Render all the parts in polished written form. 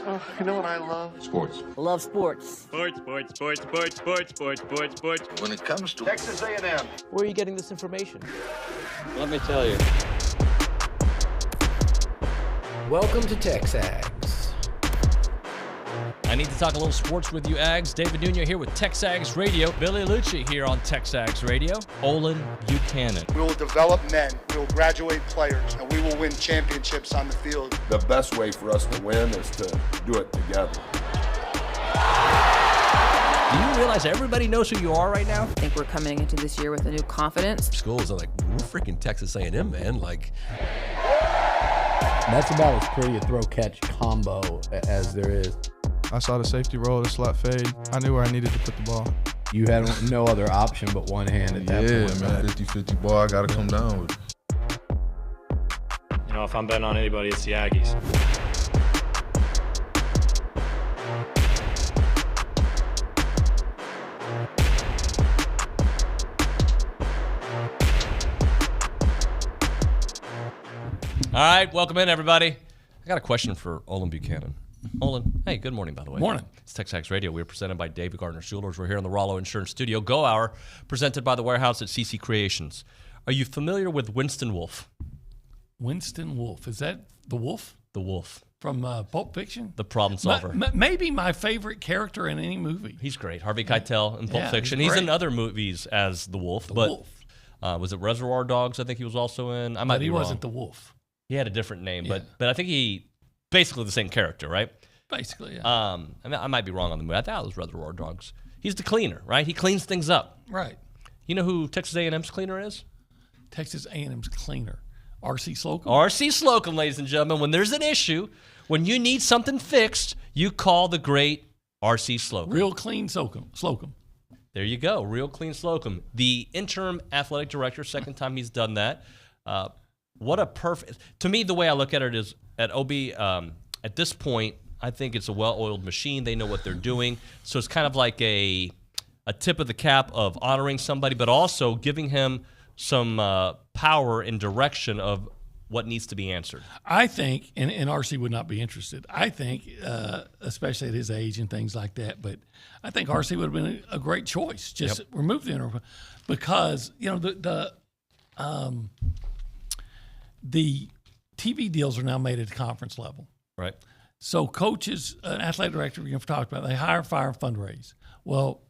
Oh, you know what I love? Sports. Love sports. Sports. When It comes to Texas A&M. Where are you getting this information? Let me tell you. Welcome to TexAgs. I need to talk a little sports with you, Ags. David Nuño here with TexAgs Radio. Billy Liucci here on TexAgs Radio. Olin Buchanan. We will develop men, we will graduate players, and we will win championships on the field. The best way for us to win is to do it together. Do you realize everybody knows who you are right now? I think we're coming into this year with a new confidence. Schools are like, we're freaking Texas A&M, man. Like, that's about as pretty a throw-catch combo as there is. I saw the safety roll, the slot fade. I knew where I needed to put the ball. You had no other option but one hand at that point. Yeah, man, 50-50 ball, I got to come down with it. You know, if I'm betting on anybody, it's the Aggies. All right, welcome in, everybody. I got a question for Olin Buchanan. Olin, hey, good morning, by the way. Morning. It's TexAgs Radio. We're presented by David Gardner Jewelers. We're here in the Rollo Insurance Studio. Go Hour, presented by the warehouse at CC Creations. Are you familiar with Winston Wolfe? Winston Wolfe. Is that the Wolf? The Wolf. From Pulp Fiction? The problem solver. Maybe my favorite character in any movie. He's great. Harvey Keitel in Pulp Fiction. He's in other movies as the Wolf. The Wolf. Was it Reservoir Dogs? I think he was also in. I might be wrong. But he wasn't the Wolf. He had a different name, but I think he basically the same character, right? Basically, yeah. I might be wrong on the movie. I thought it was Reservoir Dogs. He's the cleaner, right? He cleans things up. Right. You know who Texas A&M's cleaner is? Texas A&M's cleaner. R.C. Slocum. R.C. Slocum, ladies and gentlemen. When there's an issue, when you need something fixed, you call the great R.C. Slocum. Real clean Slocum. There you go. Real clean Slocum. The interim athletic director, second time he's done that. What a perfect... To me, the way I look at it is at OB, at this point, I think it's a well-oiled machine. They know what they're doing. So it's kind of like a tip of the cap of honoring somebody, but also giving him some power and direction of what needs to be answered. I think, and RC would not be interested, I think, especially at his age and things like that, but I think RC would have been a great choice. Just remove the interim because, you know, the TV deals are now made at the conference level. Right. So coaches, an athletic director, we're going to talk about, they hire, fire, fundraise. Well,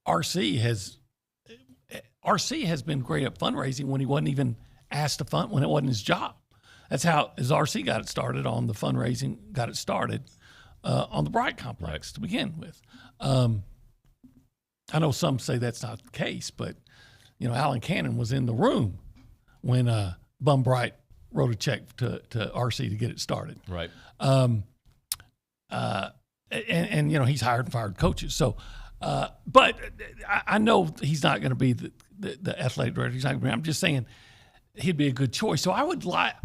RC has been great at fundraising when he wasn't even asked to fund, when it wasn't his job. That's how his RC got it started on the fundraising, got it started on the Bright Complex to begin with. I know some say that's not the case, but, you know, Alan Cannon was in the room when Bum Bright wrote a check to RC to get it started. Right. And you know, he's hired and fired coaches. So, but I know he's not going to be the athletic director. He's not going to be, I'm just saying he'd be a good choice. So I would like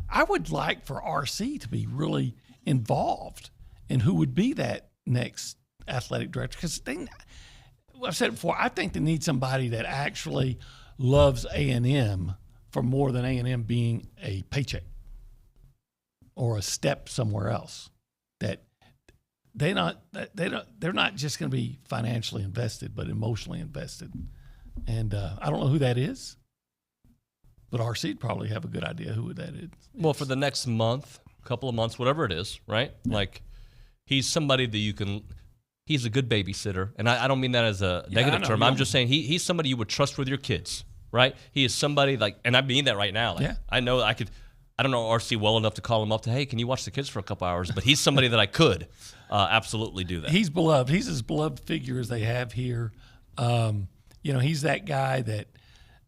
for RC to be really involved in who would be that next athletic director. Because I've said it before, I think they need somebody that actually loves A&M for more than A&M being a paycheck or a step somewhere else. That they're not just going to be financially invested, but emotionally invested. And I don't know who that is, but RC'd probably have a good idea who that is. Well, for the next month, couple of months, whatever it is, right? Yeah. Like, he's somebody that you can. He's a good babysitter, and I don't mean that as a negative term. I'm just saying he's somebody you would trust with your kids. Right? He is somebody like, and I mean that right now. Like, I know I don't know RC well enough to call him up to, hey, can you watch the kids for a couple hours? But he's somebody that I could absolutely do that. He's beloved. He's as beloved figure as they have here. You know, he's that guy that,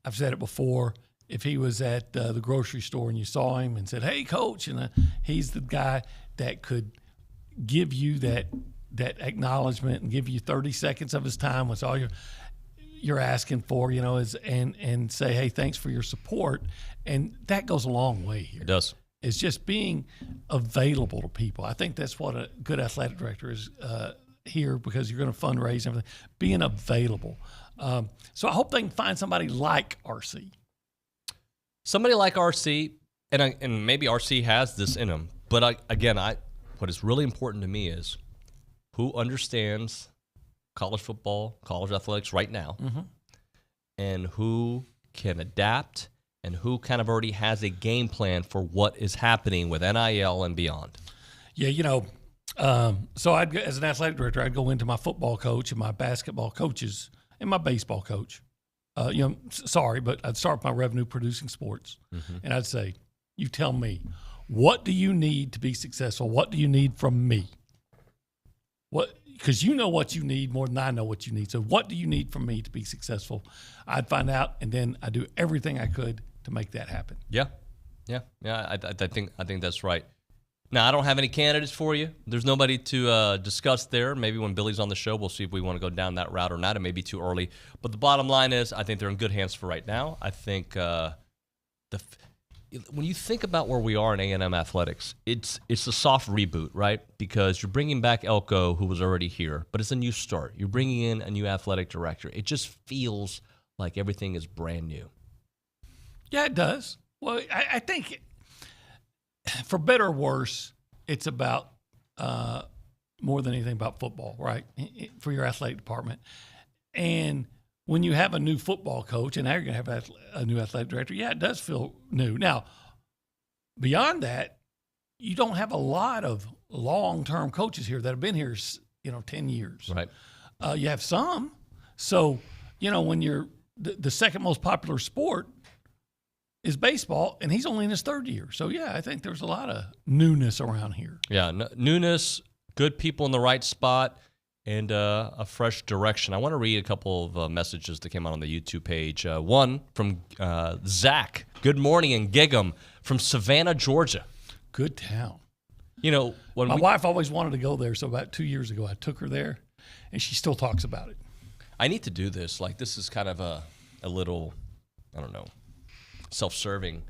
I've said it before, if he was at the grocery store and you saw him and said, hey, coach, and he's the guy that could give you that acknowledgement and give you 30 seconds of his time, which all you're asking for, you know, is and say, hey, thanks for your support. And that goes a long way here. It does. It's just being available to people. I think that's what a good athletic director is here, because you're going to fundraise and everything. Being available. So I hope they can find somebody like RC. Somebody like RC, and maybe RC has this in him. But what is really important to me is who understands college football, college athletics right now, and who can adapt and who kind of already has a game plan for what is happening with NIL and beyond. Yeah, so I'd, as an athletic director, I'd go into my football coach and my basketball coaches and my baseball coach. Sorry, but I'd start with my revenue-producing sports, and I'd say, you tell me, what do you need to be successful? What do you need from me? Because you know what you need more than I know what you need. So what do you need from me to be successful? I'd find out, and then I'd do everything I could to make that happen. Yeah. I think that's right. Now, I don't have any candidates for you. There's nobody to discuss there. Maybe when Billy's on the show, we'll see if we want to go down that route or not. It may be too early. But the bottom line is I think they're in good hands for right now. I think when you think about where we are in A&M athletics, it's a soft reboot, right? Because you're bringing back Elko, who was already here, but it's a new start. You're bringing in a new athletic director. It just feels like everything is brand new. Yeah, it does. Well, I think for better or worse, it's about more than anything about football, right? For your athletic department. And when you have a new football coach, and now you're going to have a new athletic director, yeah, it does feel new. Now, beyond that, you don't have a lot of long-term coaches here that have been here, 10 years. Right. You have some. So, when you're the second most popular sport is baseball, and he's only in his third year. So, yeah, I think there's a lot of newness around here. Yeah, newness, good people in the right spot, and a fresh direction. I want to read a couple of messages that came out on the YouTube page. One from Zach. Good morning in Gig'em from Savannah, Georgia. Good town. When my wife always wanted to go there, so about 2 years ago I took her there, and she still talks about it. I need to do this. Like, this is kind of a little, I don't know, self-serving.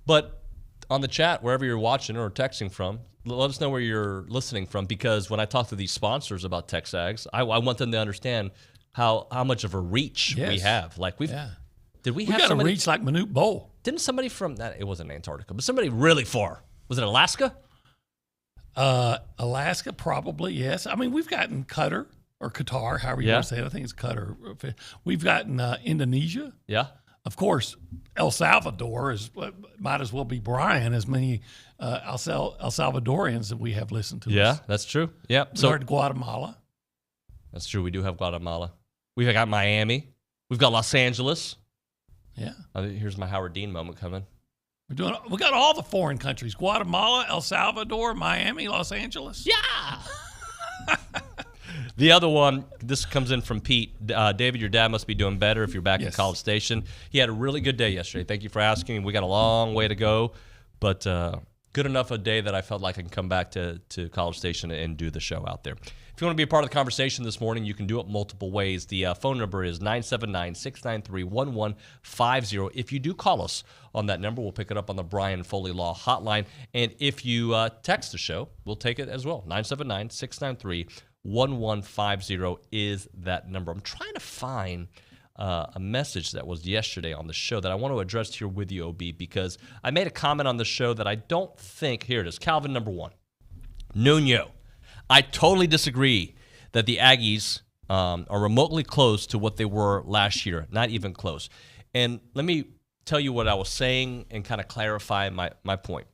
But on the chat, wherever you're watching or texting from, let us know where you're listening from, because when I talk to these sponsors about TexAgs, I want them to understand how much of a reach we have. Like, we got a reach like Manute Bowl. Didn't somebody from that? It wasn't Antarctica, but somebody really far. Was it Alaska? Alaska, probably, yes. I mean, we've gotten Qatar, however you want to say it. I think it's Qatar. We've gotten Indonesia. Yeah. Of course, El Salvador might as well be Brian, as many El Salvadorians that we have listened to. Yeah, that's true. Yeah. So heard Guatemala. That's true. We do have Guatemala. We've got Miami. We've got Los Angeles. Yeah. Here's my Howard Dean moment coming. We got all the foreign countries: Guatemala, El Salvador, Miami, Los Angeles. Yeah. The other one, this comes in from Pete. David, your dad must be doing better if you're back in College Station. He had a really good day yesterday. Thank you for asking. We got a long way to go, but good enough a day that I felt like I can come back to College Station and do the show out there. If you want to be a part of the conversation this morning, you can do it multiple ways. The phone number is 979-693-1150. If you do call us on that number, we'll pick it up on the Brian Foley Law Hotline. And if you text the show, we'll take it as well. 979-693-1150 is that number. I'm trying to find a message that was yesterday on the show that I want to address here with you, OB, because I made a comment on the show that I don't think, here it is, Calvin number 1. Nuño. I totally disagree that the Aggies are remotely close to what they were last year, not even close. And let me tell you what I was saying and kind of clarify my point.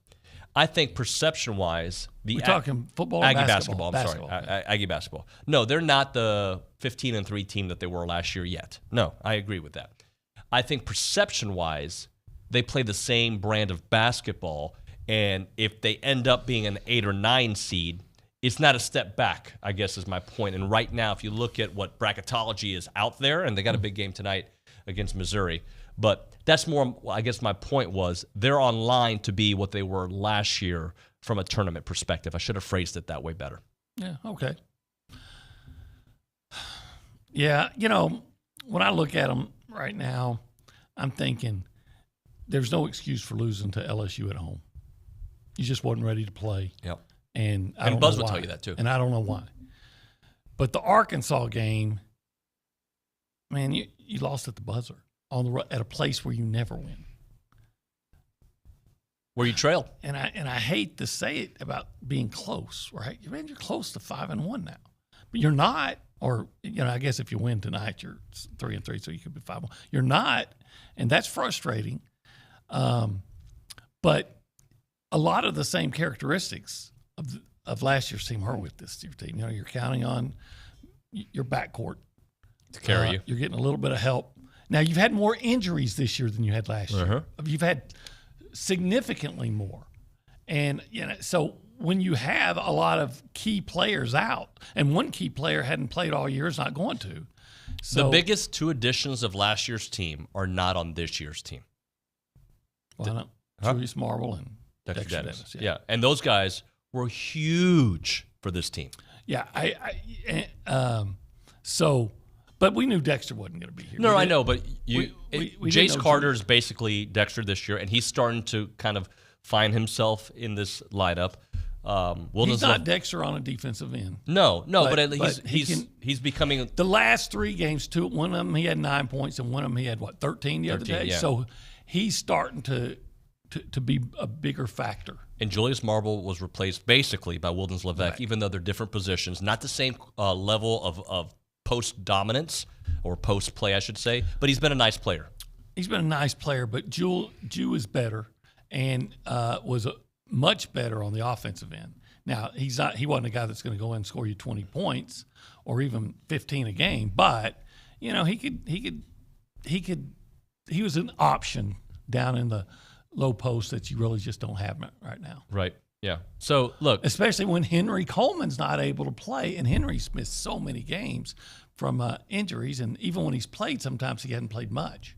I think perception-wise, we're talking football or Aggie basketball? Sorry, Aggie basketball. No, they're not the 15-3 team that they were last year yet. No, I agree with that. I think perception-wise, they play the same brand of basketball, and if they end up being an 8 or 9 seed, it's not a step back, I guess is my point. And right now, if you look at what bracketology is out there, and they got a big game tonight against Missouri, but that's more, I guess my point was, they're on line to be what they were last year from a tournament perspective. I should have phrased it that way better. Yeah, okay. Yeah, when I look at them right now, I'm thinking there's no excuse for losing to LSU at home. You just wasn't ready to play. Yep. And Buzz would tell you that too. And I don't know why. But the Arkansas game, man, you lost at the buzzer at a place where you never win. where you trailed. And I hate to say it about being close, right? You're close to 5-1 now, but you're not. Or I guess if you win tonight, you're 3-3, so you could be 5-1. You're not, and that's frustrating. But a lot of the same characteristics of last year's team are with this year's team. You're counting on your backcourt to carry you. You're getting a little bit of help. Now, you've had more injuries this year than you had last year. You've had significantly more. And, so when you have a lot of key players out, and one key player hadn't played all year, is not going to. So, the biggest two additions of last year's team are not on this year's team. Julius Marble and Dexter Dennis. Yeah, and those guys were huge for this team. Yeah, but we knew Dexter wasn't going to be here. No, I know, but Jace Carter is basically Dexter this year, and he's starting to kind of find himself in this lineup. He's not Dexter on a defensive end. No, but he's becoming. The last 3 games, one of them he had 9 points, and one of them he had 13 the other day. Yeah. So he's starting to be a bigger factor. And Julius Marble was replaced basically by Wildens Levesque, even though they're different positions, not the same level of post dominance or post play, I should say. But he's been a nice player. He's been a nice player, but Jew is better and was much better on the offensive end. Now he wasn't a guy that's going to go in and score you 20 points or even 15 a game, but he was an option down in the low post that you really just don't have right now. Right. Yeah. So look, especially when Henry Coleman's not able to play, and Henry's missed so many games from injuries, and even when he's played, sometimes he hasn't played much.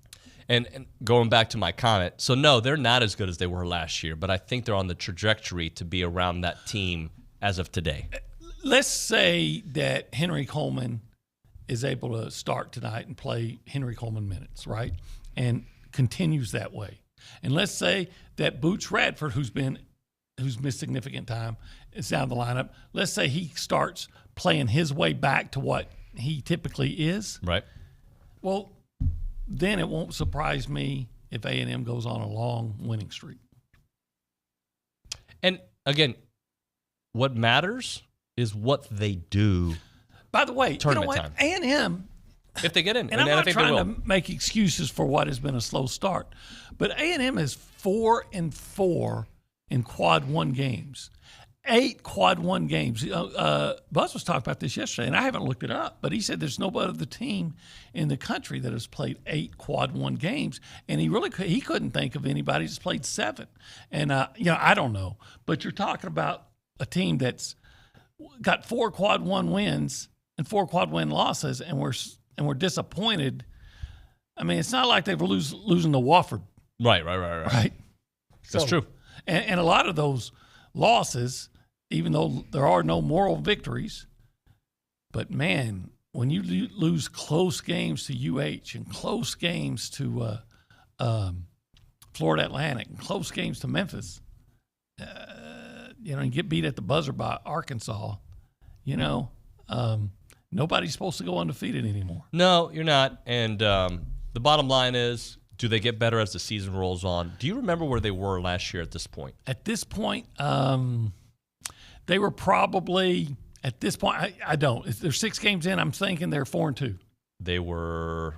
And going back to my comment, so no, they're not as good as they were last year, but I think they're on the trajectory to be around that team as of today. Let's say that Henry Coleman is able to start tonight and play Henry Coleman minutes, right? And continues that way. And let's say that Boots Radford, who's missed significant time, is down the lineup. Let's say he starts playing his way back to what he typically is. Right. Well, then it won't surprise me if A&M goes on a long winning streak. And again, what matters is what they do. By the way, tournament time. A&M, if they get in, and I'm not trying to make excuses for what has been a slow start, but A&M is 4-4 in quad 1 games. 8 quad 1 games. Buzz was talking about this yesterday, and I haven't looked it up, but he said there's no other team in the country that has played 8 quad 1 games, and he couldn't think of anybody that's played 7. And I don't know, but you're talking about a team that's got 4 quad 1 wins and 4 quad 1 losses, and we're disappointed. I mean, it's not like they were losing to Wofford. Right. So, That's true. And a lot of those losses, even though there are no moral victories, but man, when you lose close games to UH and close games to Florida Atlantic and close games to Memphis, and get beat at the buzzer by Arkansas, nobody's supposed to go undefeated anymore. No, you're not. And the bottom line is, do they get better as the season rolls on? Do you remember where they were last year at this point? At this point, they were probably at this point. I don't. If they're 6 games in, I'm thinking they're 4-2. They were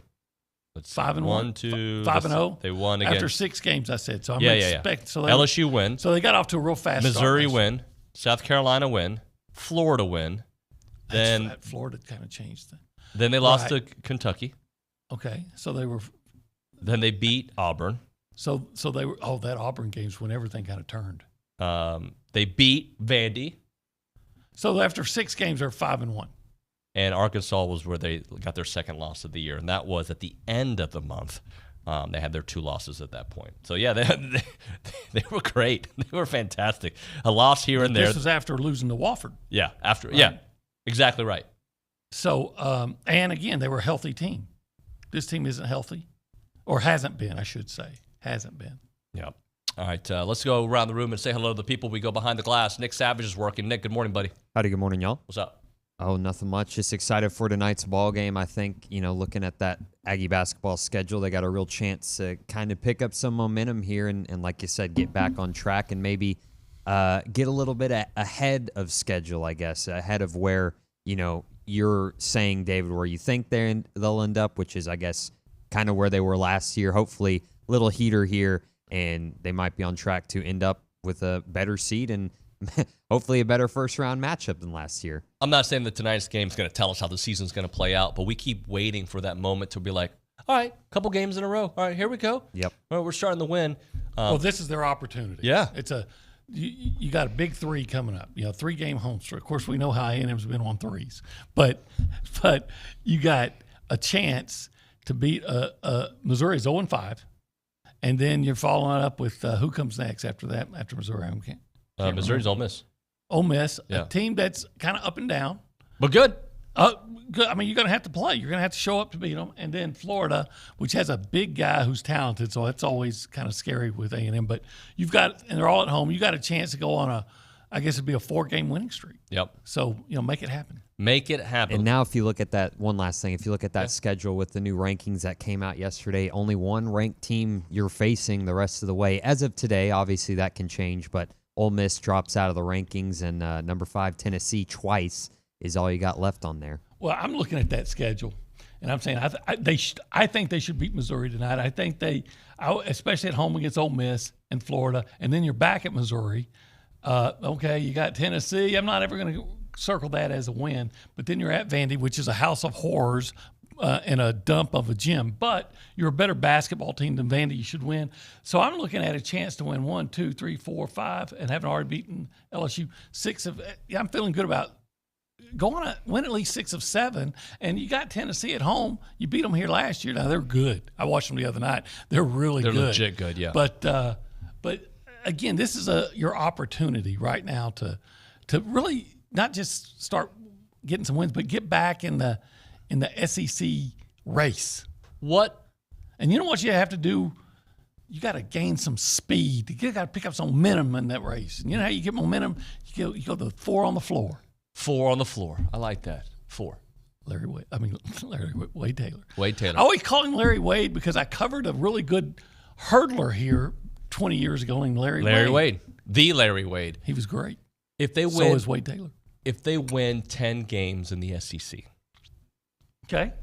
5-1, 5-0. They won again after 6 games. I said so. So LSU win. So they got off to a real fast. Missouri win. South Carolina win. Florida win. Then Florida kind of changed. Then they lost to Kentucky. Okay, so they were. Then they beat Auburn. So they were. Oh, that Auburn game's when everything kind of turned. They beat Vandy. So after 6 games, they're 5-1. And Arkansas was where they got their second loss of the year, and that was at the end of the month. They had their 2 losses at that point. So yeah, they were great. They were fantastic. A loss here and there. This was after losing to Wofford. Yeah, yeah, exactly right. So and again, they were a healthy team. This team isn't healthy, or hasn't been, I should say. Hasn't been. Yeah. All right, let's go around the room and say hello to the people. We go behind the glass. Nick Savage is working. Nick, good morning, buddy. Howdy, good morning, y'all. What's up? Oh, nothing much. Just excited for tonight's ball game. I think, looking at that Aggie basketball schedule, they got a real chance to kind of pick up some momentum here and like you said, get back on track and maybe get a little bit ahead of schedule, I guess, ahead of where, you're saying, David, where you think they'll end up, which is, I guess, kind of where they were last year. Hopefully, little heater here, and they might be on track to end up with a better seed and hopefully a better first-round matchup than last year. I'm not saying that tonight's game is going to tell us how the season's going to play out, but we keep waiting for that moment to be like, all right, couple games in a row. All right, here we go. Yep. Well, we're starting to win. Well, this is their opportunity. Yeah. It's you got a big three coming up. 3-game home streak. Of course, we know how A&M's been on threes, but you got a chance to beat Missouri's 0-5, and then you're following up with who comes next after that? After Missouri, Missouri's Ole Miss. Ole Miss, Yeah. a team that's kind of up and down. But good. Good. I mean, you're going to have to play. You're going to have to show up to beat them. And then Florida, which has a big guy who's talented, so that's always kind of scary with A&M. But and they're all at home. You got a chance to go on I guess it'd be a 4-game winning streak. Yep. So, make it happen. Make it happen. And now if you look at that, one last thing, if you look at that schedule with the new rankings that came out yesterday, only one ranked team you're facing the rest of the way. As of today, obviously that can change, but Ole Miss drops out of the rankings, and number 5, Tennessee, twice is all you got left on there. Well, I'm looking at that schedule, and I'm saying I think they should beat Missouri tonight. I think especially at home against Ole Miss and Florida, and then you're back at Missouri. Okay, you got Tennessee. I'm not ever going to circle that as a win, but then you're at Vandy, which is a house of horrors and a dump of a gym. But you're a better basketball team than Vandy. You should win. So I'm looking at a chance to win 1, 2, 3, 4, 5, and having already beaten LSU 6 of. Yeah, I'm feeling good about going to win at least 6 of 7. And you got Tennessee at home. You beat them here last year. Now they're good. I watched them the other night. They're really good. They're legit good. Yeah. But again, this is your opportunity right now to really not just start getting some wins, but get back in the SEC race. And you know what you have to do? You got to gain some speed. You got to pick up some momentum in that race. And you know how you get momentum? You go to 4 on the floor. 4 on the floor. I like that. 4. Larry Wade Taylor. Wade Taylor. I always call him Larry Wade because I covered a really good hurdler here 20 years ago named Larry Wade. The Larry Wade. He was great. If they win, so is Wade Taylor. If they win 10 games in the SEC. Okay.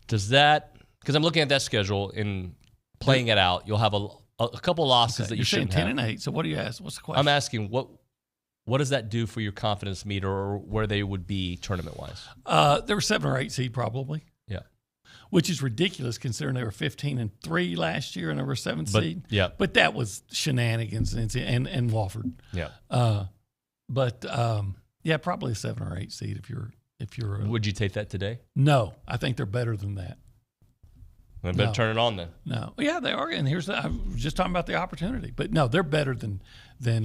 Does that, because I'm looking at that schedule and playing it out, you'll have a couple losses that you shouldn't have. You're saying 10 and 8, so what do you ask? What's the question? I'm asking, what does that do for your confidence meter or where they would be tournament-wise? They were 7 or 8 seed probably. Yeah. Which is ridiculous considering they were 15-3 last year and they were 7 seed. Yeah. But that was shenanigans and Wofford. Yeah. Yeah, probably a 7 or 8 seed if you're. Would you take that today? No, I think they're better than that. I better turn it on then. No, yeah, they are. And I was just talking about the opportunity, but no, they're better than 10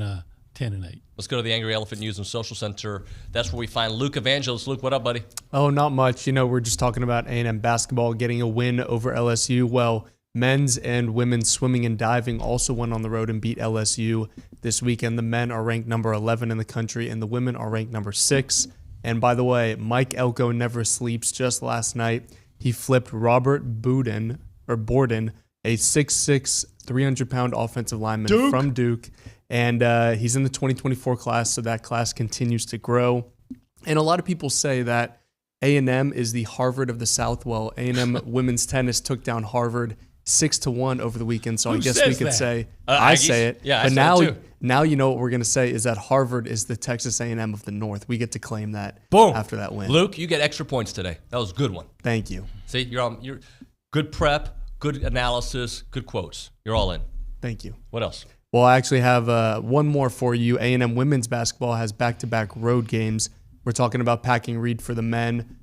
and 8. Let's go to the Angry Elephant News and Social Center. That's where we find Luke Evangelist. Luke, what up, buddy? Oh, not much. We're just talking about A&M basketball getting a win over LSU. Well, men's and women's swimming and diving also went on the road and beat LSU this weekend. The men are ranked number 11 in the country, and the women are ranked number 6. And by the way, Mike Elko never sleeps. Just last night, he flipped Robert Borden, a 6'6", 300-pound offensive lineman from Duke. And he's in the 2024 class, so that class continues to grow. And a lot of people say that A&M is the Harvard of the South. Well, A&M women's tennis took down Harvard 6-1 over the weekend, so I guess we could say I say it. Yeah, but now now you know what we're going to say is that Harvard is the Texas A&M of the North. We get to claim that after that win. Luke, you get extra points today. That was a good one. Thank you. See, you're good prep, good analysis, good quotes. You're all in. Thank you. What else? Well, I actually have one more for you. A&M women's basketball has back-to-back road games. We're talking about packing Reed for the men.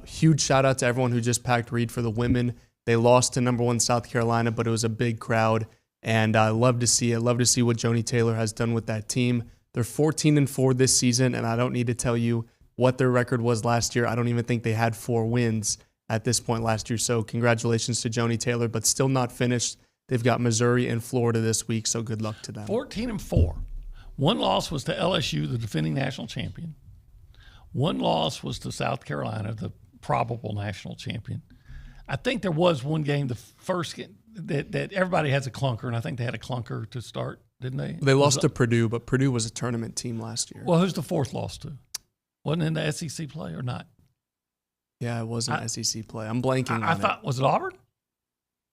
Huge shout-out to everyone who just packed Reed for the women. They lost to number 1 South Carolina, but it was a big crowd, and I love to see it. Love to see what Joni Taylor has done with that team. They're 14-4 this season, and I don't need to tell you what their record was last year. I don't even think they had 4 wins at this point last year, so congratulations to Joni Taylor, but still not finished. They've got Missouri and Florida this week, so good luck to them. 14-4. One loss was to LSU, the defending national champion. One loss was to South Carolina, the probable national champion. I think there was one game, the first game, that everybody has a clunker, and I think they had a clunker to start, didn't they? They lost to Purdue, but Purdue was a tournament team last year. Well, who's the fourth loss to? Wasn't it in the SEC play or not? Yeah, it was an SEC play. I'm blanking. I thought, was it Auburn?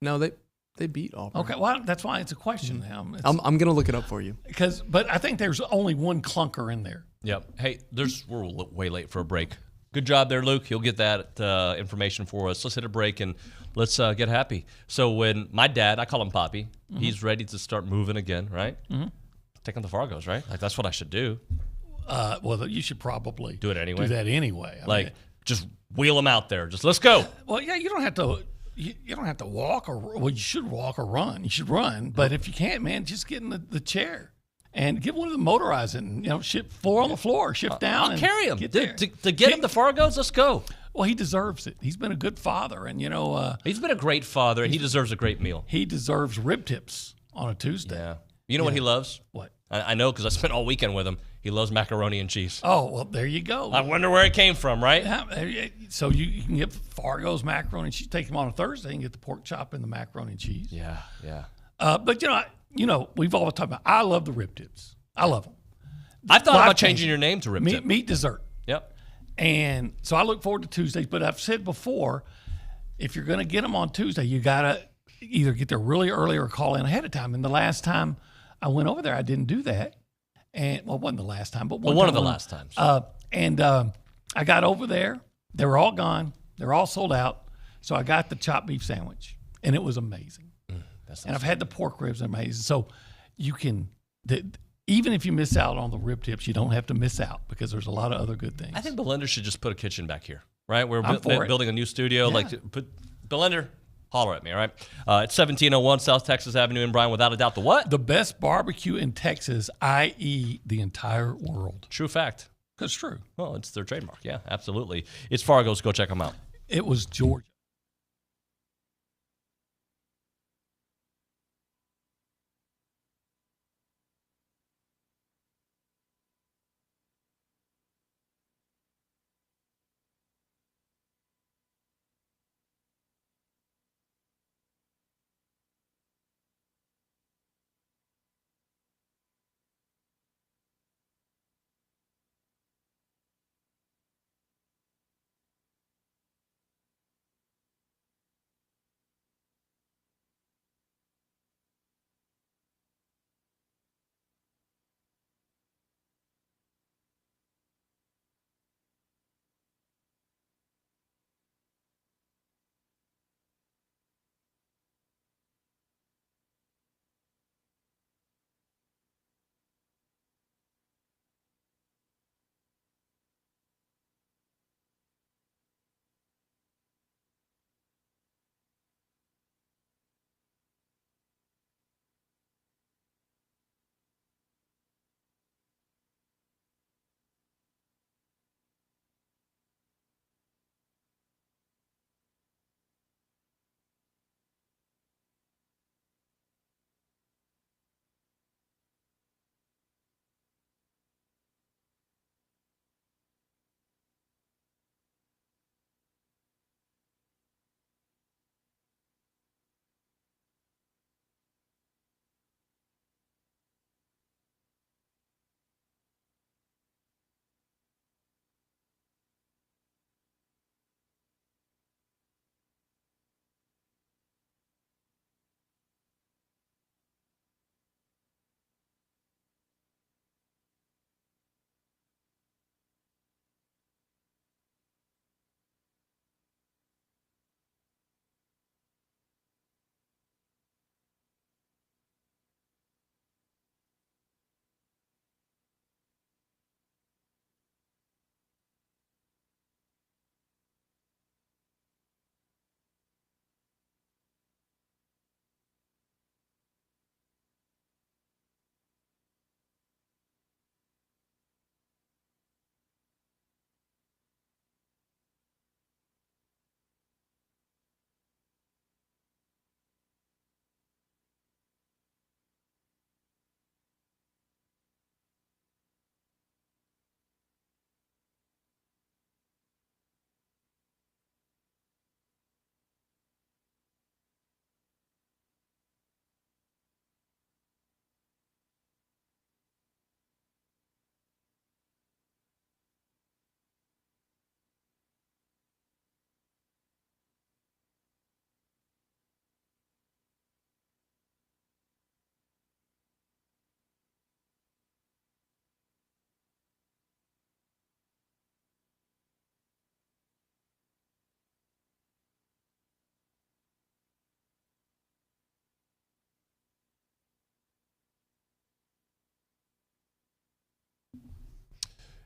No, they beat Auburn. Okay, well, that's why it's a question now. I'm going to look it up for you. But I think there's only one clunker in there. Yep. Hey, we're way late for a break. Good job there, Luke. You'll get that information for us. Let's hit a break and let's get happy. So when my dad, I call him Poppy, he's ready to start moving again, right? Mm-hmm. Take on the Fargos, right? Like that's what I should do. Well, you should probably do it anyway. Do that anyway. I mean, just wheel them out there. Just let's go. Well, yeah, you don't have to. You don't have to walk you should walk or run. You should run, but if you can't, man, just get in the chair and get one of the motorized and shift 4 on the floor, shift down. I'll carry him get there. To get him to Fargos. Let's go. Well, he deserves it. He's been a good father, and he's been a great father, and he deserves a great meal. He deserves rib tips on a Tuesday. Yeah. You know what he loves? What? I know because I spent all weekend with him. He loves macaroni and cheese. Oh, well, there you go. I wonder where it came from, right? Yeah, so you can get Fargo's macaroni and cheese. Take him on a Thursday and get the pork chop and the macaroni and cheese. Yeah. But we've always talked about. I love the rib tips. I love them. I thought about changing your name to Rib Tip. Meat dessert. Yep. And so I look forward to Tuesdays. But I've said before, if you're going to get them on Tuesday, you got to either get there really early or call in ahead of time. And the last time I went over there, I didn't do that. And it wasn't the last time, but one of the last times. I got over there. They were all gone. They were all sold out. So I got the chopped beef sandwich, and it was amazing. And I've had the pork ribs, amazing. So you can, even if you miss out on the rib tips, you don't have to miss out because there's a lot of other good things. I think Belinda should just put a kitchen back here, right? We're for building a new studio. Yeah. Put Belinda. Holler at me, all right? It's 1701 South Texas Avenue in Bryan, without a doubt. The what? The best barbecue in Texas, i.e. the entire world. True fact. That's true. Well, it's their trademark. Yeah, absolutely. It's Fargo's. Go check them out. It was Georgia.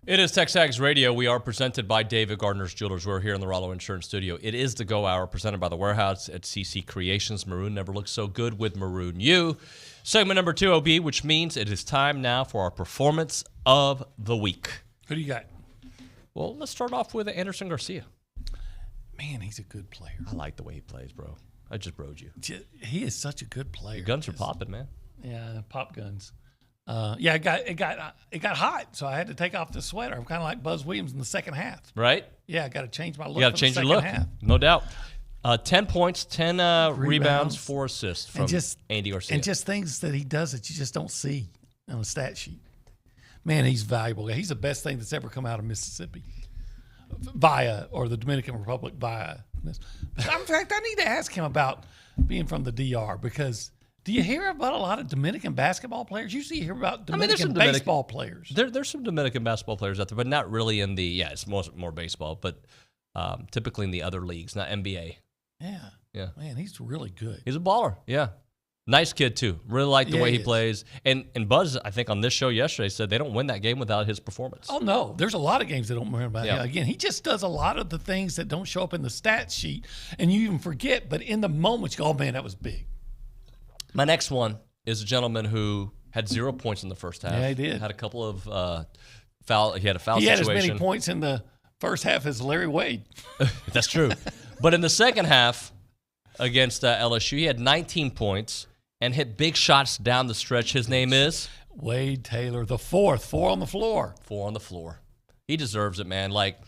It is TexAgs Radio. We are presented by David Gardner's Jewelers. We're here in the Rollo Insurance Studio. It is the Go Hour presented by The Warehouse at CC Creations. Maroon never looks so good with Maroon You. Segment number 2, OB, which means it is time now for our Performance of the Week. Who do you got? Well, let's start off with Anderson Garcia. Man, he's a good player. I like the way he plays, bro. I just broed you. He is such a good player. Your guns are popping, man. Yeah, pop guns. It got hot, so I had to take off the sweater. I'm kind of like Buzz Williams in the second half. Right? Yeah, I got to change my look. You got to change your look, no doubt. 10 points, 10 rebounds, 4 assists from Andy Garcia. And just things that he does that you just don't see on a stat sheet. Man, he's valuable. He's the best thing that's ever come out of Mississippi or the Dominican Republic via. In fact, I need to ask him about being from the DR, because do you hear about a lot of Dominican basketball players? Usually you hear about Dominican baseball players. There's some Dominican basketball players out there, but not really in the, it's more baseball, but typically in the other leagues, not NBA. Yeah. Man, he's really good. He's a baller, yeah. Nice kid, too. Really like the way he plays. And Buzz, I think, on this show yesterday said they don't win that game without his performance. Oh, no. There's a lot of games that don't win without him. Again, he just does a lot of the things that don't show up in the stat sheet, and you even forget. But in the moment, you go, oh, man, that was big. My next one is a gentleman who had 0 points in the first half. Yeah, he did. Had a couple of he had a foul situation. He had as many points in the first half as Larry Wade. That's true. But in the second half against LSU, he had 19 points and hit big shots down the stretch. His name is? Wade Taylor, the fourth. 4 on the floor. 4 on the floor. He deserves it, man. Like,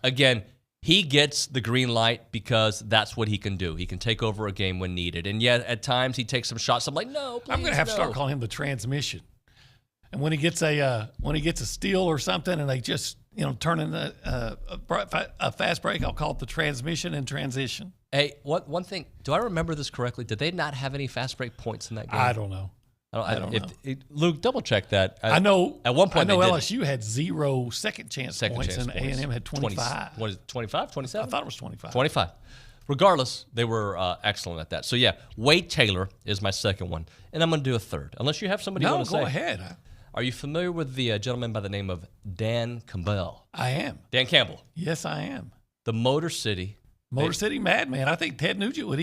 again, he gets the green light because that's what he can do. He can take over a game when needed. And yet, at times, he takes some shots. I'm like, no, please, I'm going to have to start calling him the transmission. And when he gets a steal or something, and they just turn in a fast break, I'll call it the transmission and transition. Hey, one thing. Do I remember this correctly? Did they not have any fast break points in that game? I don't know. I don't know. Luke, double check that. I know. At one point, LSU had 0 second chance points, and A&M had 25. What is it, 25, 27? I thought it was 25. 25. Regardless, they were excellent at that. So, yeah, Wade Taylor is my second one. And I'm going to do a third, unless you have somebody you want to say. No, go ahead. Are you familiar with the gentleman by the name of Dan Campbell? I am. Dan Campbell. Yes, I am. The Motor City Madman. I think Ted Nugent would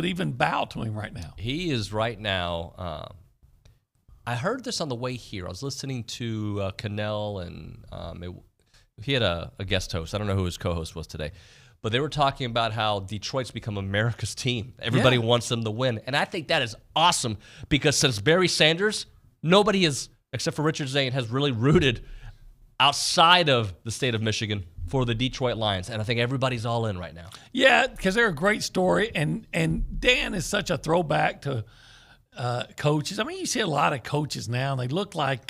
even bow to him right now. He is right now. I heard this on the way here. I was listening to Cannell, and he had a guest host. I don't know who his co-host was today. But they were talking about how Detroit's become America's team. Everybody wants them to win. And I think that is awesome, because since Barry Sanders, nobody is, except for Richard Zane, has really rooted outside of the state of Michigan for the Detroit Lions. And I think everybody's all in right now. Yeah, because they're a great story. And Dan is such a throwback to coaches. I mean, you see a lot of coaches now, and they look like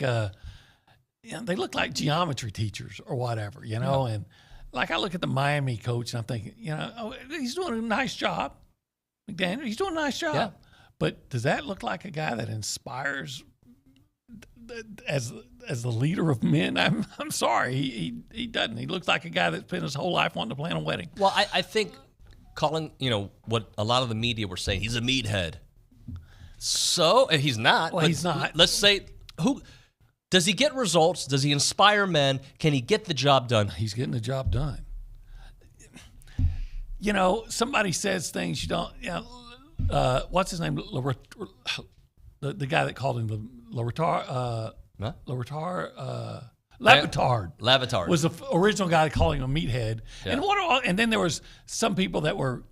geometry teachers or whatever, and like I look at the Miami coach and I'm thinking, he's doing a nice job. McDaniel, he's doing a nice job. Yeah. But does that look like a guy that inspires as the leader of men? I'm sorry, he doesn't. He looks like a guy that's spent his whole life wanting to plan a wedding. Well, I think calling, what a lot of the media were saying, he's a meathead. So he's not. Well, he's not. Let's say, who does he get results? Does he inspire men? Can he get the job done? He's getting the job done. Somebody says things you don't. What's his name? The guy that called him the Lavitard was the original guy calling him a meathead. Yeah. And then there was some people that were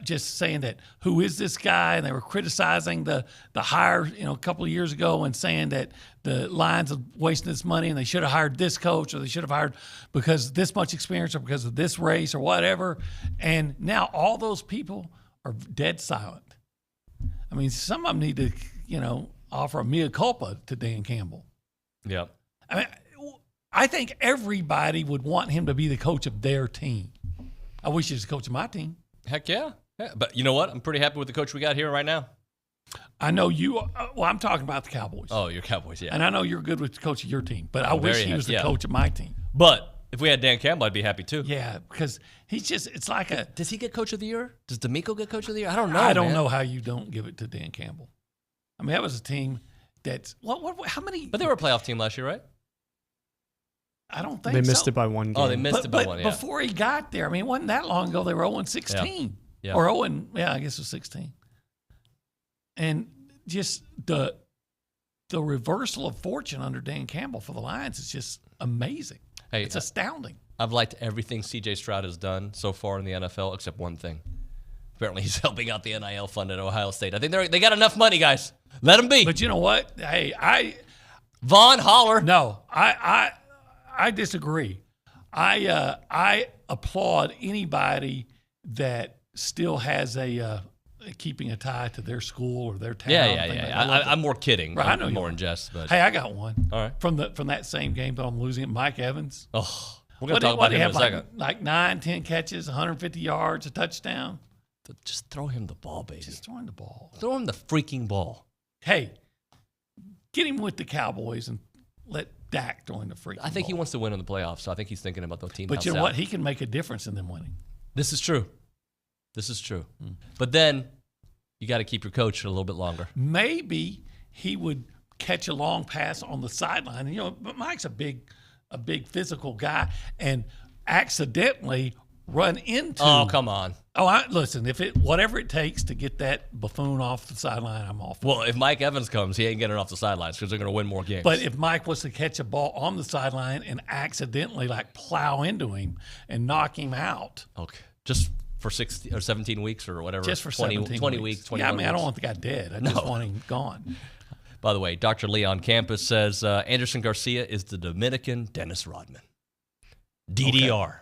just saying that, who is this guy? And they were criticizing the hire, a couple of years ago, and saying that the Lions are wasting this money and they should have hired this coach, or they should have hired because this much experience, or because of this race, or whatever. And now all those people are dead silent. I mean, some of them need to, offer a mea culpa to Dan Campbell. Yeah. I mean, I think everybody would want him to be the coach of their team. I wish he was the coach of my team. Heck yeah. But you know what? I'm pretty happy with the coach we got here right now. I know you. I'm talking about the Cowboys. Oh, your Cowboys, yeah. And I know you're good with the coach of your team, but I wish he was the coach of my team. But if we had Dan Campbell, I'd be happy too. Yeah, because it's like a. Does he get coach of the year? Does D'Amico get coach of the year? I don't know. I don't know how you don't give it to Dan Campbell. I mean, that was a team that's how many? But they were a playoff team last year, right? I don't think They missed so. it by one game. Oh, they missed it by one, yeah. Before he got there, I mean, it wasn't that long ago they were 0-16. Yeah. Or 0, yeah, I guess it was 16. And just the reversal of fortune under Dan Campbell for the Lions is just amazing. Hey, it's astounding. I've liked everything C.J. Stroud has done so far in the NFL except one thing. Apparently, he's helping out the NIL fund at Ohio State. I think they got enough money, guys. Let them be. But you know what? Hey, Vaughn Holler. No, I disagree. I applaud anybody that still has a keeping a tie to their school or their town. Yeah. I'm more kidding. Right, I know more in jest. But hey, I got one. All right. From that same game, but I'm losing it. Mike Evans. Oh, we're gonna talk about him in a second. Like 9, 10 catches, 150 yards, a touchdown. Just throw him the ball, baby. Just throw him the ball. Throw him the freaking ball. Hey, get him with the Cowboys and let Dak throw him the freaking ball. I think he wants to win in the playoffs, so I think he's thinking about the team. But you know what? He can make a difference in them winning. This is true. But then you got to keep your coach a little bit longer. Maybe he would catch a long pass on the sideline. And, but Mike's a big physical guy, and accidentally run into. Oh, come on. Oh, listen. Whatever it takes to get that buffoon off the sideline, I'm off. Well, if Mike Evans comes, he ain't getting off the sidelines because they're going to win more games. But if Mike was to catch a ball on the sideline and accidentally plow into him and knock him out, okay, just for 16 or 17 weeks or whatever, just for 20 weeks, 21 weeks. I don't want the guy dead. I just want him gone. By the way, Dr. Lee on campus says Anderson Garcia is the Dominican Dennis Rodman. DDR. Okay.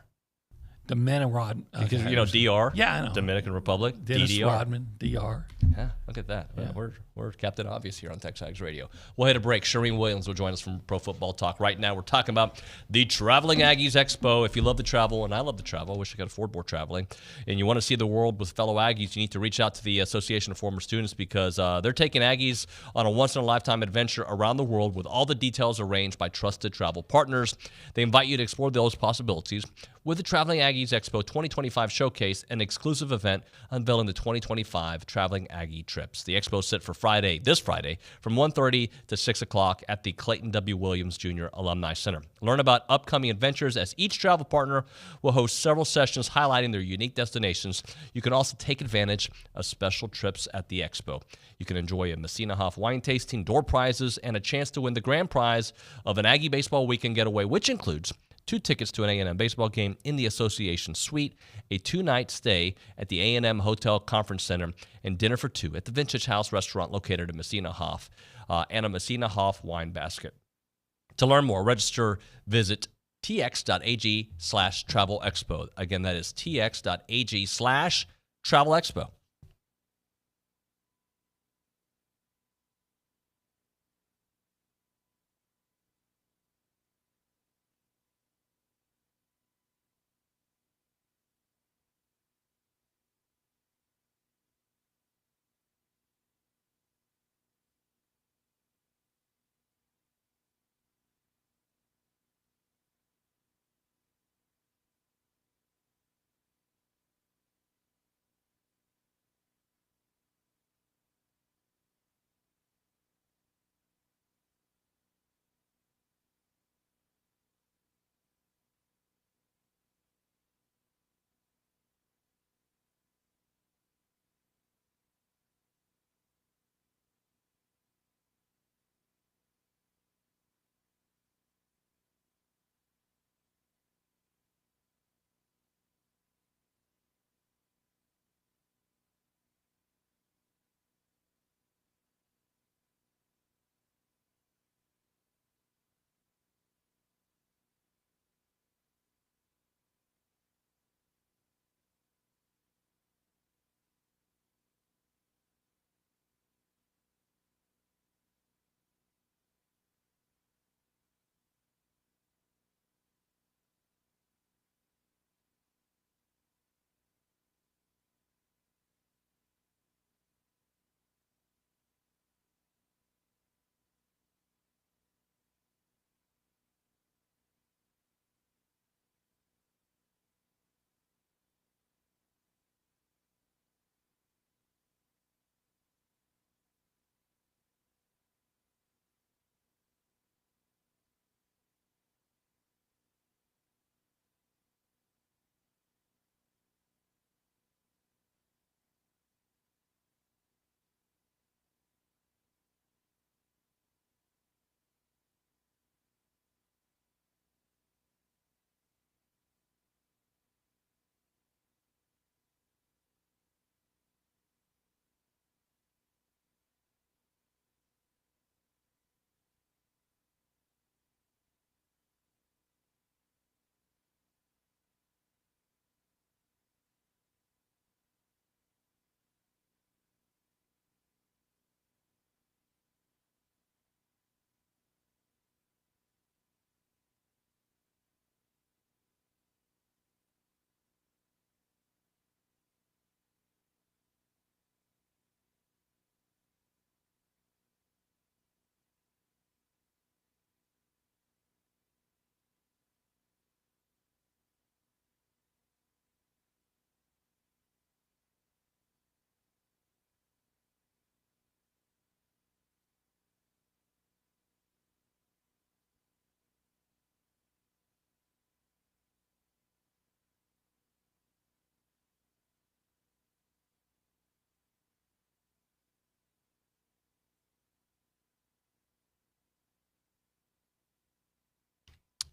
Dominican Rodman. Because, DR? Yeah, I know. Dominican Republic. Dennis DDR. Rodman, DR. Yeah, look at that. Yeah. We're Captain Obvious here on TexAgs Radio. We'll hit a break. Charean Williams will join us from Pro Football Talk. Right now, we're talking about the Traveling Aggies Expo. If you love to travel, and I love to travel, I wish I could afford more traveling, and you want to see the world with fellow Aggies, you need to reach out to the Association of Former Students because they're taking Aggies on a once-in-a-lifetime adventure around the world with all the details arranged by trusted travel partners. They invite you to explore those possibilities with the Traveling Aggies Expo 2025 Showcase, an exclusive event unveiling the 2025 Traveling Aggie trips. The expo is set for this Friday, from 1:30 to 6 o'clock at the Clayton W. Williams Jr. Alumni Center. Learn about upcoming adventures as each travel partner will host several sessions highlighting their unique destinations. You can also take advantage of special trips at the expo. You can enjoy a Messina HoF wine tasting, door prizes, and a chance to win the grand prize of an Aggie baseball weekend getaway, which includes 2 tickets to an A&M baseball game in the association suite, a 2-night stay at the A&M Hotel Conference Center, and dinner for 2 at the Vintage House restaurant located in Messina HoF, and a Messina HoF wine basket. To learn more, visit tx.ag/travel expo. Again, that is tx.ag/travel expo.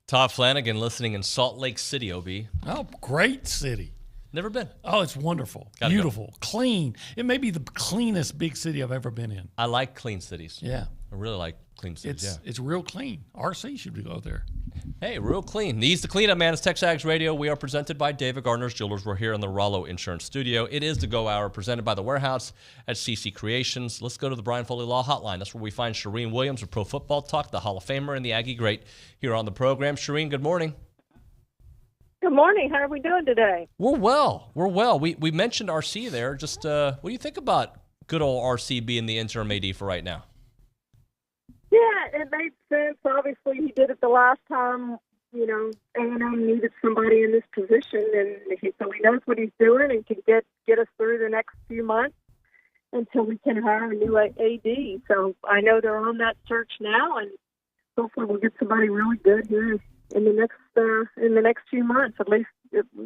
Todd Flanagan listening in Salt Lake City, OB. Oh, great city. Never been. Oh, it's wonderful. Gotta Beautiful. Go. Clean. It may be the cleanest big city I've ever been in. I like clean cities. Yeah. I really like clean cities, It's real clean. RC should go there. Hey, real clean. He's the cleanup man. It's TexAgs Radio. We are presented by David Gardner's Jewelers. We're here in the Rollo Insurance Studio. It is the Go Hour presented by The Warehouse at CC Creations. Let's go to the Brian Foley Law Hotline. That's where we find Charean Williams of Pro Football Talk, the Hall of Famer and the Aggie great here on the program. Charean, good morning. Good morning. How are we doing today? We're well. We mentioned RC there. Just what do you think about good old RC being the interim AD for right now? Yeah, it made sense. Obviously, he did it the last time, A&M needed somebody in this position, and so he knows what he's doing and can get us through the next few months until we can hire a new AD. So I know they're on that search now, and hopefully we'll get somebody really good here in the next few months. At least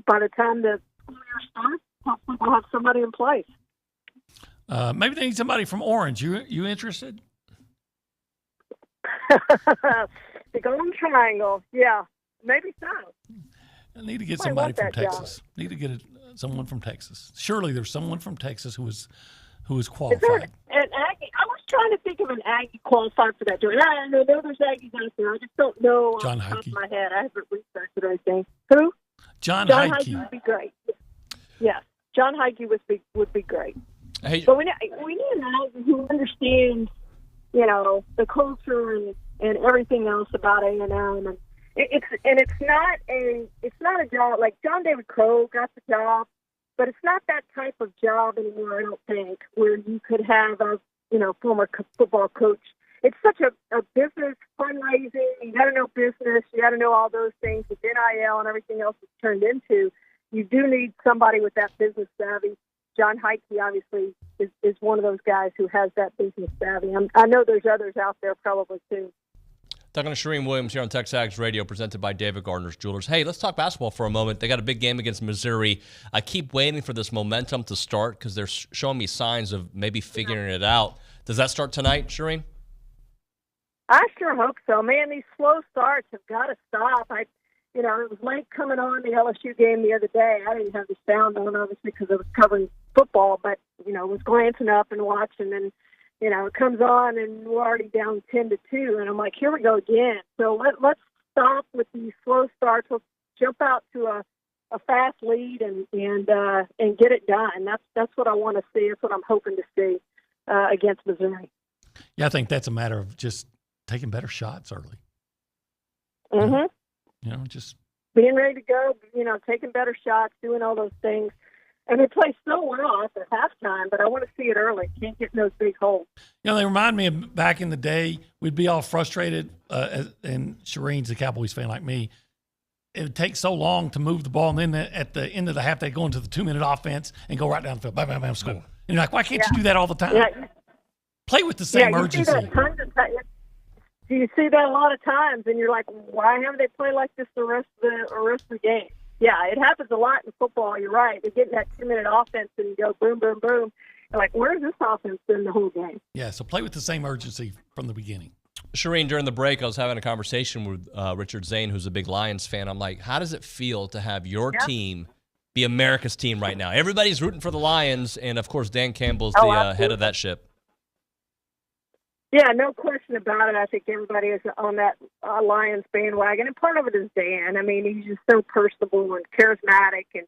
by the time the school year starts, hopefully we'll have somebody in place. Maybe they need somebody from Orange. You interested? The Golden Triangle, yeah, maybe so. I need to get somebody from Texas. Need to get someone from Texas. Surely there's someone from Texas who is qualified. Is there an Aggie? I was trying to think of an Aggie qualified for that job. I know there's Aggies out there. I just don't know John off the top Heike. of my head. I haven't researched it or anything. Who? John Heike Heike would be great. Yes, John Heike would be great. Hey, but we need an Aggie who understands, the culture and everything else about A&M, and it's not a job like John David Crow got the job, but it's not that type of job anymore. I don't think where you could have a former football coach. It's such a business fundraising. You got to know business. You got to know all those things with NIL and everything else it's turned into. You do need somebody with that business savvy. John Heike obviously is one of those guys who has that business savvy. I know there's others out there probably too. Talking to Charean Williams here on TexAgs Radio, presented by David Gardner's Jewelers. Hey, let's talk basketball for a moment. They got a big game against Missouri. I keep waiting for this momentum to start because they're showing me signs of maybe figuring it out. Does that start tonight, Charean? I sure hope so. Man, these slow starts have got to stop. It was late coming on the LSU game the other day. I didn't have the sound on, obviously, because I was covering football, but, was glancing up and watching, and, it comes on, and we're already down 10-2, and I'm like, here we go again. So let's stop with these slow starts. Let's jump out to a fast lead and get it done. That's what I want to see. That's what I'm hoping to see against Missouri. Yeah, I think that's a matter of just taking better shots early. Mm-hmm. Just being ready to go, taking better shots, doing all those things. And they play so well after halftime, but I want to see it early. Can't get in those big holes. They remind me of back in the day, we'd be all frustrated, and Charean's a Cowboys fan like me. It would take so long to move the ball, and then at the end of the half, they go into the 2-minute offense and go right down the field, bam, bam, bam, score. And you're like, why can't you do that all the time? Yeah. Play with the same urgency. Do you see that a lot of times, and you're like, why haven't they played like this the rest of the game? Yeah, it happens a lot in football. You're right. They get in that 2-minute offense and go boom, boom, boom. You're like, where's this offense been the whole game? Yeah, so play with the same urgency from the beginning. Charean, during the break, I was having a conversation with Richard Zane, who's a big Lions fan. I'm like, how does it feel to have your team be America's team right now? Everybody's rooting for the Lions, and, of course, Dan Campbell's the head of that ship. Yeah, no question about it. I think everybody is on that Lions bandwagon, and part of it is Dan. I mean, he's just so personable and charismatic, and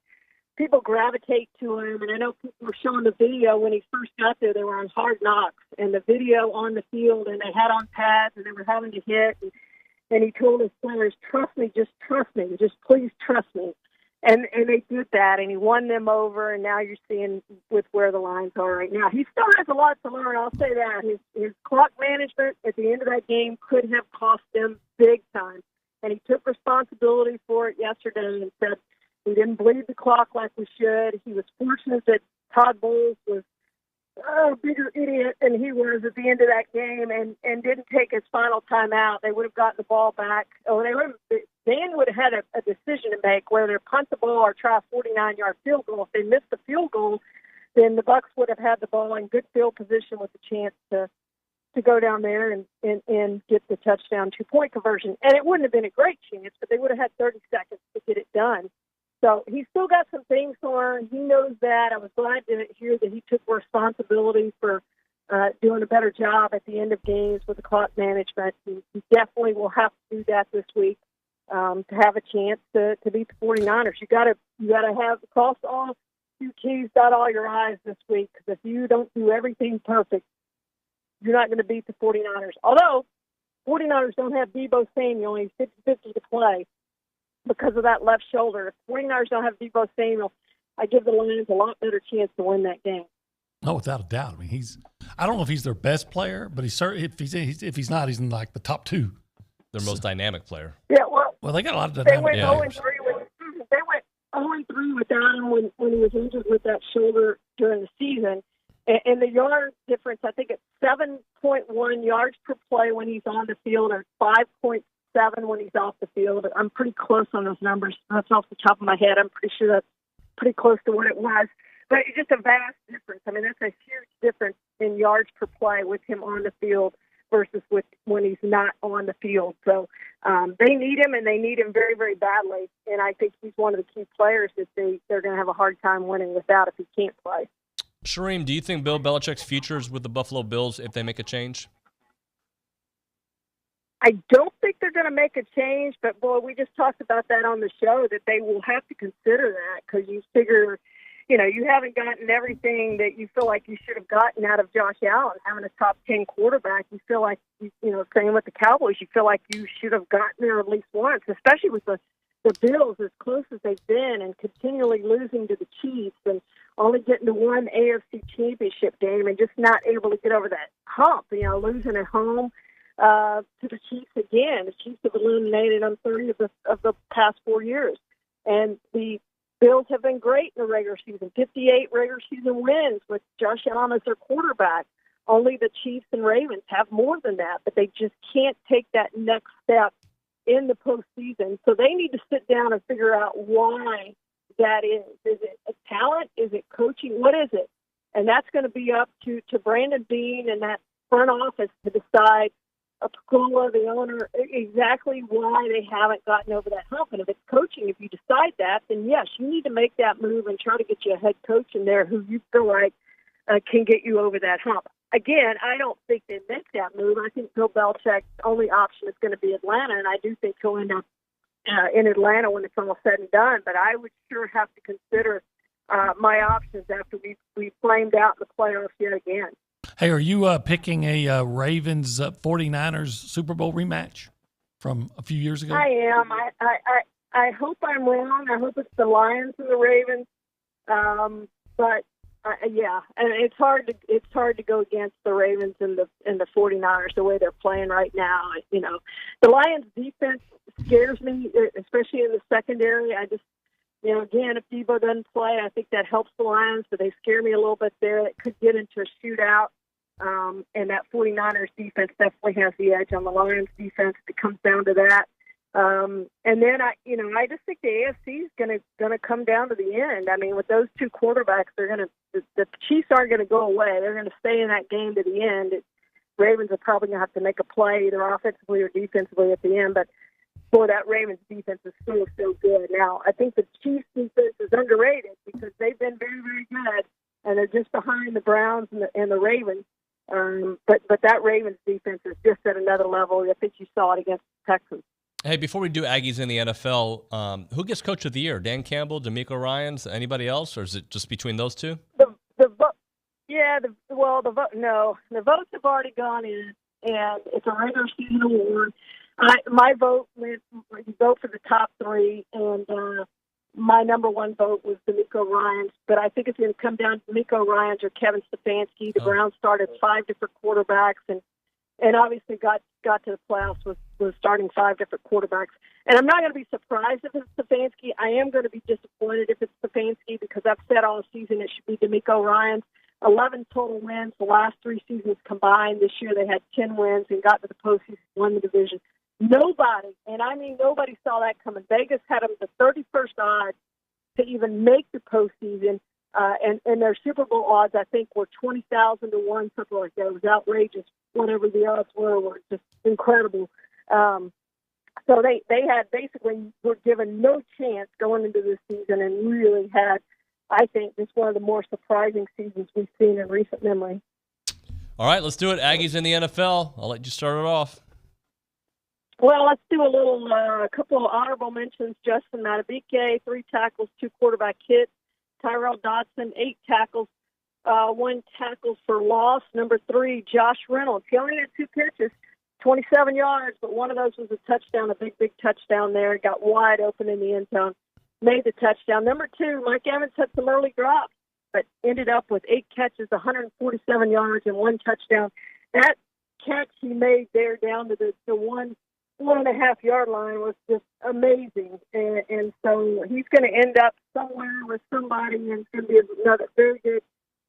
people gravitate to him. And I know people were showing the video when he first got there. They were on Hard Knocks, and the video on the field, and they had on pads, and they were having to hit. And he told his players, trust me, just please trust me. And they did that, and he won them over, and now you're seeing with where the Lions are right now. He still has a lot to learn, I'll say that. His clock management at the end of that game could have cost them big time, and he took responsibility for it yesterday and said we didn't bleed the clock like we should. He was fortunate that Todd Bowles was a bigger idiot than he was at the end of that game and didn't take his final timeout. They would have gotten the ball back. Dan would have had a decision to make, whether punt the ball or try a 49-yard field goal. If they missed the field goal, then the Bucs would have had the ball in good field position with a chance to to go down there and get the touchdown 2-point conversion. And it wouldn't have been a great chance, but they would have had 30 seconds to get it done. So he's still got some things to learn. He knows that. I was glad to hear that he took responsibility for doing a better job at the end of games with the clock management. He definitely will have to do that this week to have a chance to beat the 49ers. You got to have cross all your T's, dot all your I's this week, because if you don't do everything perfect, you're not going to beat the 49ers. Although 49ers don't have Deebo Samuel, he's 50-50 to play because of that left shoulder. If 49ers don't have Deebo Samuel, I give the Lions a lot better chance to win that game. Oh, without a doubt. I mean, I don't know if he's their best player, but if he's not, he's in like the top 2. Their most dynamic player. Yeah, well, they got a lot of they dynamic went players. 0-3 without him when he was injured with that shoulder during the season. And the yard difference, I think it's 7.1 yards per play when he's on the field, or 5.7 when he's off the field. I'm pretty close on those numbers. That's off the top of my head. I'm pretty sure that's pretty close to what it was. But it's just a vast difference. I mean, that's a huge difference in yards per play with him on the field versus when he's not on the field. So they need him, and they need him very, very badly. And I think he's one of the key players that they're going to have a hard time winning without if he can't play. Charean, do you think Bill Belichick's future is with the Buffalo Bills if they make a change? I don't think they're going to make a change, but, boy, we just talked about that on the show, that they will have to consider that, because you figure, you haven't gotten everything that you feel like you should have gotten out of Josh Allen, having a top 10 quarterback. You feel like, same with the Cowboys, you feel like you should have gotten there at least once, especially with the Bills as close as they've been and continually losing to the Chiefs and only getting to one AFC championship game and just not able to get over that hump, losing at home to the Chiefs again. The Chiefs have eliminated them 30 of the past 4 years. And the Bills have been great in the regular season, 58 regular season wins with Josh Allen as their quarterback. Only the Chiefs and Ravens have more than that, but they just can't take that next step in the postseason. So they need to sit down and figure out why that is. Is it a talent? Is it coaching? What is it? And that's going to be up to Brandon Beane and that front office to decide, Pagula, the owner, exactly why they haven't gotten over that hump. And if it's coaching, if you decide that, then yes, you need to make that move and try to get you a head coach in there who you feel like can get you over that hump. Again, I don't think they make that move. I think Bill Belichick's only option is going to be Atlanta, and I do think he'll end up in Atlanta when it's all said and done. But I would sure have to consider my options after we flamed out in the playoffs yet again. Hey, are you picking a Ravens 49ers Super Bowl rematch from a few years ago? I am. I hope I'm wrong. I hope it's the Lions and the Ravens. But yeah, and it's hard to go against the Ravens and the 49ers the way they're playing right now. The Lions defense scares me, especially in the secondary. I just, again, if Deebo doesn't play, I think that helps the Lions, but they scare me a little bit there. It could get into a shootout. And that 49ers defense definitely has the edge on the Lions defense. It comes down to that. And then I just think the AFC is gonna come down to the end. I mean, with those two quarterbacks, the Chiefs aren't gonna go away. They're gonna stay in that game to the end. Ravens are probably gonna have to make a play either offensively or defensively at the end. But boy, that Ravens defense is so good. Now, I think the Chiefs defense is underrated because they've been very, very good, and they're just behind the Browns and the Ravens. But that Ravens defense is just at another level. I think you saw it against the Texans. Hey, before we do Aggies in the NFL, who gets Coach of the Year? Dan Campbell, D'Amico Ryans, anybody else, or is it just between those two? The votes have already gone in, and it's a regular season award. My vote went. You vote for the top three, and my number one vote was D'Amico Ryans. But I think it's going to come down to D'Amico Ryans or Kevin Stefanski. The Browns started 5 different quarterbacks, and obviously got to the playoffs was starting 5 different quarterbacks. And I'm not going to be surprised if it's Stefanski. I am going to be disappointed if it's Stefanski because I've said all season it should be D'Amico Ryans. 11 total wins the last 3 seasons combined. This year they had 10 wins and got to the postseason, won the division. Nobody, and I mean nobody, saw that coming. Vegas had them the 31st odds to even make the postseason. And their Super Bowl odds, I think, were 20,000 to 1, something like that. It was outrageous. Whatever the odds were just incredible. So they had basically were given no chance going into this season and really had, I think, just one of the more surprising seasons we've seen in recent memory. All right, let's do it. Aggies in the NFL. I'll let you start it off. Well, let's do a couple of honorable mentions. Justin Matabike, 3 tackles, 2 quarterback hits. Tyrell Dodson, 8 tackles, 1 tackle for loss. Number 3, Josh Reynolds. He only had 2 catches, 27 yards, but one of those was a touchdown, a big touchdown there. Got wide open in the end zone, made the touchdown. Number 2, Mike Evans had some early drops, but ended up with 8 catches, 147 yards, and 1 touchdown. That catch he made there down to the 1.5 yard line was just amazing. And so he's going to end up somewhere with somebody, and it's going to be another very good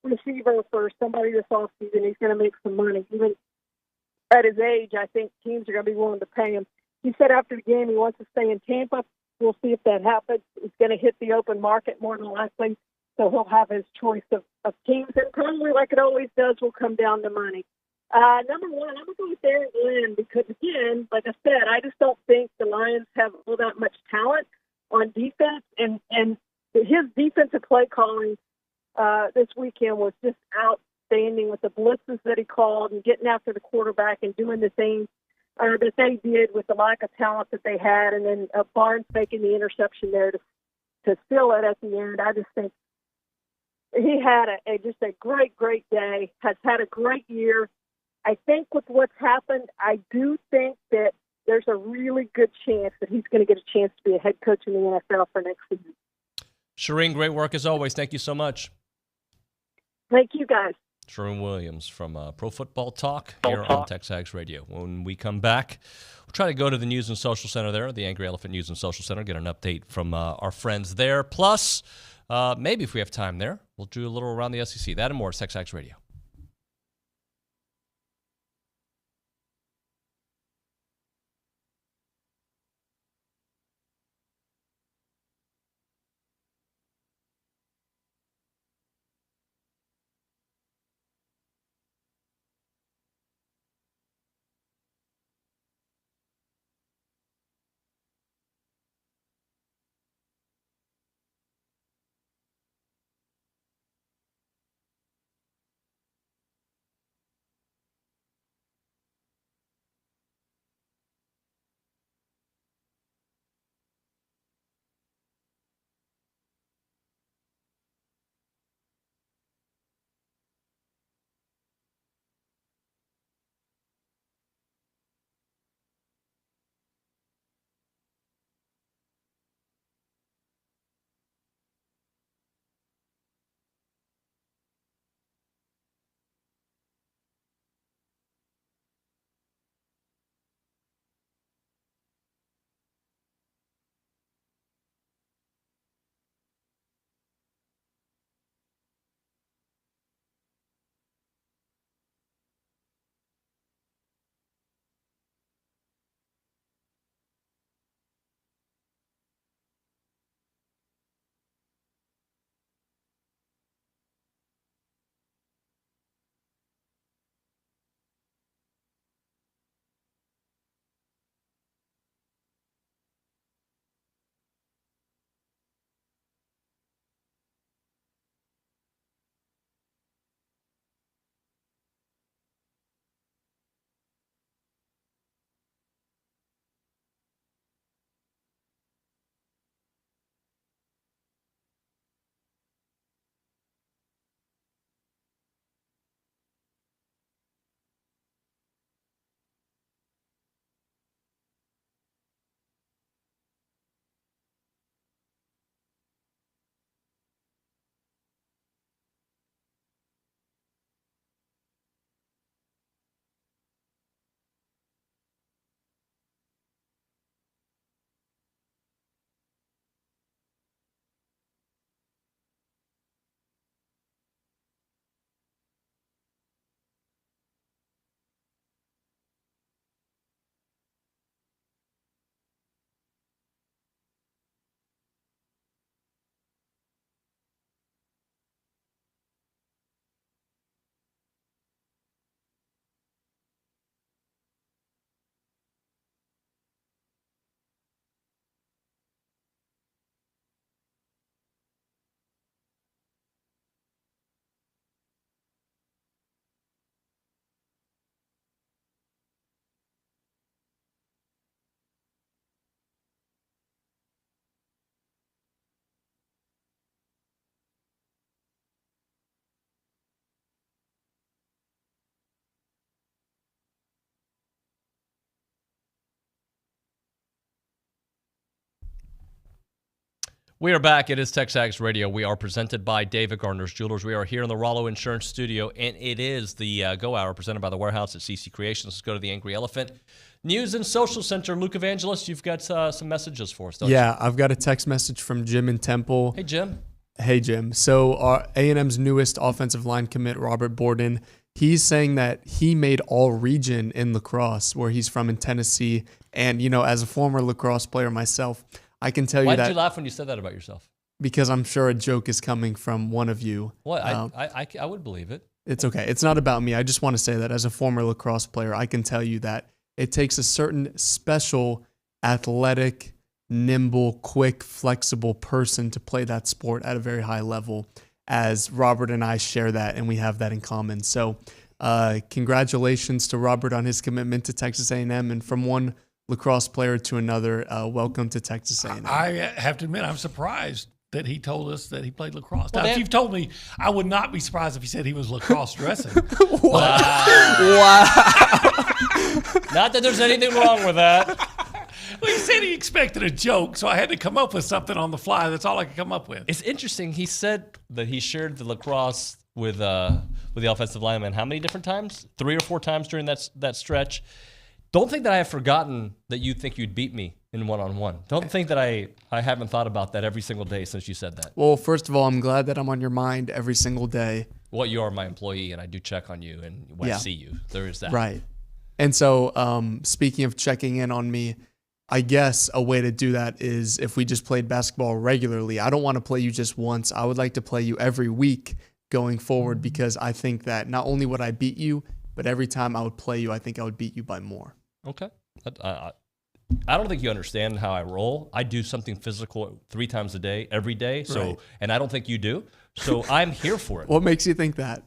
receiver for somebody this offseason. He's going to make some money. Even at his age, I think teams are going to be willing to pay him. He said after the game he wants to stay in Tampa. We'll see if that happens. He's going to hit the open market more than likely, so he'll have his choice of teams. And probably, like it always does, will come down to money. Number 1, I'm going to go with Aaron Glenn because, again, like I said, I just don't think the Lions have all that much talent on defense. And his defensive play calling this weekend was just outstanding with the blitzes that he called and getting after the quarterback and doing the things that they did with the lack of talent that they had. And then Barnes making the interception there to seal it at the end. I just think he had just a great day, has had a great year. I think with what's happened, I do think that there's a really good chance that he's going to get a chance to be a head coach in the NFL for next season. Charean, great work as always. Thank you so much. Thank you, guys. Charean Williams from Pro Football Talk here on TexAgs Radio. When we come back, we'll try to go to the News and Social Center there, the Angry Elephant News and Social Center, get an update from our friends there. Plus, maybe if we have time there, we'll do a little around the SEC. That and more at TexAgs Radio. We are back. It is TexAgs Radio. We are presented by David Gardner's Jewelers. We are here in the Rollo Insurance Studio, and it is the Go Hour presented by the Warehouse at CC Creations. Let's go to the Angry Elephant News and Social Center. Luke Evangelist, you've got some messages for us, don't you? Yeah, I've got a text message from Jim in Temple. Hey, Jim. Hey, Jim. So our A&M's newest offensive line commit, Robert Borden, he's saying that he made all region in lacrosse, where he's from in Tennessee. And, as a former lacrosse player myself, I can tell you that. Why did you laugh when you said that about yourself? Because I'm sure a joke is coming from one of you. What? I would believe it. It's okay. It's not about me. I just want to say that as a former lacrosse player, I can tell you that it takes a certain special, athletic, nimble, quick, flexible person to play that sport at a very high level, as Robert and I share that, and we have that in common. So congratulations to Robert on his commitment to Texas A&M, and from one lacrosse player to another, welcome to Texas A&M. I have to admit, I'm surprised that he told us that he played lacrosse. Well, now, if you've told me, I would not be surprised if he said he was lacrosse dressing. Wow. Not that there's anything wrong with that. Well, he said he expected a joke, so I had to come up with something on the fly. That's all I could come up with. It's interesting. He said that he shared the lacrosse with the offensive lineman how many different times? 3 or 4 times during that stretch. Don't think that I have forgotten that you think you'd beat me in one-on-one. Don't think that I haven't thought about that every single day since you said that. Well, first of all, I'm glad that I'm on your mind every single day. Well, you are my employee, and I do check on you and when I see you. There is that. Right. And so speaking of checking in on me, I guess a way to do that is if we just played basketball regularly. I don't want to play you just once. I would like to play you every week going forward, because I think that not only would I beat you, but every time I would play you, I think I would beat you by more. Okay. I don't think you understand how I roll. I do something physical 3 times a day, every day. So, Right. And I don't think you do. So I'm here for it. What makes you think that?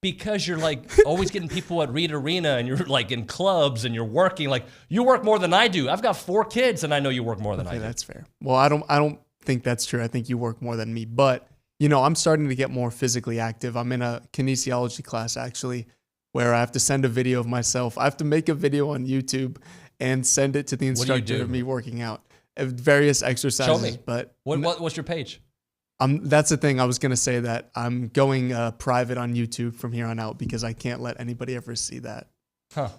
Because you're like always getting people at Reed Arena, and you're like in clubs, and you're working. Like, you work more than I do. I've got 4 kids, and I know you work more than I do. That's fair. Well, I don't think that's true. I think you work more than me. But, I'm starting to get more physically active. I'm in a kinesiology class, actually, where I have to send a video of myself. I have to make a video on YouTube and send it to the instructor of me working out. Various exercises. Show me. But what's your page? That's the thing. I was going to say that I'm going private on YouTube from here on out, because I can't let anybody ever see that. Huh.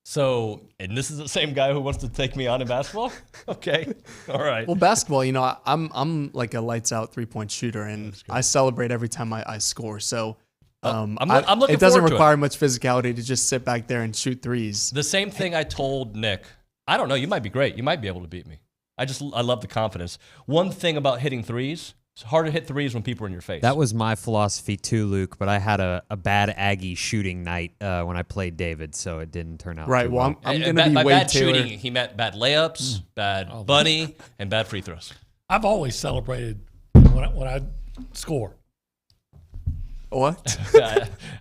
So, and this is the same guy who wants to take me on in basketball? Okay. All right. Well, basketball, I'm like a lights out 3-point shooter, and I celebrate every time I score. So I'm looking it doesn't forward to require much physicality to just sit back there and shoot threes. The same thing I told Nick. I don't know. You might be great. You might be able to beat me. I love the confidence. One thing about hitting threes, it's hard to hit threes when people are in your face. That was my philosophy too, Luke, but I had a bad Aggie shooting night when I played David, so it didn't turn out right. too Well, well. I'm going to be by Wade bad Taylor. shooting, he meant bad layups, bad bunny, and bad free throws. I've always celebrated when I score. What?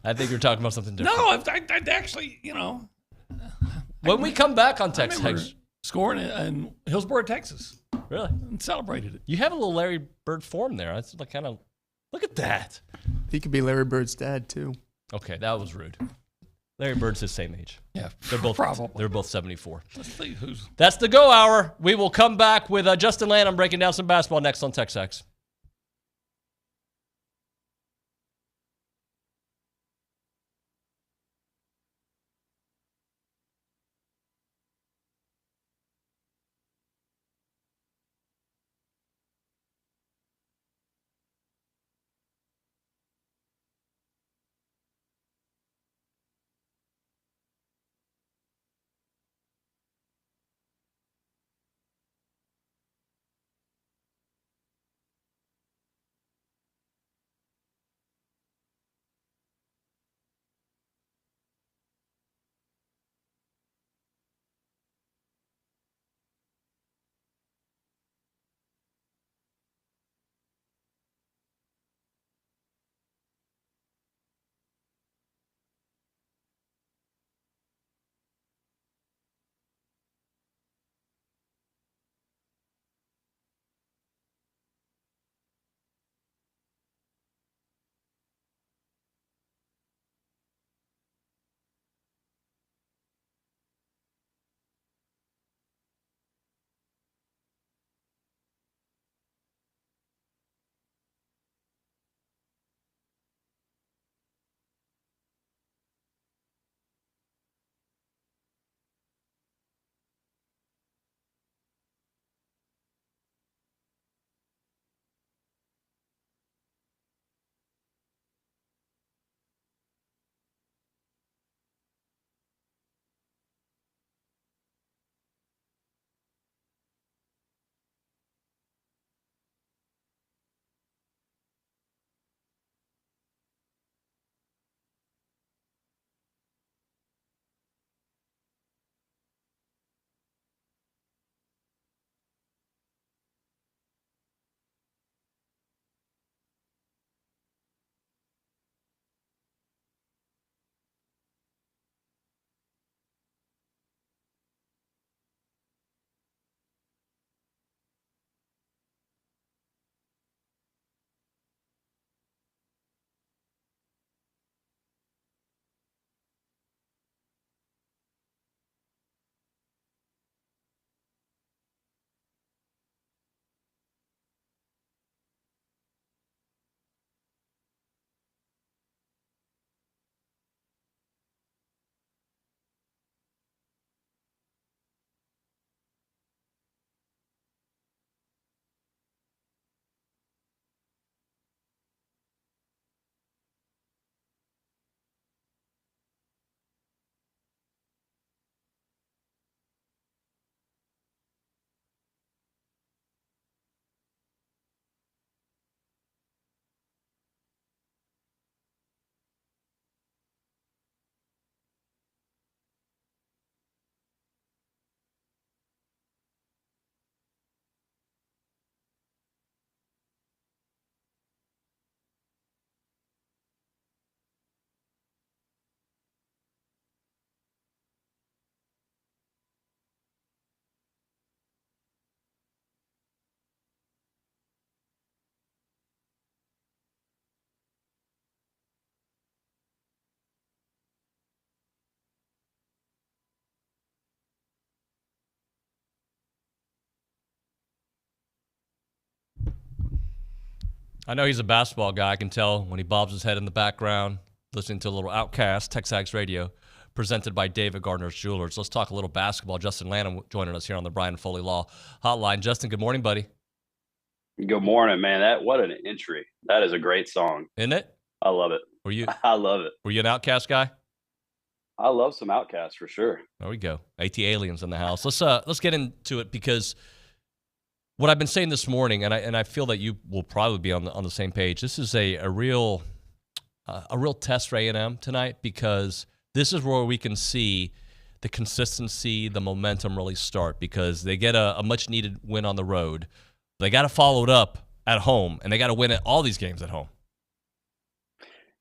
I think you're talking about something different. No, I actually, When we come back on I remember TexAgs, scoring in Hillsborough, Texas. really, And celebrated it. you have a little Larry Bird form there. That's like kind of, look at that. He could be Larry Bird's dad too. Okay, that was rude. Larry Bird's his same age. Yeah, They're both probably. They're both 74. Let's see who's. That's the Go Hour. We will come back with Justin Lanham breaking down some basketball next on TexAgs. I know he's a basketball guy. I can tell when he bobs his head in the background, listening to a little Outcast, TexAgs Radio, presented by David Gardner's Jewelers. Let's talk a little basketball. Justin Lanham joining us here on the Brian Foley Law Hotline. Justin, good morning, buddy. Good morning, man. What an entry. That is a great song. Isn't it? I love it. I love it. Were you an Outcast guy? I love some Outcasts for sure. There we go. AT Aliens in the house. Let's get into it, because what I've been saying this morning, and I feel that you will probably be on the same page. This is a real test for A&M tonight, because this is where we can see the consistency, the momentum really start, because they get a much needed win on the road. They got to follow it up at home, and they got to win all these games at home.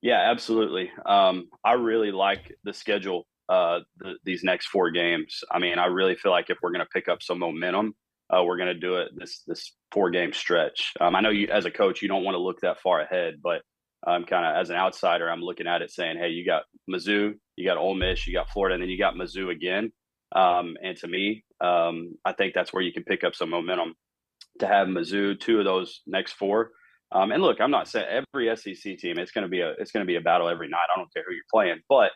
Yeah, absolutely. I really like the schedule, these next 4 games. I mean, I really feel like if we're going to pick up some momentum, we're going to do it this 4-game stretch. I know you, as a coach, you don't want to look that far ahead, but I'm kind of, as an outsider, I'm looking at it saying, hey, you got Mizzou, you got Ole Miss, you got Florida, and then you got Mizzou again. And to me, I think that's where you can pick up some momentum to have Mizzou, 2 of those next 4. And look, I'm not saying every SEC team, it's going to be a battle every night. I don't care who you're playing, but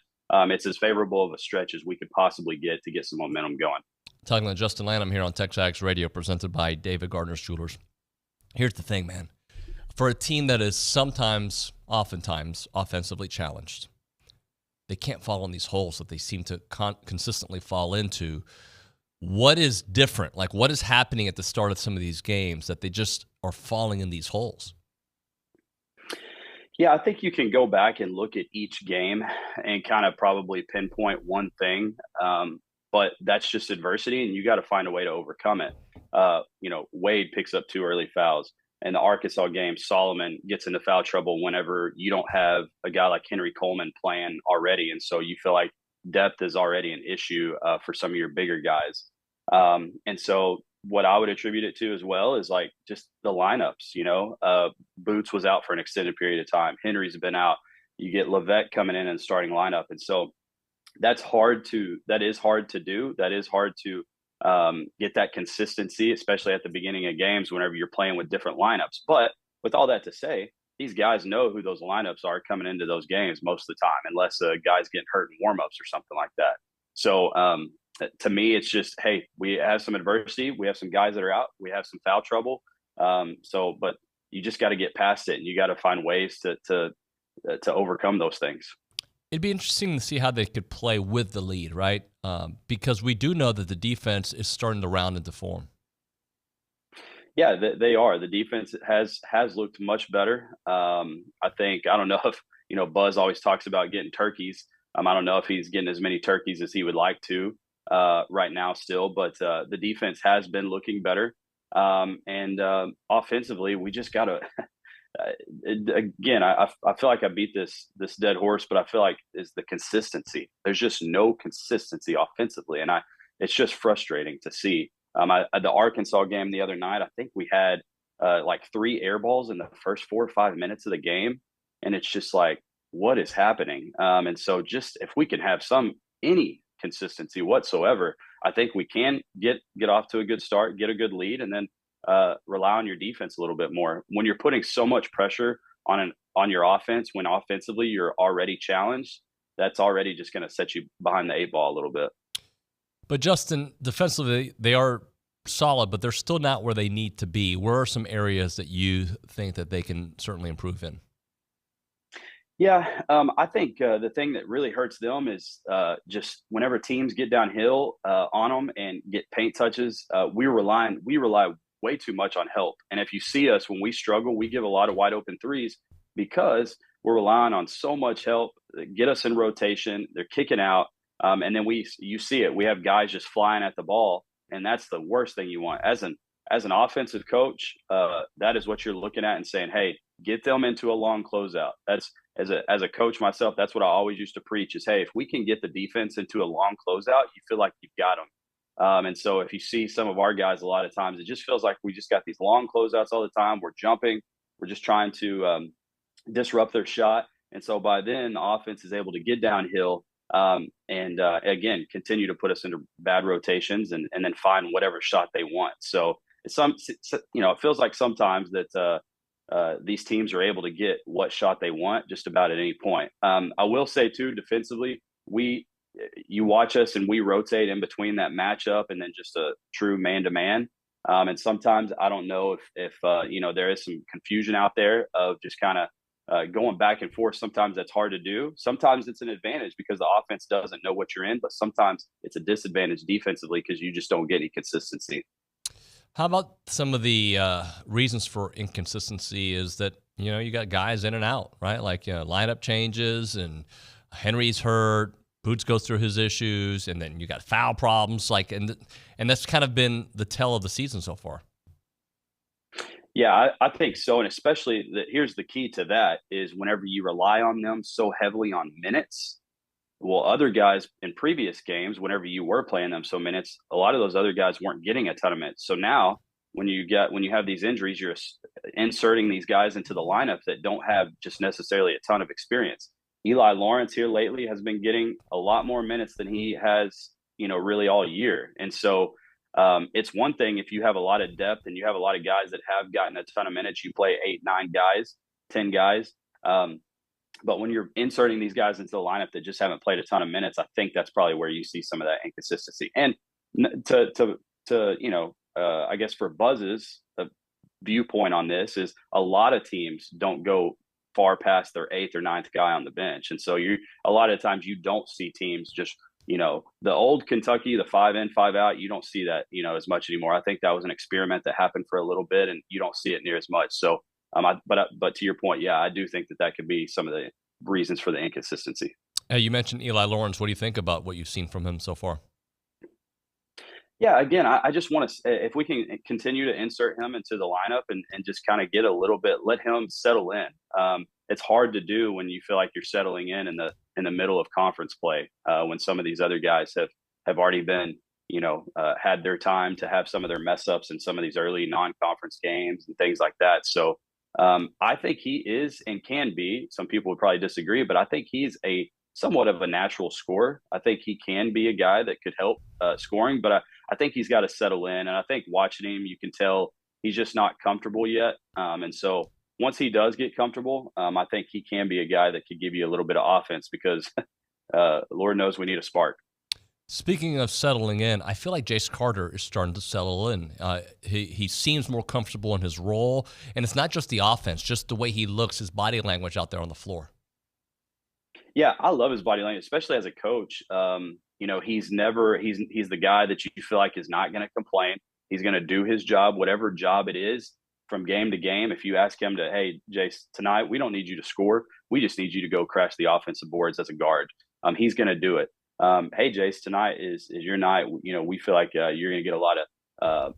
it's as favorable of a stretch as we could possibly get to get some momentum going. Talking to Justin Lanham here on TexAgs Radio, presented by David Gardner's Jewelers. Here's the thing, man. For a team that is oftentimes offensively challenged, they can't fall in these holes that they seem to consistently fall into. What is different? Like, what is happening at the start of some of these games that they just are falling in these holes? Yeah, I think you can go back and look at each game and kind of probably pinpoint one thing, but that's just adversity, and you got to find a way to overcome it. Wade picks up 2 early fouls. In the Arkansas game, Solomon gets into foul trouble whenever you don't have a guy like Henry Coleman playing already, and so you feel like depth is already an issue for some of your bigger guys. And so what I would attribute it to as well is like just the lineups. Boots was out for an extended period of time. Henry's been out. You get Levesque coming in and starting lineup. And so that is hard to do. That is hard to get that consistency, especially at the beginning of games whenever you're playing with different lineups. But with all that to say, these guys know who those lineups are coming into those games most of the time, unless a guy's getting hurt in warmups or something like that. So to me, it's just, hey, we have some adversity. We have some guys that are out. We have some foul trouble. But you just got to get past it, and you got to find ways to overcome those things. It'd be interesting to see how they could play with the lead, right? Because we do know that the defense is starting to round into form. Yeah, they are. The defense has looked much better. I don't know if, Buzz always talks about getting turkeys. I don't know if he's getting as many turkeys as he would like to right now still, but the defense has been looking better. And offensively, we just got to again, I feel like I beat this dead horse, but I feel like is the consistency. There's just no consistency offensively, and it's just frustrating to see. The Arkansas game the other night, I think we had like 3 air balls in the first 4 or 5 minutes of the game, and it's just like, what is happening? And so just if we can have any consistency whatsoever, I think we can get off to a good start, get a good lead, and then rely on your defense a little bit more. When you're putting so much pressure on your offense, when offensively you're already challenged, that's already just going to set you behind the 8 ball a little bit. But Justin, defensively, they are solid, but they're still not where they need to be. Where are some areas that you think that they can certainly improve in? Yeah, I think the thing that really hurts them is just whenever teams get downhill on them and get paint touches, we rely way too much on help. And if you see us when we struggle, we give a lot of wide open threes because we're relying on so much help. Get us in rotation, they're kicking out, and then you see it. We have guys just flying at the ball, and that's the worst thing you want. As an offensive coach, that is what you're looking at and saying, hey, get them into a long closeout. That's as a coach myself, that's what I always used to preach is, hey, if we can get the defense into a long closeout, you feel like you've got them. And so if you see some of our guys, a lot of times it just feels like we just got these long closeouts all the time. We're jumping. We're just trying to disrupt their shot. And so by then the offense is able to get downhill and again, continue to put us into bad rotations and then find whatever shot they want. So it feels like sometimes that these teams are able to get what shot they want just about at any point. I will say too, defensively, you watch us and we rotate in between that matchup and then just a true man-to-man. And sometimes I don't know if there is some confusion out there of just kind of going back and forth. Sometimes that's hard to do. Sometimes it's an advantage because the offense doesn't know what you're in, but sometimes it's a disadvantage defensively because you just don't get any consistency. How about some of the reasons for inconsistency is that, you got guys in and out, right? Like, lineup changes and Henry's hurt, Boots goes through his issues, and then you got foul problems. And that's kind of been the tell of the season so far. Yeah, I think so. And especially here's the key to that is whenever you rely on them so heavily on minutes, well, other guys in previous games, whenever you were playing them so minutes, a lot of those other guys weren't getting a ton of minutes. So now when you have these injuries, you're inserting these guys into the lineup that don't have just necessarily a ton of experience. Eli Lawrence here lately has been getting a lot more minutes than he has, really all year. And so it's one thing if you have a lot of depth and you have a lot of guys that have gotten a ton of minutes, you play 8, 9 guys, 10 guys. But when you're inserting these guys into the lineup that just haven't played a ton of minutes, I think that's probably where you see some of that inconsistency. And I guess for Buzz's viewpoint on this is a lot of teams don't go far past their 8th or 9th guy on the bench. And so a lot of times you don't see teams just, the old Kentucky, the 5 in, 5 out, you don't see that, as much anymore. I think that was an experiment that happened for a little bit and you don't see it near as much. So, but to your point, yeah, I do think that could be some of the reasons for the inconsistency. You mentioned Eli Lawrence. What do you think about what you've seen from him so far? Yeah, again, I just want to, if we can continue to insert him into the lineup and just kind of get a little bit, let him settle in. It's hard to do when you feel like you're settling in the middle of conference play, when some of these other guys have already been, had their time to have some of their mess ups in some of these early non-conference games and things like that. So I think he is and can be, some people would probably disagree, but I think he's somewhat of a natural scorer. I think he can be a guy that could help scoring, but I think he's got to settle in. And I think watching him, you can tell he's just not comfortable yet. And so once he does get comfortable, I think he can be a guy that could give you a little bit of offense because Lord knows we need a spark. Speaking of settling in, I feel like Jace Carter is starting to settle in. He seems more comfortable in his role, and it's not just the offense, just the way he looks, his body language out there on the floor. Yeah, I love his body language, especially as a coach. He's the guy that you feel like is not going to complain. He's going to do his job, whatever job it is, from game to game. If you ask him to, hey, Jace, tonight we don't need you to score. We just need you to go crash the offensive boards as a guard. He's going to do it. Hey, Jace, tonight is your night. We feel like you're going to get a lot of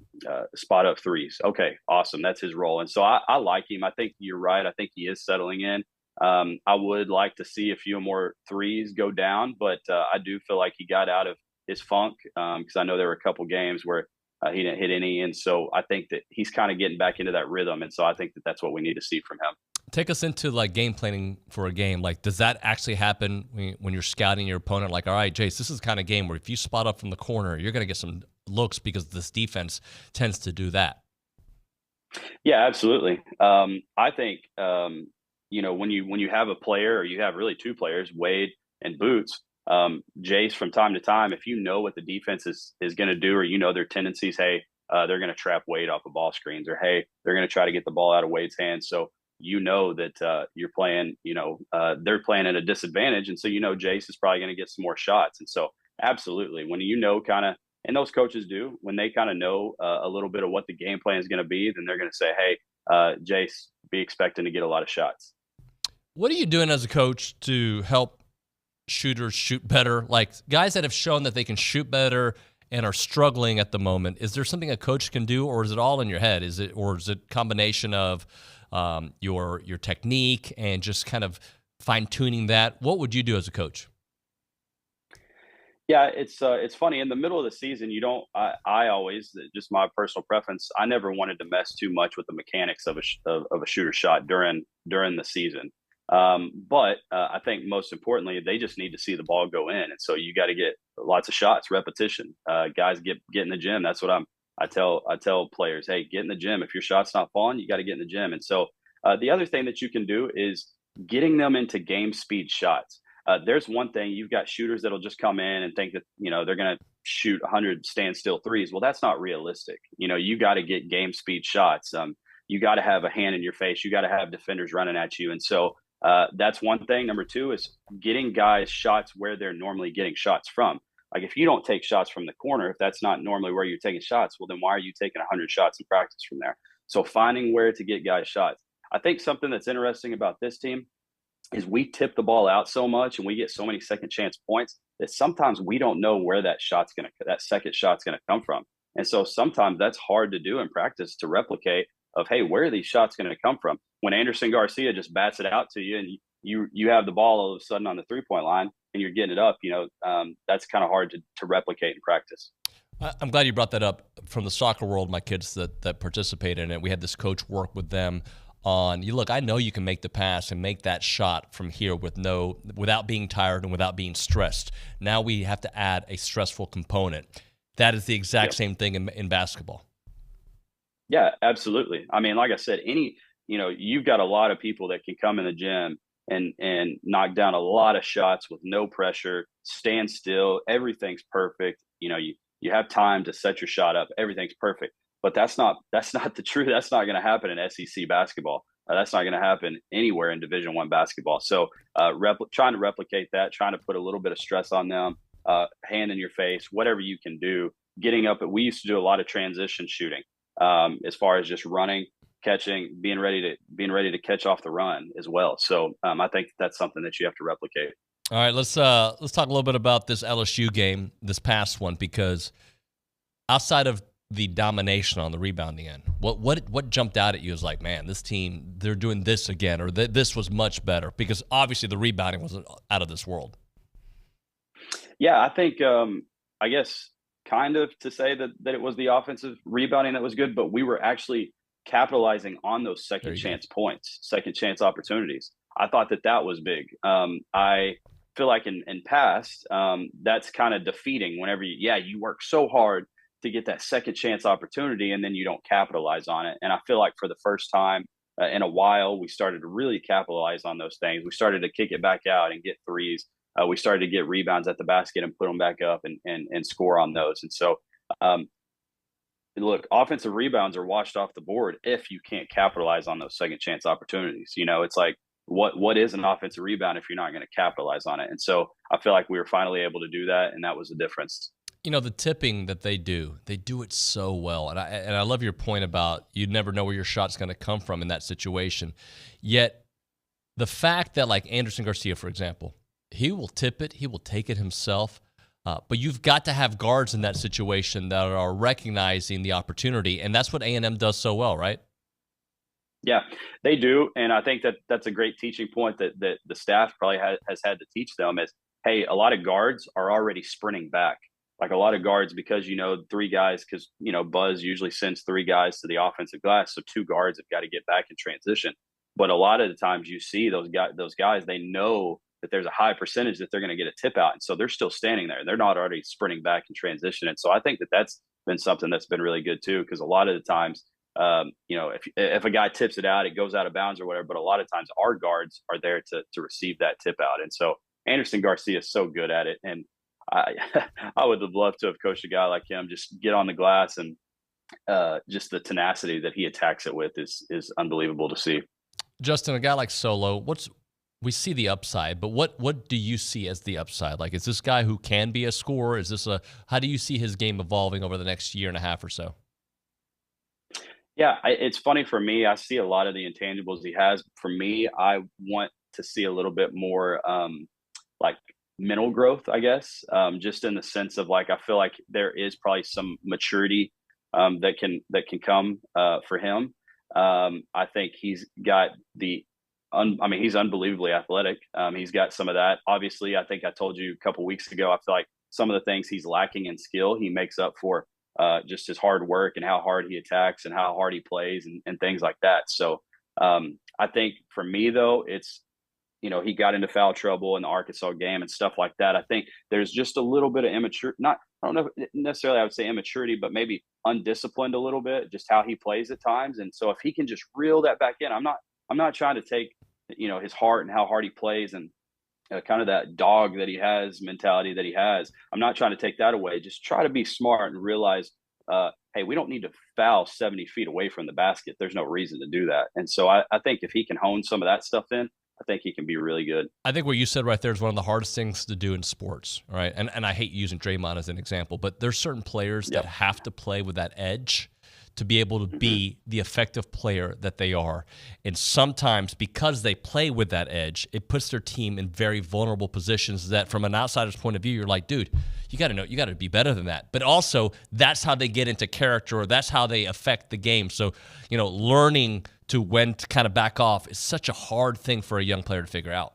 spot up threes. Okay, awesome. That's his role. And so I like him. I think you're right. I think he is settling in. I would like to see a few more threes go down, but I do feel like he got out of his funk because I know there were a couple games where he didn't hit any. And so I think that he's kind of getting back into that rhythm. And so I think that that's what we need to see from him. Take us into like game planning for a game. Like, does that actually happen when you're scouting your opponent? Like, all right, Jace, this is the kind of game where if you spot up from the corner, you're going to get some looks because this defense tends to do that. Yeah, absolutely. I think, when you have a player or you have really two players, Wade and Boots, Jace, from time to time, if you know what the defense is going to do, or their tendencies, hey, they're going to trap Wade off of ball screens, or hey, they're going to try to get the ball out of Wade's hands. So that you're playing, they're playing at a disadvantage. And so, Jace is probably going to get some more shots. And so absolutely, when and those coaches do, when they kind of know a little bit of what the game plan is going to be, then they're going to say, hey, Jace, be expecting to get a lot of shots. What are you doing as a coach to help shooters shoot better? Like guys that have shown that they can shoot better and are struggling at the moment. Is there something a coach can do, or is it all in your head? Is it a combination of your technique and just kind of fine tuning that? What would you do as a coach? Yeah, it's funny. In the middle of the season, I always, just my personal preference, I never wanted to mess too much with the mechanics of a shooter shot during the season. But I think most importantly, they just need to see the ball go in. And so you got to get lots of shots, repetition. Guys get in the gym. That's what I tell players, hey, get in the gym. If your shot's not falling, you got to get in the gym. And so The other thing that you can do is getting them into game speed shots. There's one thing, you've got shooters that'll just come in and think that, they're going to shoot 100 standstill threes. Well, that's not realistic. You got to get game speed shots. You got to have a hand in your face. You got to have defenders running at you. And so that's one thing. Number two is getting guys shots where they're normally getting shots from. Like if you don't take shots from the corner, if that's not normally where you're taking shots, well, then why are you taking 100 shots in practice from there? So finding where to get guys shots. I think something that's interesting about this team is we tip the ball out so much and we get so many second chance points that sometimes we don't know where that second shot's going to come from. And so sometimes that's hard to do in practice to replicate of, hey, where are these shots going to come from? When Anderson Garcia just bats it out to you and you have the ball all of a sudden on the 3-point line and you're getting it up, that's kind of hard to replicate in practice. I'm glad you brought that up. From the soccer world, my kids that participate in it, we had this coach work with them on, I know you can make the pass and make that shot from here without being tired and without being stressed. Now we have to add a stressful component. That is the exact same thing in basketball. Yeah, absolutely. I mean, like I said, you've got a lot of people that can come in the gym and knock down a lot of shots with no pressure, stand still, everything's perfect. You have time to set your shot up, everything's perfect. But that's not the truth. That's not going to happen in SEC basketball. That's not going to happen anywhere in Division I basketball. So trying to replicate that, trying to put a little bit of stress on them, hand in your face, whatever you can do. Getting up, we used to do a lot of transition shooting as far as just running, catching, being ready to catch off the run as well. So I think that's something that you have to replicate. All right, let's talk a little bit about this LSU game, this past one, because outside of the domination on the rebounding end, what jumped out at you as like, man, this team, they're doing this again, or this was much better? Because obviously the rebounding wasn't out of this world. Yeah, I think I guess kind of to say that it was the offensive rebounding that was good, but we were actually capitalizing on those second chance points, second chance opportunities. I thought that was big. I feel like in past, that's kind of defeating whenever you work so hard to get that second chance opportunity and then you don't capitalize on it. And I feel like for the first time in a while, we started to really capitalize on those things. We started to kick it back out and get threes. We started to get rebounds at the basket and put them back up and score on those. And so, look, offensive rebounds are washed off the board if you can't capitalize on those second chance opportunities. It's like, what is an offensive rebound if you're not going to capitalize on it? And so I feel like we were finally able to do that, and that was the difference. The tipping that they do it so well. And I love your point about you never know where your shot's going to come from in that situation. Yet the fact that, like Anderson Garcia, for example, he will tip it, he will take it himself, but you've got to have guards in that situation that are recognizing the opportunity, and that's what A&M does so well, right? Yeah, they do, and I think that's a great teaching point that the staff probably has had to teach them is, hey, a lot of guards are already sprinting back. Like a lot of guards, because, three guys, because, Buzz usually sends three guys to the offensive glass. So two guards have got to get back in transition. But a lot of the times you see those guys, they know that there's a high percentage that they're going to get a tip out. And so they're still standing there. They're not already sprinting back in transition. And so I think that's been something that's been really good too, because a lot of the times, if a guy tips it out, it goes out of bounds or whatever. But a lot of times our guards are there to receive that tip out. And so Anderson Garcia is so good at it. And I would have loved to have coached a guy like him, just get on the glass, and just the tenacity that he attacks it with is unbelievable to see. Justin, a guy like Solo, we see the upside, but what do you see as the upside? Like, is this guy who can be a scorer? How do you see his game evolving over the next year and a half or so? Yeah, it's funny for me. I see a lot of the intangibles he has. For me, I want to see a little bit more like mental growth, I guess, just in the sense of like, I feel like there is probably some maturity that can come for him. I think he's got he's unbelievably athletic. He's got some of that. Obviously, I think I told you a couple weeks ago, I feel like some of the things he's lacking in skill, he makes up for just his hard work and how hard he attacks and how hard he plays and things like that. So I think for me, though, it's, he got into foul trouble in the Arkansas game and stuff like that. I think there's just a little bit of I don't know necessarily I would say immaturity, but maybe undisciplined a little bit, just how he plays at times. And so if he can just reel that back in, I'm I'm not trying to take, his heart and how hard he plays and kind of that dog that he has, mentality that he has. I'm not trying to take that away. Just try to be smart and realize, hey, we don't need to foul 70 feet away from the basket. There's no reason to do that. And so I think if he can hone some of that stuff in, I think he can be really good. I think what you said right there is one of the hardest things to do in sports, right? And I hate using Draymond as an example, but there's certain players that have to play with that edge to be able to be the effective player that they are. And sometimes because they play with that edge, it puts their team in very vulnerable positions that from an outsider's point of view, you're like, dude, you got to be better than that. But also that's how they get into character, or that's how they affect the game. So, learning to when to kind of back off is such a hard thing for a young player to figure out.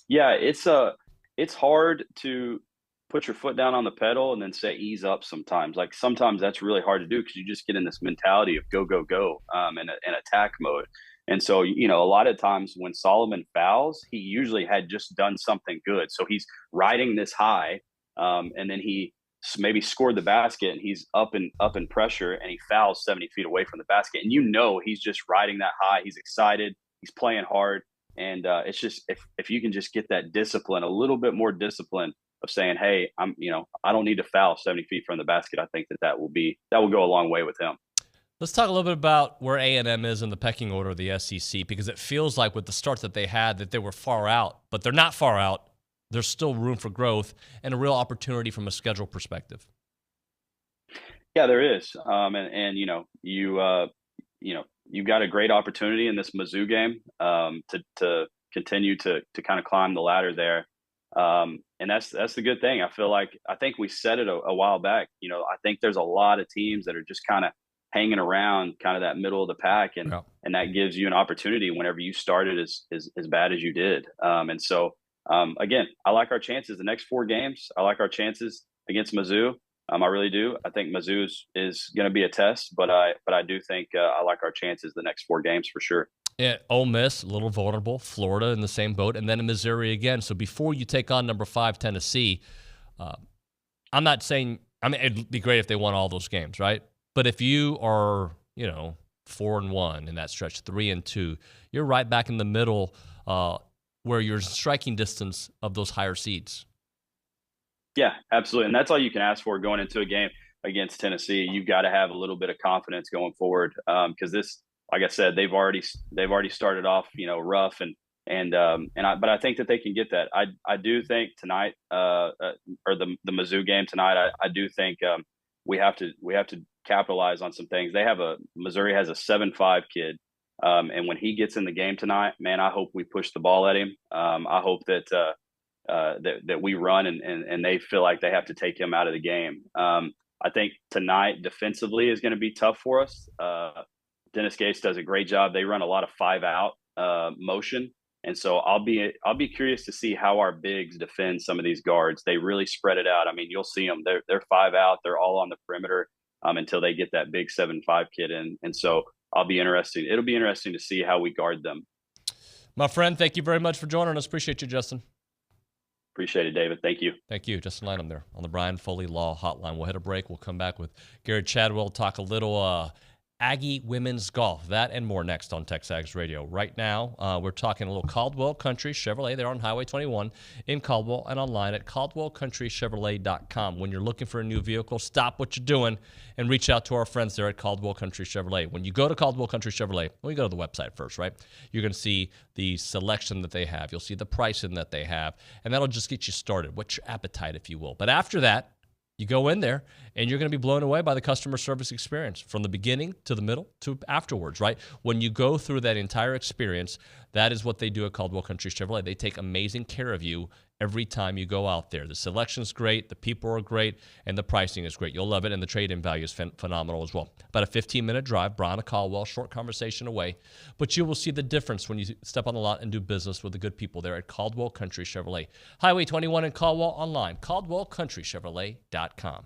Yeah, it's hard to put your foot down on the pedal and then say ease up sometimes. Like sometimes that's really hard to do because you just get in this mentality of go, go, go and attack mode. And so, a lot of times when Solomon fouls, he usually had just done something good. So he's riding this high and then he maybe scored the basket and he's up in pressure and he fouls 70 feet away from the basket. And he's just riding that high. He's excited. He's playing hard. And it's just if you can just get that discipline, a little bit more discipline of saying, hey, I don't need to foul 70 feet from the basket. I think that will go a long way with him. Let's talk a little bit about where A&M is in the pecking order of the SEC, because it feels like with the start that they had that they were far out, but they're not far out. There's still room for growth and a real opportunity from a schedule perspective. Yeah, there is. You've got a great opportunity in this Mizzou game to continue to kind of climb the ladder there. And that's the good thing. I think we said it a while back. I think there's a lot of teams that are just kind of hanging around kind of that middle of the pack. And that gives you an opportunity whenever you started as bad as you did. And so, again, I like our chances the next 4 games. I like our chances against Mizzou. I really do. I think Mizzou is going to be a test, but I do think I like our chances the next 4 games for sure. Yeah, Ole Miss, a little vulnerable. Florida in the same boat, and then in Missouri again. So before you take on number 5 Tennessee, I'm not saying – it'd be great if they won all those games, right? But if you are, 4-1 in that stretch, 3-2, you're right back in the middle where you're striking distance of those higher seeds. Yeah, absolutely. And that's all you can ask for going into a game against Tennessee. You've got to have a little bit of confidence going forward because this – like I said, they've already started off, rough but I think that they can get that. I do think tonight, or the Mizzou game tonight, I do think we have to capitalize on some things. Missouri has a 7'5" kid, and when he gets in the game tonight, man, I hope we push the ball at him. I hope that we run and they feel like they have to take him out of the game. I think tonight defensively is going to be tough for us. Dennis Gates does a great job. They run a lot of 5-out motion. And so I'll be curious to see how our bigs defend some of these guards. They really spread it out. I mean, you'll see them. They're 5-out. They're all on the perimeter until they get that big 7'5" kid in. And so It'll be interesting to see how we guard them. My friend, thank you very much for joining us. Appreciate you, Justin. Appreciate it, David. Thank you. Thank you. Justin Lanham there on the Brian Foley Law Hotline. We'll hit a break. We'll come back with Gerrod Chadwell, talk a little Aggie women's golf. That and more next on TexAgs Radio. Right now, we're talking a little Caldwell Country Chevrolet. They're on Highway 21 in Caldwell and online at caldwellcountrychevrolet.com. When you're looking for a new vehicle, stop what you're doing and reach out to our friends there at Caldwell Country Chevrolet. When you go to Caldwell Country Chevrolet, well, you go to the website first, right? You're going to see the selection that they have. You'll see the pricing that they have, and that'll just get you started. What's your appetite, if you will? But after that, you go in there, and you're going to be blown away by the customer service experience from the beginning to the middle to afterwards, right? When you go through that entire experience, that is what they do at Caldwell Country Chevrolet. They take amazing care of you every time you go out there. The selection's great, the people are great, and the pricing is great. You'll love it, and the trade-in value is phenomenal as well. About a 15-minute drive, Brian to Caldwell, short conversation away, but you will see the difference when you step on the lot and do business with the good people there at Caldwell Country Chevrolet. Highway 21 in Caldwell, online, caldwellcountrychevrolet.com.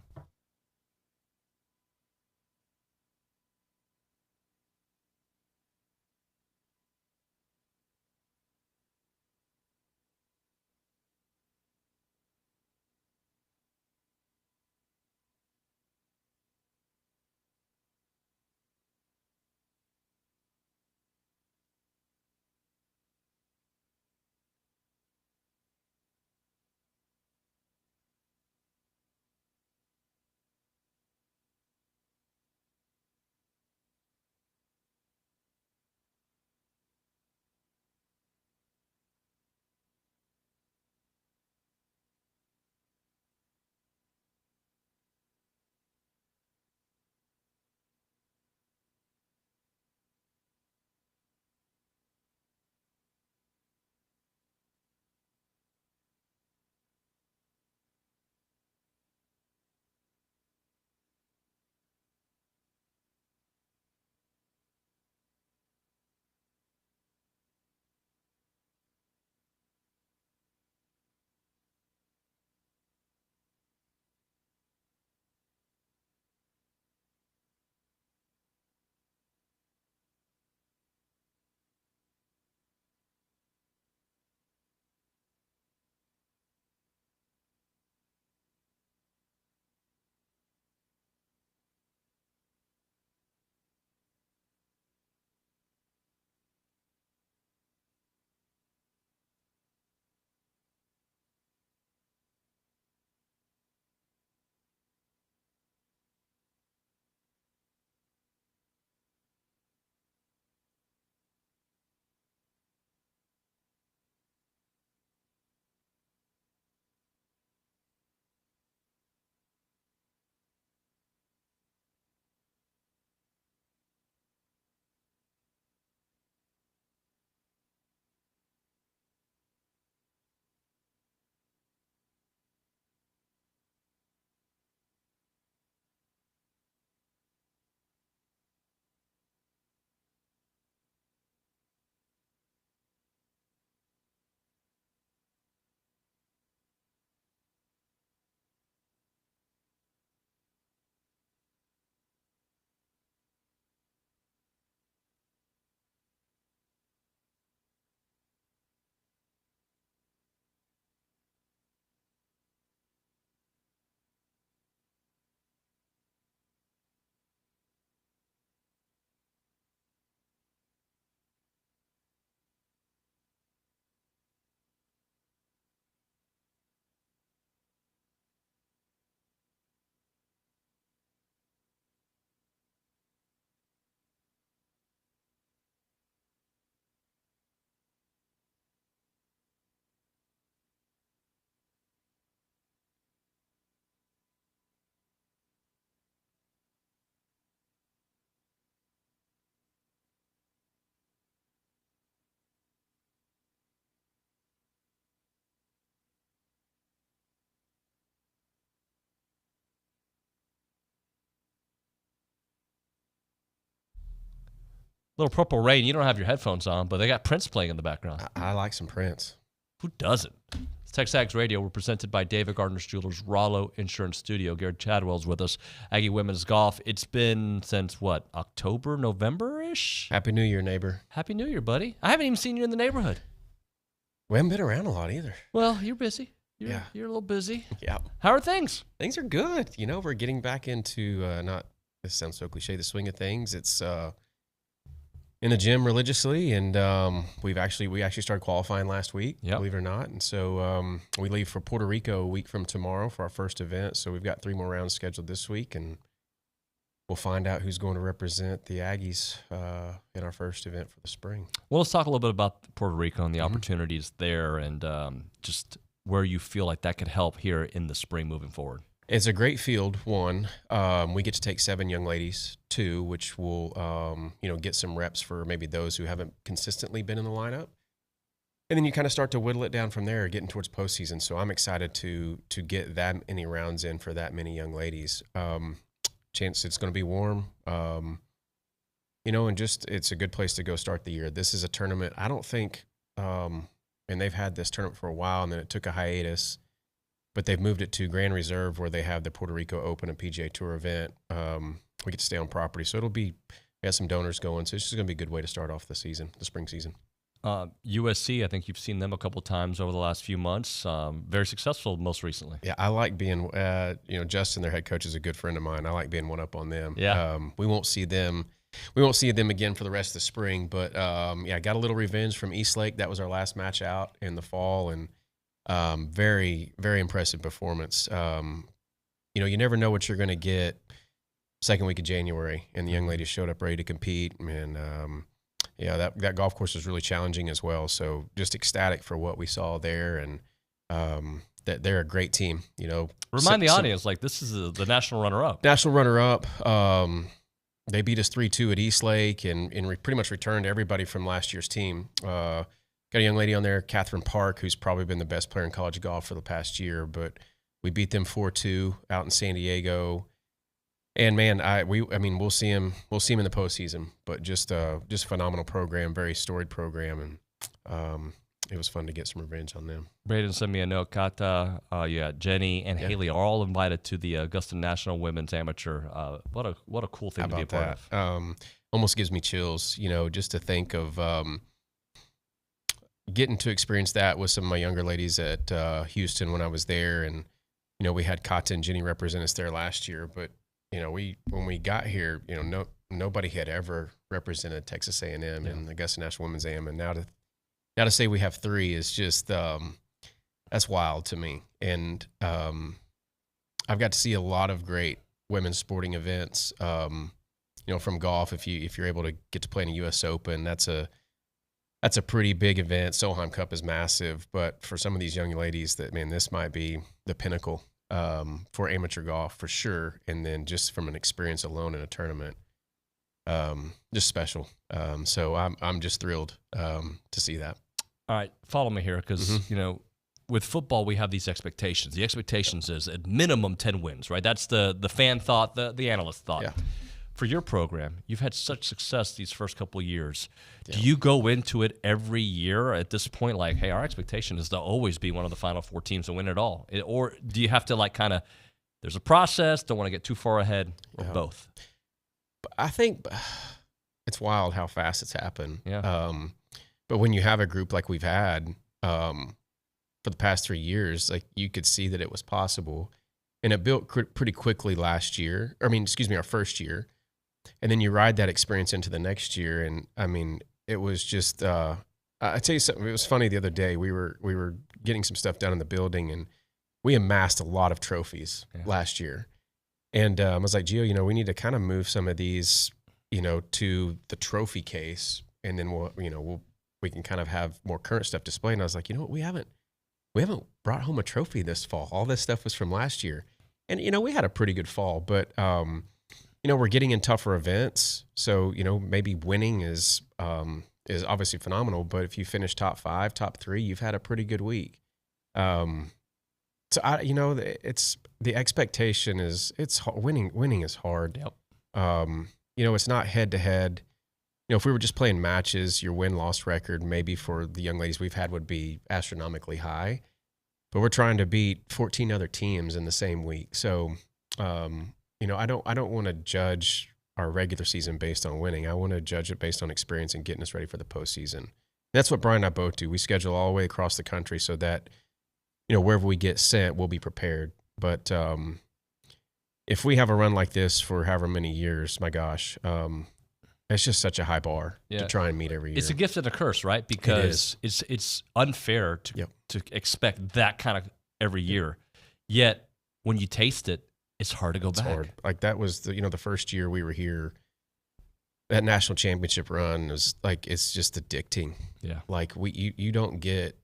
Little Purple Rain. You don't have your headphones on, but they got Prince playing in the background. I like some Prince. Who doesn't? It's TexAgs Radio. We're presented by David Gardner's Jewelers, Rollo Insurance Studio. Gerrod Chadwell's with us. Aggie Women's Golf. It's been since, what, October, November-ish? Happy New Year, neighbor. Happy New Year, buddy. I haven't even seen you in the neighborhood. We haven't been around a lot either. Well, you're busy. You're a little busy. Yeah. How are things? Things are good. You know, we're getting back into, this sounds so cliche, the swing of things. It's in the gym religiously, and we actually started qualifying last week, believe it or not. And so we leave for Puerto Rico a week from tomorrow for our first event. So we've got 3 more rounds scheduled this week, and we'll find out who's going to represent the Aggies in our first event for the spring. Well, let's talk a little bit about Puerto Rico and the opportunities there, and just where you feel like that could help here in the spring moving forward. It's a great field, one. We get to take 7 young ladies, 2, which will, get some reps for maybe those who haven't consistently been in the lineup. And then you kind of start to whittle it down from there, getting towards postseason. So I'm excited to get that many rounds in for that many young ladies. Chance it's going to be warm, and just it's a good place to go start the year. This is a tournament. I don't think, and they've had this tournament for a while, and then it took a hiatus. But they've moved it to Grand Reserve, where they have the Puerto Rico Open and PGA Tour event. We get to stay on property, so we got some donors going. So it's just going to be a good way to start off the spring season. USC, I think you've seen them a couple times over the last few months. Very successful most recently. Yeah, I like being, Justin, their head coach, is a good friend of mine. I like being one up on them. Yeah. We won't see them again for the rest of the spring. But I got a little revenge from Eastlake. That was our last match out in the fall, and very, very impressive performance. You never know what you're going to get second week of January, and the young ladies showed up ready to compete. And that golf course was really challenging as well. So just ecstatic for what we saw there, and that they're a great team. Remind the audience, this is the national runner-up. National runner-up. They beat us 3-2 at Eastlake, and pretty much returned everybody from last year's team. Got a young lady on there, Catherine Park, who's probably been the best player in college golf for the past year, but we beat them 4-2 out in San Diego. And man, we'll see him in the postseason, but just a phenomenal program, very storied program, and it was fun to get some revenge on them. Braden sent me a note. Kata, Jenny, and Haley are all invited to the Augusta National Women's Amateur. What a cool thing to be a part of. Almost gives me chills, just to think of getting to experience that with some of my younger ladies at Houston when I was there. And, we had Kata and Jenny represent us there last year. But, when we got here, nobody had ever represented Texas A&M and Augusta National Women's AM. And now to say we have 3 is just, that's wild to me. And I've got to see a lot of great women's sporting events, from golf. If you're able to get to play in a U.S. Open, that's a pretty big event. Solheim Cup is massive, but for some of these young ladies, this might be the pinnacle for amateur golf for sure. And then just from an experience alone in a tournament, just special. So I'm just thrilled to see that. All right, follow me here, because with football we have these expectations. The expectations is at minimum 10 wins, right? That's the fan thought, the analyst thought. Yeah. For your program, you've had such success these first couple of years. Yeah. Do you go into it every year at this point like, hey, our expectation is to always be one of the Final 4 teams and win it all? Or do you have to there's a process, don't want to get too far ahead, or both? I think it's wild how fast it's happened. Yeah. But when you have a group like we've had for the past 3 years, you could see that it was possible. And it built pretty quickly last year. Our first year. And then you ride that experience into the next year, and it was just. I tell you something. It was funny the other day. We were getting some stuff done in the building, and we amassed a lot of trophies last year. And I was like, Gio, we need to kind of move some of these, to the trophy case, and then we can kind of have more current stuff displayed. And I was like, what, we haven't brought home a trophy this fall. All this stuff was from last year, and we had a pretty good fall, but. We're getting in tougher events, so maybe winning is obviously phenomenal. But if you finish top 5, top 3, you've had a pretty good week. So it's the expectation is winning is hard. Yep. It's not head to head. if we were just playing matches, your win-loss record maybe for the young ladies we've had would be astronomically high. But we're trying to beat 14 other teams in the same week. So, I don't want to judge our regular season based on winning. I want to judge it based on experience and getting us ready for the postseason. That's what Brian and I both do. We schedule all the way across the country so that, wherever we get sent, we'll be prepared. But if we have a run like this for however many years, my gosh, it's just such a high bar to try and meet every year. It's a gift and a curse, right? Because it's unfair to expect that kind of every year. Yet when you taste it, it's hard to go back. Hard. Like that was the first year we were here. That national championship run was like, it's just addicting. Yeah. Like you don't get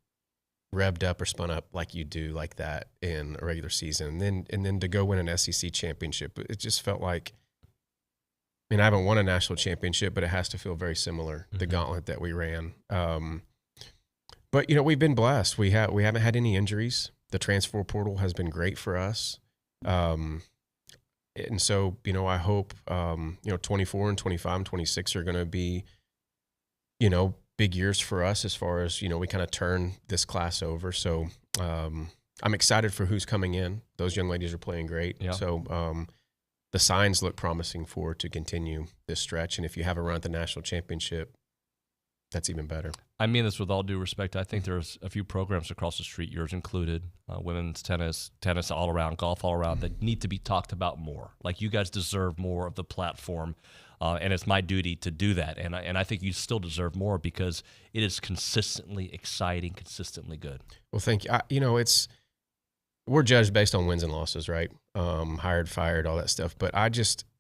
revved up or spun up like you do like that in a regular season. And then to go win an SEC championship, it just felt like, I haven't won a national championship, but it has to feel very similar, the gauntlet that we ran. But we've been blessed. We haven't had any injuries. The transfer portal has been great for us. And so, I hope, 24 and 25 and 26 are going to be, big years for us as far as, we kind of turn this class over. So I'm excited for who's coming in. Those young ladies are playing great. Yeah. So the signs look promising to continue this stretch. And if you have a run at the national championship, that's even better. I mean this with all due respect. I think there's a few programs across the street, yours included, women's tennis all around, golf all around, that need to be talked about more. Like, you guys deserve more of the platform, and it's my duty to do that. And I think you still deserve more because it is consistently exciting, consistently good. Well, thank you. We're judged based on wins and losses, right? Hired, fired, all that stuff. But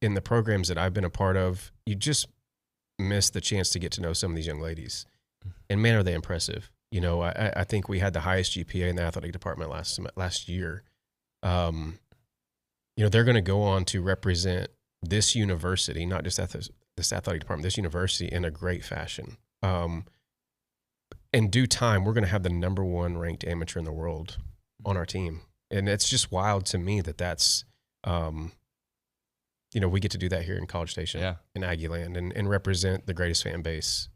in the programs that I've been a part of, you just miss the chance to get to know some of these young ladies. And man, are they impressive. I think we had the highest GPA in the athletic department last year. They're going to go on to represent this university, not just this athletic department, this university, in a great fashion. In due time, we're going to have the number 1 ranked amateur in the world on our team. And it's just wild to me that we get to do that here in College Station, in Aggie land, and represent the greatest fan base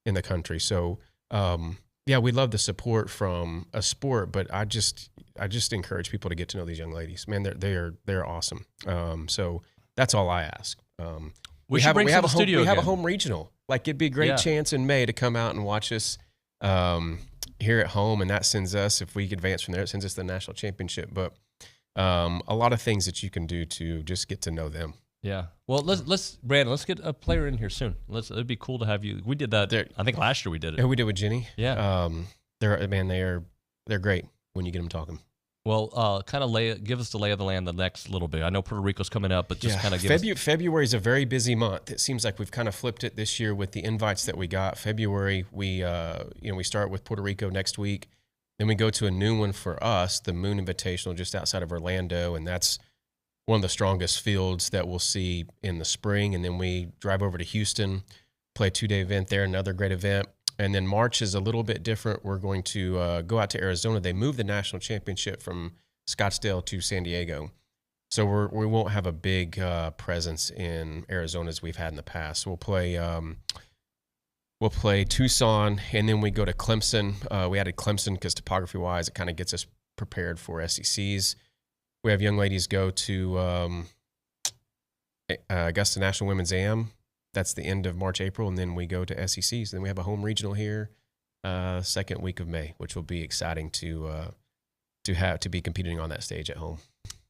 in the country. So, we love the support from a sport, but I just encourage people to get to know these young ladies. Man, they're awesome. So that's all I ask. We have a home regional. Like, it'd be a great chance in May to come out and watch us here at home, and that sends us, if we advance from there, it sends us the national championship. But a lot of things that you can do to just get to know them. Yeah. Well, Brandon, let's get a player in here soon. It'd be cool to have you. We did that. I think last year we did it. Yeah, we did with Jenny. Yeah. They're great when you get them talking. Well, give us the lay of the land the next little bit. I know Puerto Rico's coming up, but just kind of give us. February is a very busy month. It seems like we've kind of flipped it this year with the invites that we got. February, we start with Puerto Rico next week. Then we go to a new one for us, the Moon Invitational, just outside of Orlando, and that's one of the strongest fields that we'll see in the spring. And then we drive over to Houston, play a 2-day event there, another great event. And then March is a little bit different. We're going to go out to Arizona. They moved the national championship from Scottsdale to San Diego. So we won't have a big presence in Arizona as we've had in the past. So we'll play Tucson, and then we go to Clemson. We added Clemson because topography-wise, it kind of gets us prepared for SECs. We have young ladies go to Augusta National Women's AM. That's the end of March, April, and then we go to SECs. Then we have a home regional here, second week of May, which will be exciting to be competing on that stage at home.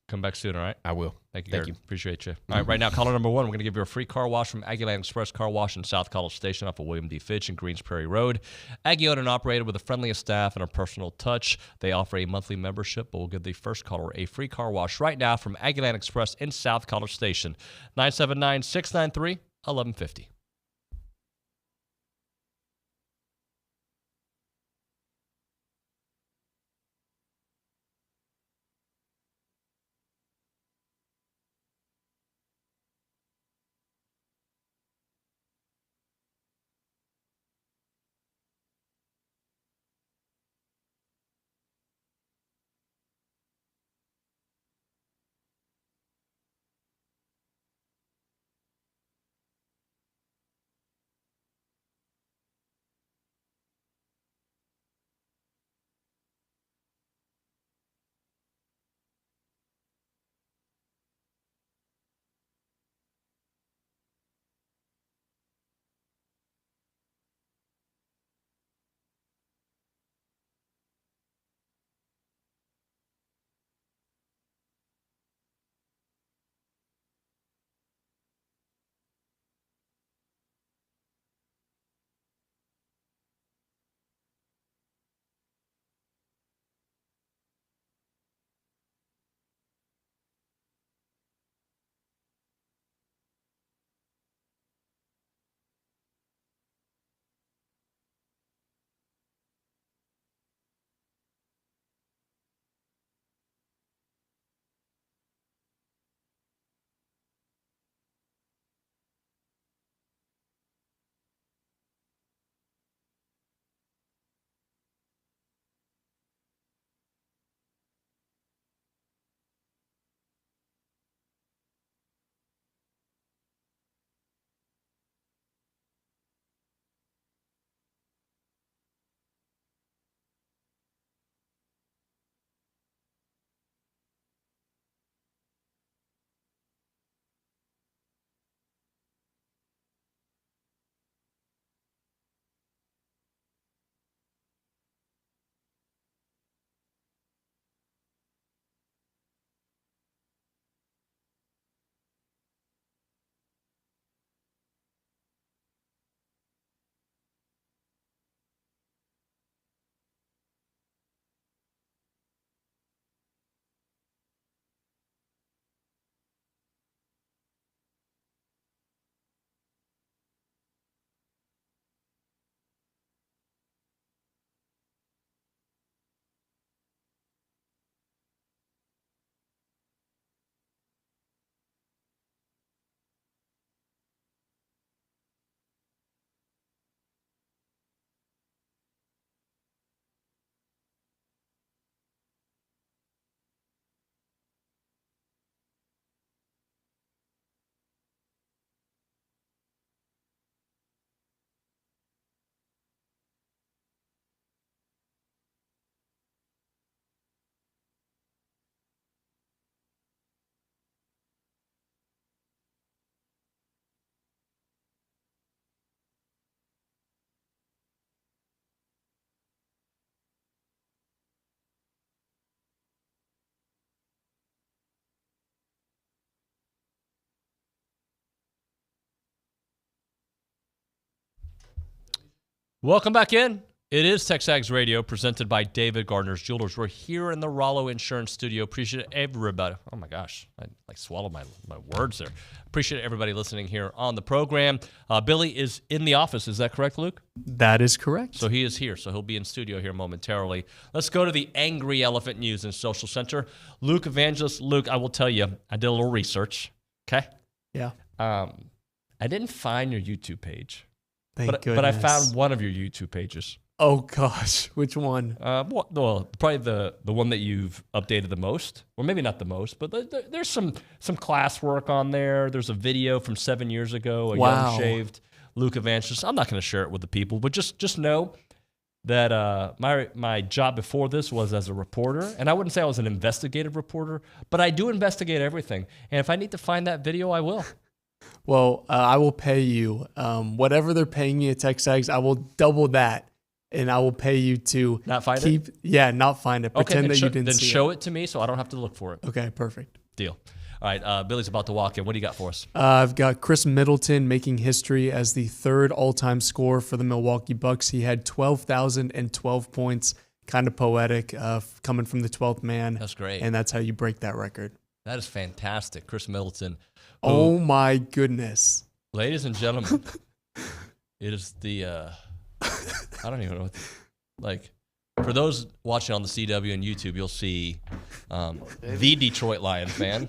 Come back soon, all right? I will. Thank you. Appreciate you. All right, right now, caller number 1, we're going to give you a free car wash from Aggieland Express Car Wash in South College Station off of William D. Fitch and Greens Prairie Road. Aggie owned and operated with the friendliest staff and a personal touch. They offer a monthly membership, but we'll give the first caller a free car wash right now from Aggieland Express in South College Station. 979-693-1150. Welcome back in. It is TexAgs Radio, presented by David Gardner's Jewelers. We're here in the Rollo Insurance Studio. Appreciate everybody. Oh, my gosh. I swallowed my words there. Appreciate everybody listening here on the program. Billy is in the office. Is that correct, Luke? That is correct. So he is here. So he'll be in studio here momentarily. Let's go to the Angry Elephant News and Social Center. Luke Evangelist. Luke, I will tell you, I did a little research. Okay? Yeah. I didn't find your YouTube page. Thank goodness. But I found one of your YouTube pages. Oh, gosh. Which one? Well, probably the one that you've updated the most. Or maybe not the most, but there's some classwork on there. There's a video from 7 years ago, a young shaved Luke Evangelist. I'm not going to share it with the people, but just know that my job before this was as a reporter. And I wouldn't say I was an investigative reporter, but I do investigate everything. And if I need to find that video, I will. Well, I will pay you. Whatever they're paying you at TexAgs, I will double that. And I will pay you to not find it? Yeah, not find it. Pretend that you didn't see it. Then show it to me so I don't have to look for it. Okay, perfect. Deal. All right, Billy's about to walk in. What do you got for us? I've got Chris Middleton making history as the third all-time scorer for the Milwaukee Bucks. He had 12,012 points. Kind of poetic, coming from the 12th man. That's great. And that's how you break that record. That is fantastic. Chris Middleton. Oh, my goodness. Ladies and gentlemen, it is the... I don't even know what, for those watching on the CW and YouTube, you'll see the Detroit Lions fan.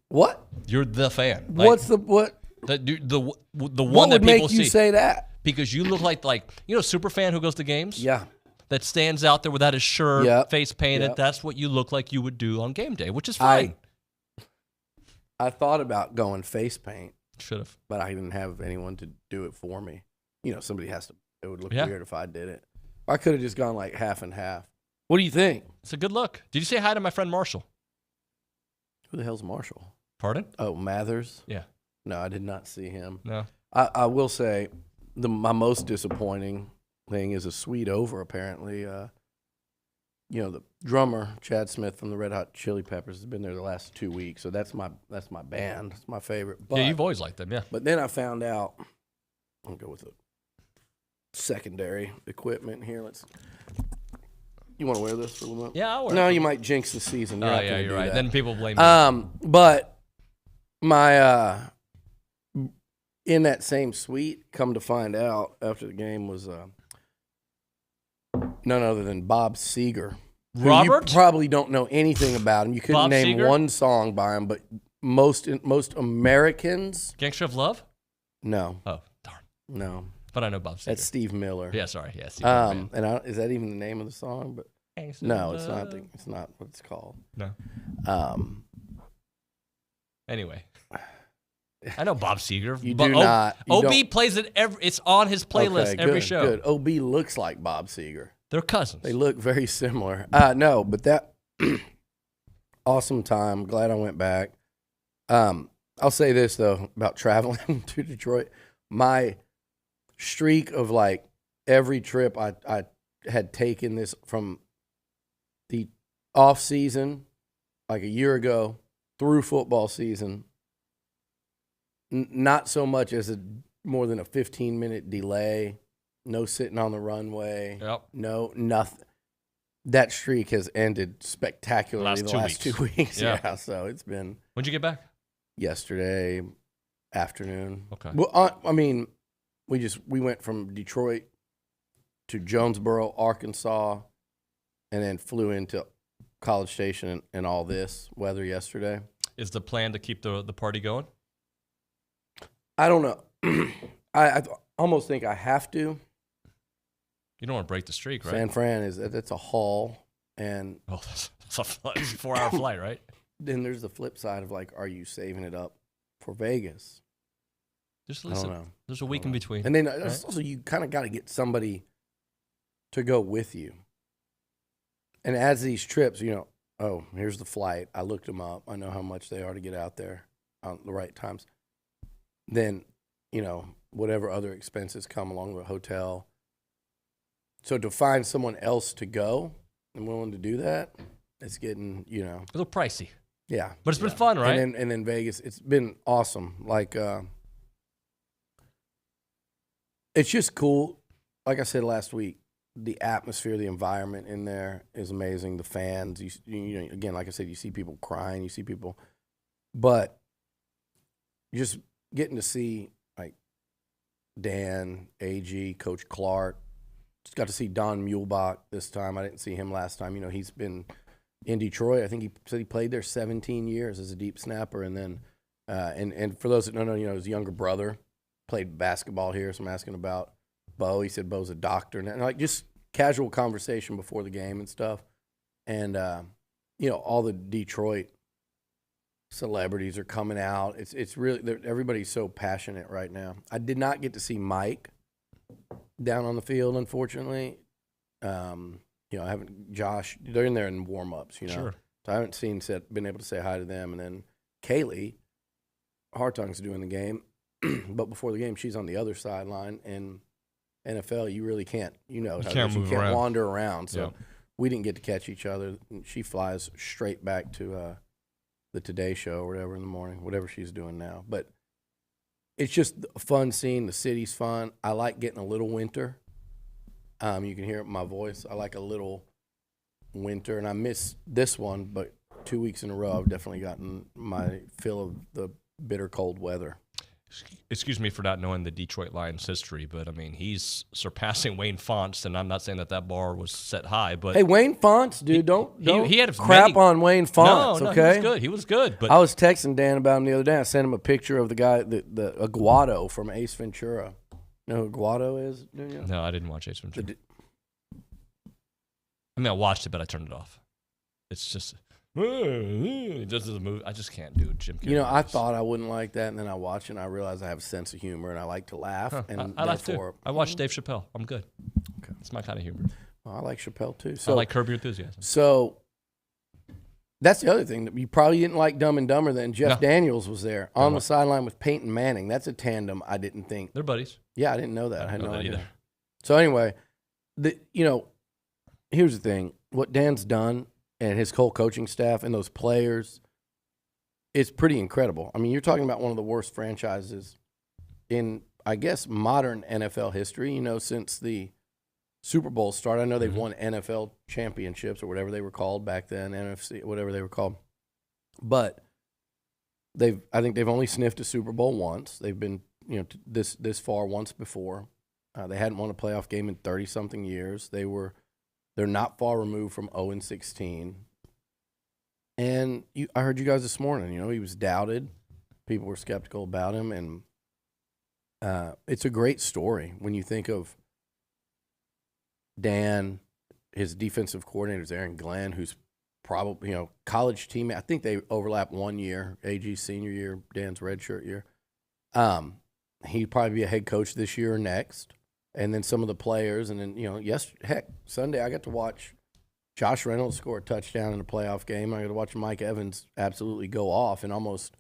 What? You're the fan. What's the what? The one what that would people make you see. say that? Because you look like super fan who goes to games. Yeah. That stands out there without his shirt, face painted. Yep. That's what you look like you would do on game day, which is fine. I thought about going face paint. Should have. But I didn't have anyone to do it for me. Somebody has to. It would look weird if I did it. I could have just gone like half and half. What do you think? It's a good look. Did you say hi to my friend Marshall? Who the hell's Marshall? Pardon? Oh, Mathers? Yeah. No, I did not see him. No. I will say my most disappointing thing is a suite over, apparently. The drummer, Chad Smith from the Red Hot Chili Peppers, has been there the last 2 weeks. So that's my band. It's my favorite. But, yeah, you've always liked them, yeah. But then I found out, I'll go with the secondary equipment here. You want to wear this for a little bit? Yeah, I'll wear it. No, you might jinx the season. You're right. That. Then people blame me. But my in that same suite, come to find out after the game was none other than Bob Seger. Robert? You probably don't know anything about him. You couldn't Bob name Seger? one song by him, but most Americans. Gangster of Love? No. Oh, darn. No. But I know Bob Seger. That's Steve Miller. Yeah, sorry. Yeah, Steve Miller. And is that even the name of the song? But no, it's not. It's not what it's called. No. Anyway, I know Bob Seger. You do not. OB plays it it's on his playlist every show. Good. OB looks like Bob Seger. They're cousins. They look very similar. No, but that awesome time. Glad I went back. I'll say this though about traveling to Detroit. My streak of like every trip I had taken this from the off season, like a year ago, through football season. Not so much as more than a 15-minute delay. No sitting on the runway. Yep. No, nothing. That streak has ended spectacularly the last 2 weeks. Yeah, so it's been. When'd you get back? Yesterday afternoon. Okay. Well, I mean, we went from Detroit to Jonesboro, Arkansas, and then flew into College Station and all this weather yesterday. Is the plan to keep the party going? I don't know. I almost think I have to. You don't want to break the streak, right? San Fran that's a haul, and that's a 4-hour flight, right? Then there's the flip side of like, are you saving it up for Vegas? Just listen. I don't know. There's a week in between, and then right? Also you kind of got to get somebody to go with you. And as these trips, oh, here's the flight. I looked them up. I know how much they are to get out there on the right times. Then, whatever other expenses come along with a hotel. So to find someone else to go and willing to do that, it's getting, a little pricey. Yeah. But it's been fun, right? And then Vegas, it's been awesome. Like, It's just cool. Like I said last week, the atmosphere, the environment in there is amazing. The fans, you know, again, like I said, you see people crying, you see people, but just getting to see like Dan, Aggie, Coach Clark. Just got to see Don Muehlbach this time. I didn't see him last time. You know, he's been in Detroit. I think he said he played there 17 years as a deep snapper, and then and for those that don't know, you know, his younger brother played basketball here. So I'm asking about Bo. He said Bo's a doctor, and like just casual conversation before the game and stuff. And you know, all the Detroit celebrities are coming out. It's really, everybody's so passionate right now. I did not get to see Mike down on the field, unfortunately. You know, I haven't, Josh, they're in there in warm-ups, you know. Sure. So I haven't been able to say hi to them. And then Kaylee Hartong's doing the game. But before the game, she's on the other sideline. And NFL, you really can't, you know, you can't wander around. So yeah. We didn't get to catch each other. She flies straight back to the Today Show or whatever in the morning, whatever she's doing now. But it's just a fun scene. The city's fun. I like getting a little winter. You can hear it in my voice. I like a little winter, and I miss this one, but 2 weeks in a row, I've definitely gotten my fill of the bitter cold weather. Excuse me for not knowing the Detroit Lions history, but I mean, he's surpassing Wayne Fonts, and I'm not saying that bar was set high, but hey, Wayne Fonts, dude, don't he had crap on Wayne Fonts. No, okay, he was good. But I was texting Dan about him the other day. I sent him a picture of the guy, the Aguado from Ace Ventura. You know who Aguado is? Nuño? No, I didn't watch Ace Ventura. I mean, I watched it, but I turned it off. It's just. It just doesn't move. I just can't do Jim Carrey. You know, I thought I wouldn't like that, and then I watch it, and I realize I have a sense of humor, and I like to laugh. And I like to. I watch Dave Chappelle. I'm good. Okay. It's my kind of humor. Well, I like Chappelle, too. So, I like Curb Your Enthusiasm. So that's the other thing. You probably didn't like Dumb and Dumber then. Jeff Daniels was there on the sideline with Peyton Manning. That's a tandem I didn't think. They're buddies. Yeah, I didn't know that. I had no idea. Either. So anyway, you know, here's the thing. What Dan's done and his whole coaching staff and those players, it's pretty incredible. I mean, you're talking about one of the worst franchises in, I guess, modern NFL history, you know, since the Super Bowl started. I know they've won NFL championships or whatever they were called back then, NFC, whatever they were called. But I think they've only sniffed a Super Bowl once. They've been, you know, this far once before. They hadn't won a playoff game in 30-something years. They're not far removed from 0-16. And I heard you guys this morning, you know, he was doubted. People were skeptical about him. And it's a great story when you think of Dan, his defensive coordinators, Aaron Glenn, who's probably, you know, college teammate. I think they overlap 1 year, Aggie's senior year, Dan's redshirt year. He'd probably be a head coach this year or next. And then some of the players, and then, you know, Sunday I got to watch Josh Reynolds score a touchdown in a playoff game. I got to watch Mike Evans absolutely go off and almost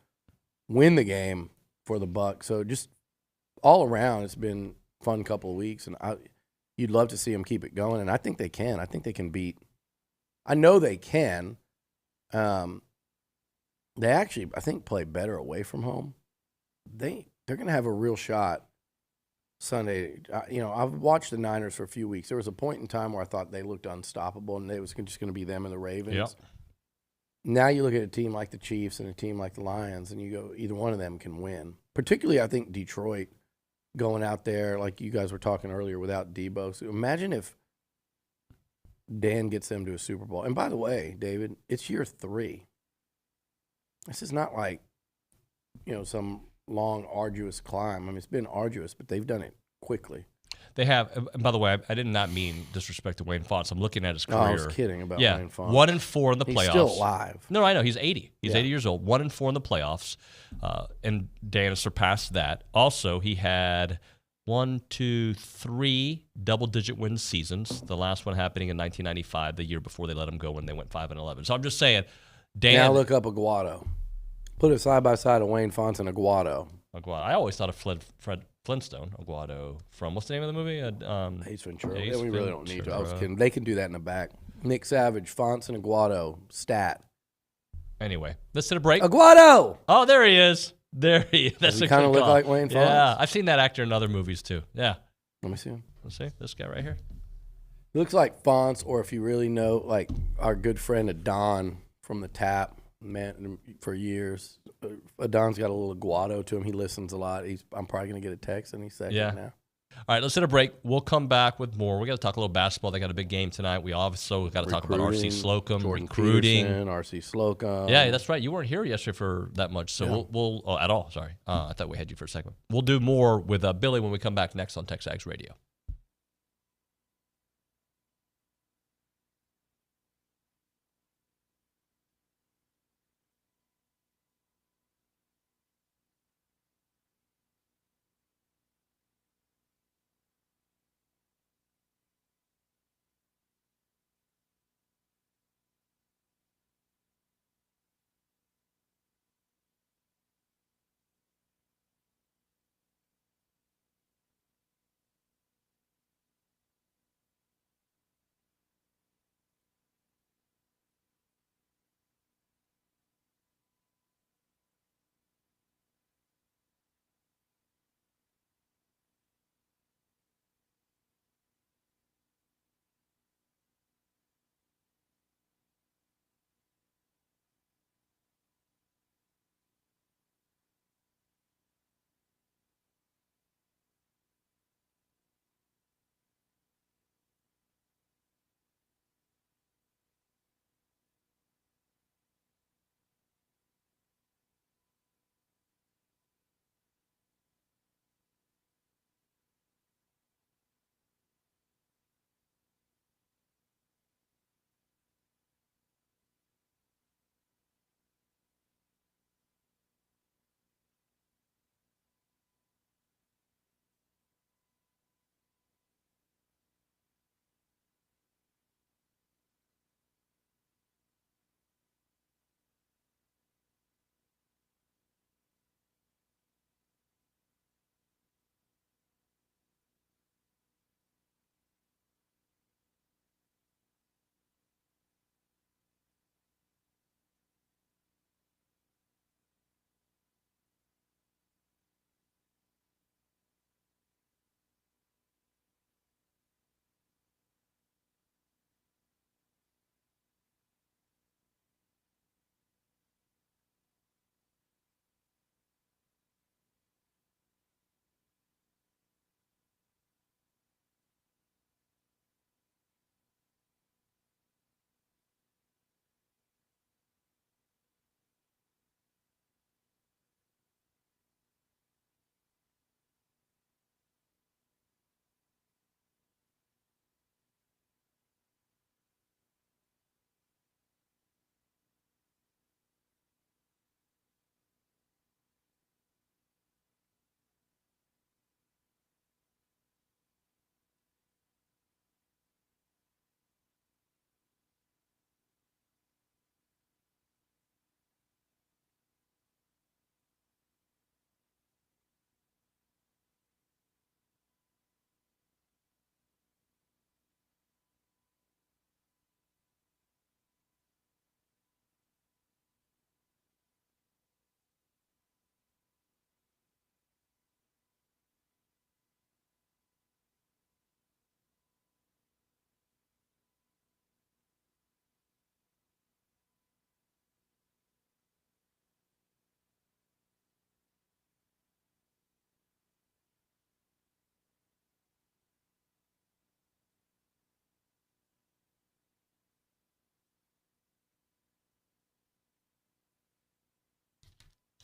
win the game for the Bucs. So just all around, it's been a fun couple of weeks, and you'd love to see them keep it going, and I think they can. I think they can beat. I know they can. They actually, I think, play better away from home. They're going to have a real shot Sunday. You know, I've watched the Niners for a few weeks. There was a point in time where I thought they looked unstoppable, and it was just going to be them and the Ravens. Yep. Now you look at a team like the Chiefs and a team like the Lions, and you go, either one of them can win. Particularly, I think Detroit going out there, like you guys were talking earlier, without Debo. So imagine if Dan gets them to a Super Bowl. And by the way, David, it's year 3. This is not like, you know, some long, arduous climb. I mean, it's been arduous, but they've done it quickly. They have. And by the way, I did not mean disrespect to Wayne Fonts. I'm looking at his career. Oh, I was kidding about Wayne Fonts. 1-4 in the playoffs. He's still alive. No, I know. He's 80. He's 80 years old. 1-4 in the playoffs. And Dan has surpassed that. Also, he had 3 double-digit win seasons. The last one happening in 1995, the year before they let him go when they went 5-11. So I'm just saying, Dan. Now look up Aguado. Put it side by side of Wayne Fonts and Aguado. I always thought of Fred Flintstone, Aguado, from what's the name of the movie? Ace Ventura. We really don't need to. I was kidding. They can do that in the back. Nick Savage, Fonts, and Aguado. Stat. Anyway, let's hit a break. Aguado! Oh, there he is. There he is. That's Does he kind of look like Wayne Fonts? Yeah, I've seen that actor in other movies too. Yeah. Let me see him. Let's see this guy right here. He looks like Fonts, or if you really know, like our good friend Adon from the Tap, man, for years. Adon's got a little guado to him. He listens a lot. I'm probably going to get a text any second now. All right, let's hit a break. We'll come back with more. We got to talk a little basketball. They got a big game tonight. We also got to talk about RC Slocum, Jordan recruiting. Peterson, RC Slocum. Yeah, that's right. You weren't here yesterday for that much, so we'll at all. Sorry, I thought we had you for a second. We'll do more with Billy when we come back next on TexAgs Radio.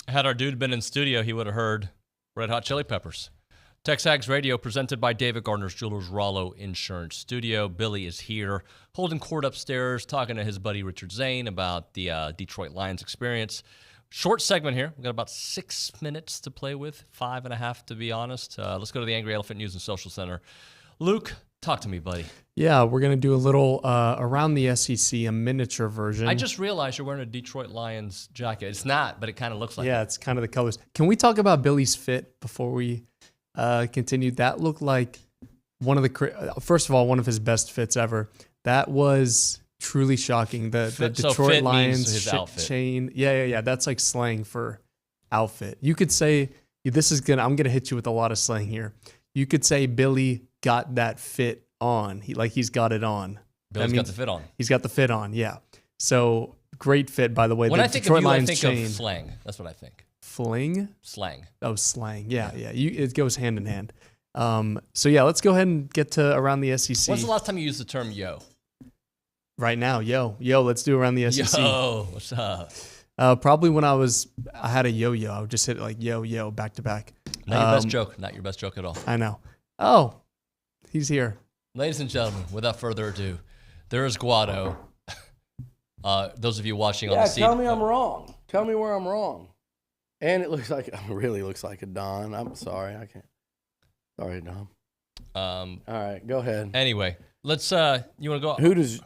Had our dude been in studio, he would have heard Red Hot Chili Peppers. TexAgs Radio presented by David Gardner's Jewelers Rollo Insurance Studio. Billy is here holding court upstairs, talking to his buddy Richard Zane about the Detroit Lions experience. Short segment here. We've got about 6 minutes to play with, 5.5 to be honest. Let's go to the Angry Elephant News and Social Center. Luke, talk to me, buddy. Yeah, we're going to do a little around the SEC, a miniature version. I just realized you're wearing a Detroit Lions jacket. It's not, but it kind of looks like it. Yeah, it's kind of the colors. Can we talk about Billy's fit before we continue? That looked like one of the, first of all, one of his best fits ever. That was truly shocking. The Detroit Lions chain. Yeah. That's like slang for outfit. You could say, I'm going to hit you with a lot of slang here. You could say Billy got that fit on. He's got it on. Billy's got the fit on. He's got the fit on, yeah. So great fit, by the way. When the I think Detroit of you, Lions I think chain. of slang. That's what I think. Fling? Slang. Oh, slang. Yeah. It goes hand in hand. So yeah, let's go ahead and get to around the SEC. When's the last time you used the term yo? Right now, yo, let's do around the SEC. Yo, what's up? Probably when I had a yo-yo. I would just hit it like yo, back to back. Not your best joke. Not your best joke at all. I know. Oh, he's here. Ladies and gentlemen, without further ado, there is Guado. Those of you watching on the seat. Tell me I'm wrong. Tell me where I'm wrong. And it really looks like a Don. I'm sorry. I can't. Sorry, Dom. All right, go ahead. Anyway, let's. You want to go? Who does?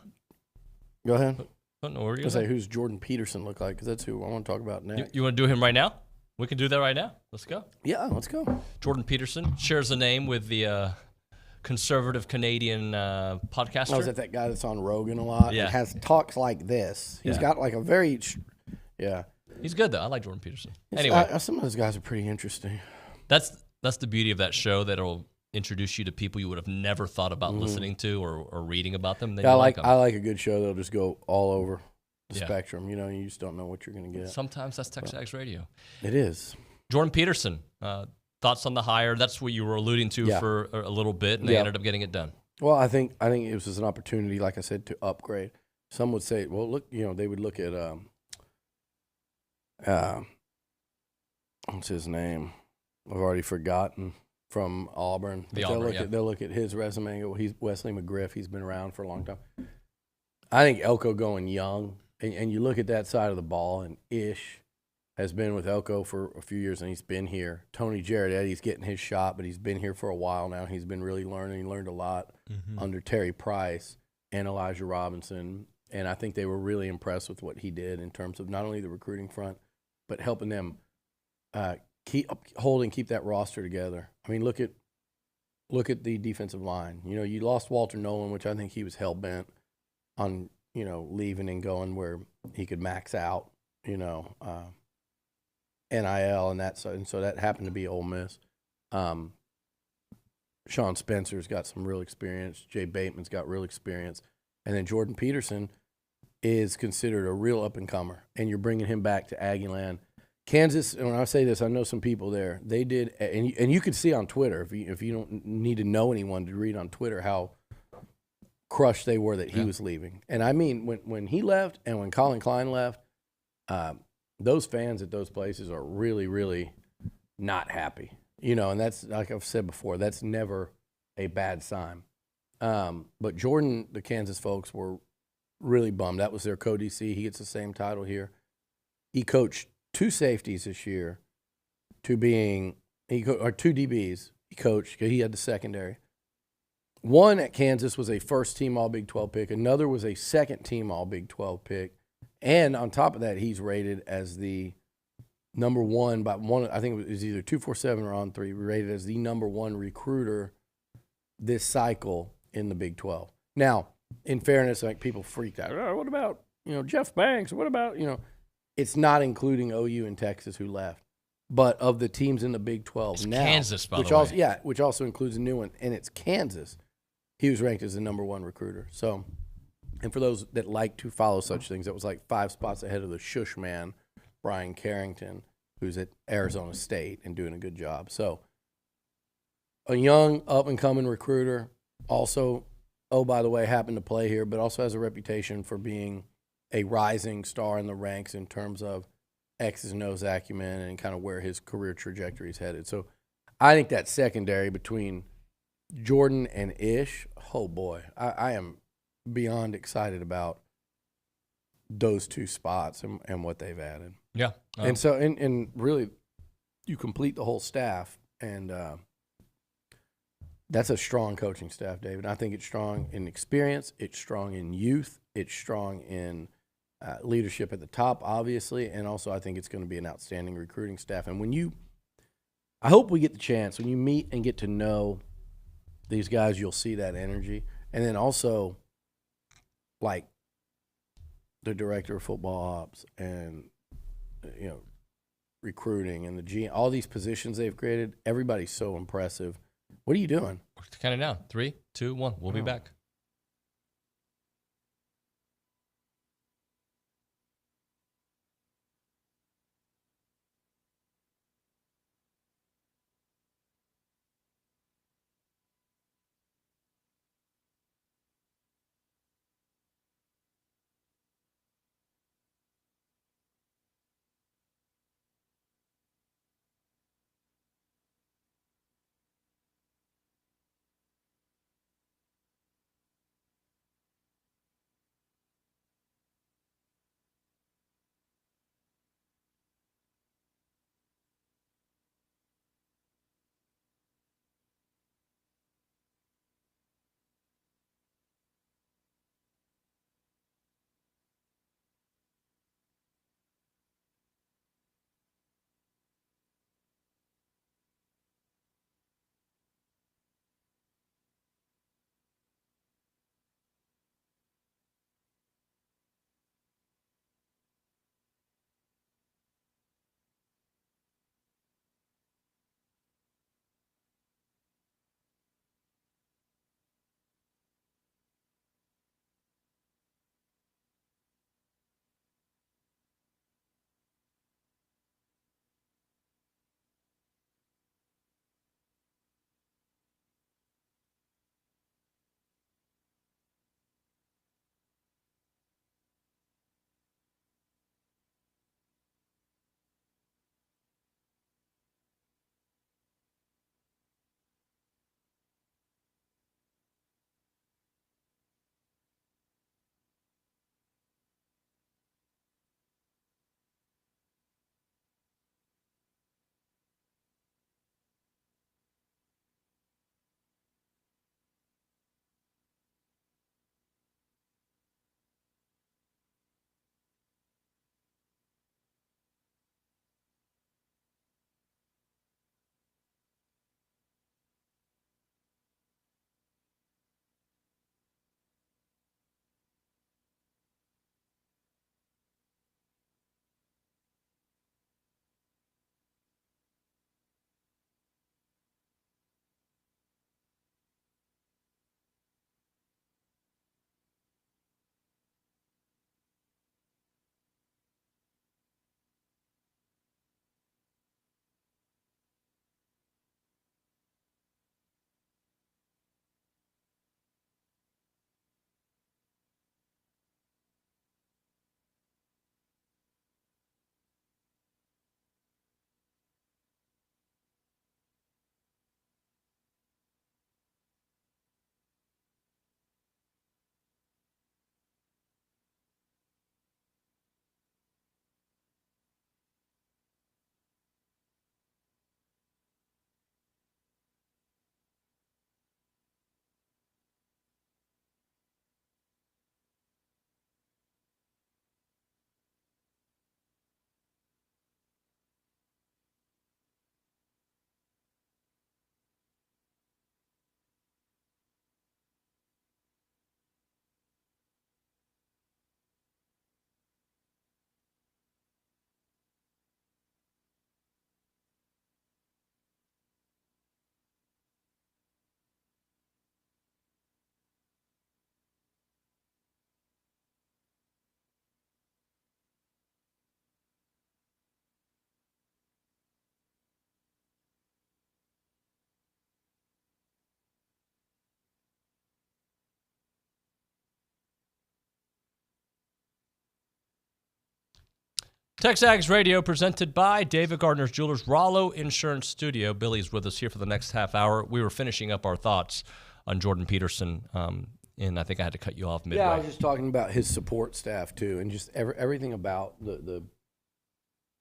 Go ahead. I don't know where you're going to say. Who's Jordan Peterson look like? Because that's who I want to talk about next. You want to do him right now? We can do that right now. Let's go. Yeah, let's go. Jordan Peterson shares a name with the conservative Canadian podcaster. Oh, is that guy that's on Rogan a lot? Yeah. And talks like this. He's got like a very, yeah. He's good though. I like Jordan Peterson. Anyway, some of those guys are pretty interesting. That's the beauty of that show. That'll introduce you to people you would have never thought about listening to or reading about them. I like a good show that'll just go all over the spectrum. You know, you just don't know what you're going to get. Sometimes that's TexAgs Radio. It is. Jordan Peterson, thoughts on the hire? That's what you were alluding to for a little bit, and they ended up getting it done. Well, I think it was an opportunity, like I said, to upgrade. Some would say, well, look, they would look at what's his name? I've already forgotten. From Auburn. They'll look at his resume and go, he's Wesley McGriff. He's been around for a long time. I think Elko going young, and you look at that side of the ball, and Ish has been with Elko for a few years, and he's been here. Tony Gerrod, he's getting his shot, but he's been here for a while now. He's been really learning. He learned a lot under Terry Price and Elijah Robinson, and I think they were really impressed with what he did in terms of not only the recruiting front, but helping them keep that roster together. I mean, look at the defensive line. You lost Walter Nolan, which I think he was hell bent on, leaving and going where he could max out, NIL and that side. And so that happened to be Ole Miss. Sean Spencer's got some real experience. Jay Bateman's got real experience. And then Jordan Peterson is considered a real up-and-comer. And you're bringing him back to Aggie land. Kansas, and when I say this, I know some people there. They did, and you could see on Twitter, if you don't need to know anyone to read on Twitter how crushed they were that he was leaving. And I mean, when he left and when Colin Klein left, those fans at those places are really, really not happy. And that's, like I've said before, that's never a bad sign. But Jordan, the Kansas folks were really bummed. That was their co-DC. He gets the same title here. He coached 2 safeties this year to being or 2 DBs he coached. He had the secondary. One at Kansas was a first-team All-Big 12 pick. Another was a second-team All-Big 12 pick. And on top of that, he's rated as the number one by one. I think it was either 247 or On 3. Rated as the number 1 recruiter this cycle in the Big 12. Now, in fairness, like people freaked out. Oh, what about Jeff Banks? What about It's not including OU and Texas who left, but of the teams in the Big 12 it's now, Kansas, by the way. which also includes a new one, and it's Kansas. He was ranked as the number 1 recruiter. So, and for those that like to follow such things, that was like 5 spots ahead of the shush man, Brian Carrington, who's at Arizona State and doing a good job. So, a young up-and-coming recruiter, also, by the way, happened to play here, but also has a reputation for being a rising star in the ranks in terms of X's and O's acumen and kind of where his career trajectory is headed. So I think that secondary between Jordan and Ish, oh boy, I am beyond excited about those 2 spots and what they've added. Yeah. And so, and really, you complete the whole staff, and that's a strong coaching staff, David. I think it's strong in experience, it's strong in youth, it's strong in leadership at the top, obviously, and also I think it's going to be an outstanding recruiting staff. And I hope we get the chance, when you meet and get to know these guys, you'll see that energy. And then also, like, the director of football ops and, recruiting and all these positions they've created, everybody's so impressive What are you doing? Counting down. 3, 2, 1. We'll be back. TexAgs Radio presented by David Gardner's Jewelers, Rollo Insurance Studio. Billy's with us here for the next half hour. We were finishing up our thoughts on Jordan Peterson, and I think I had to cut you off midway. Yeah, I was just talking about his support staff, too, and just everything about the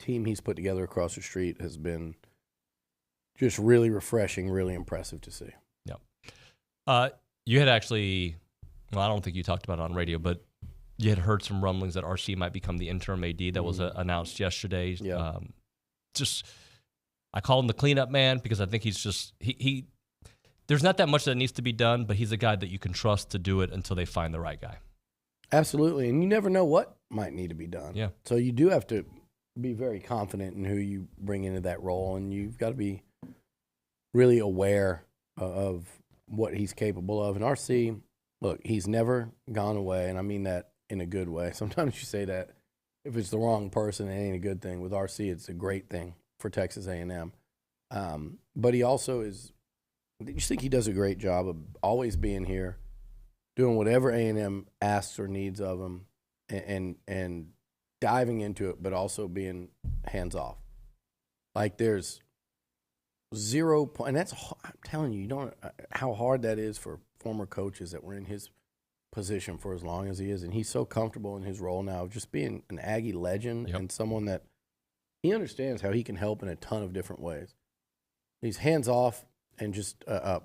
team he's put together across the street has been just really refreshing, really impressive to see. Yeah. You had actually, well, I don't think you talked about it on radio, but you had heard some rumblings that RC might become the interim AD that was announced yesterday. Yeah. I call him the cleanup man because I think he's just he. There's not that much that needs to be done, but he's a guy that you can trust to do it until they find the right guy. Absolutely, and you never know what might need to be done. Yeah. So you do have to be very confident in who you bring into that role, and you've got to be really aware of what he's capable of. And RC, look, he's never gone away, and I mean that in a good way. Sometimes you say that if it's the wrong person, it ain't a good thing. With RC, it's a great thing for Texas A&M. But he also is – I just think he does a great job of always being here, doing whatever A&M asks or needs of him, and diving into it, but also being hands-off. Like there's 0 point – and that's – I'm telling you, you don't – how hard that is for former coaches that were in his position for as long as he is. And he's so comfortable in his role now of just being an Aggie legend and someone that he understands how he can help in a ton of different ways. He's hands-off and just a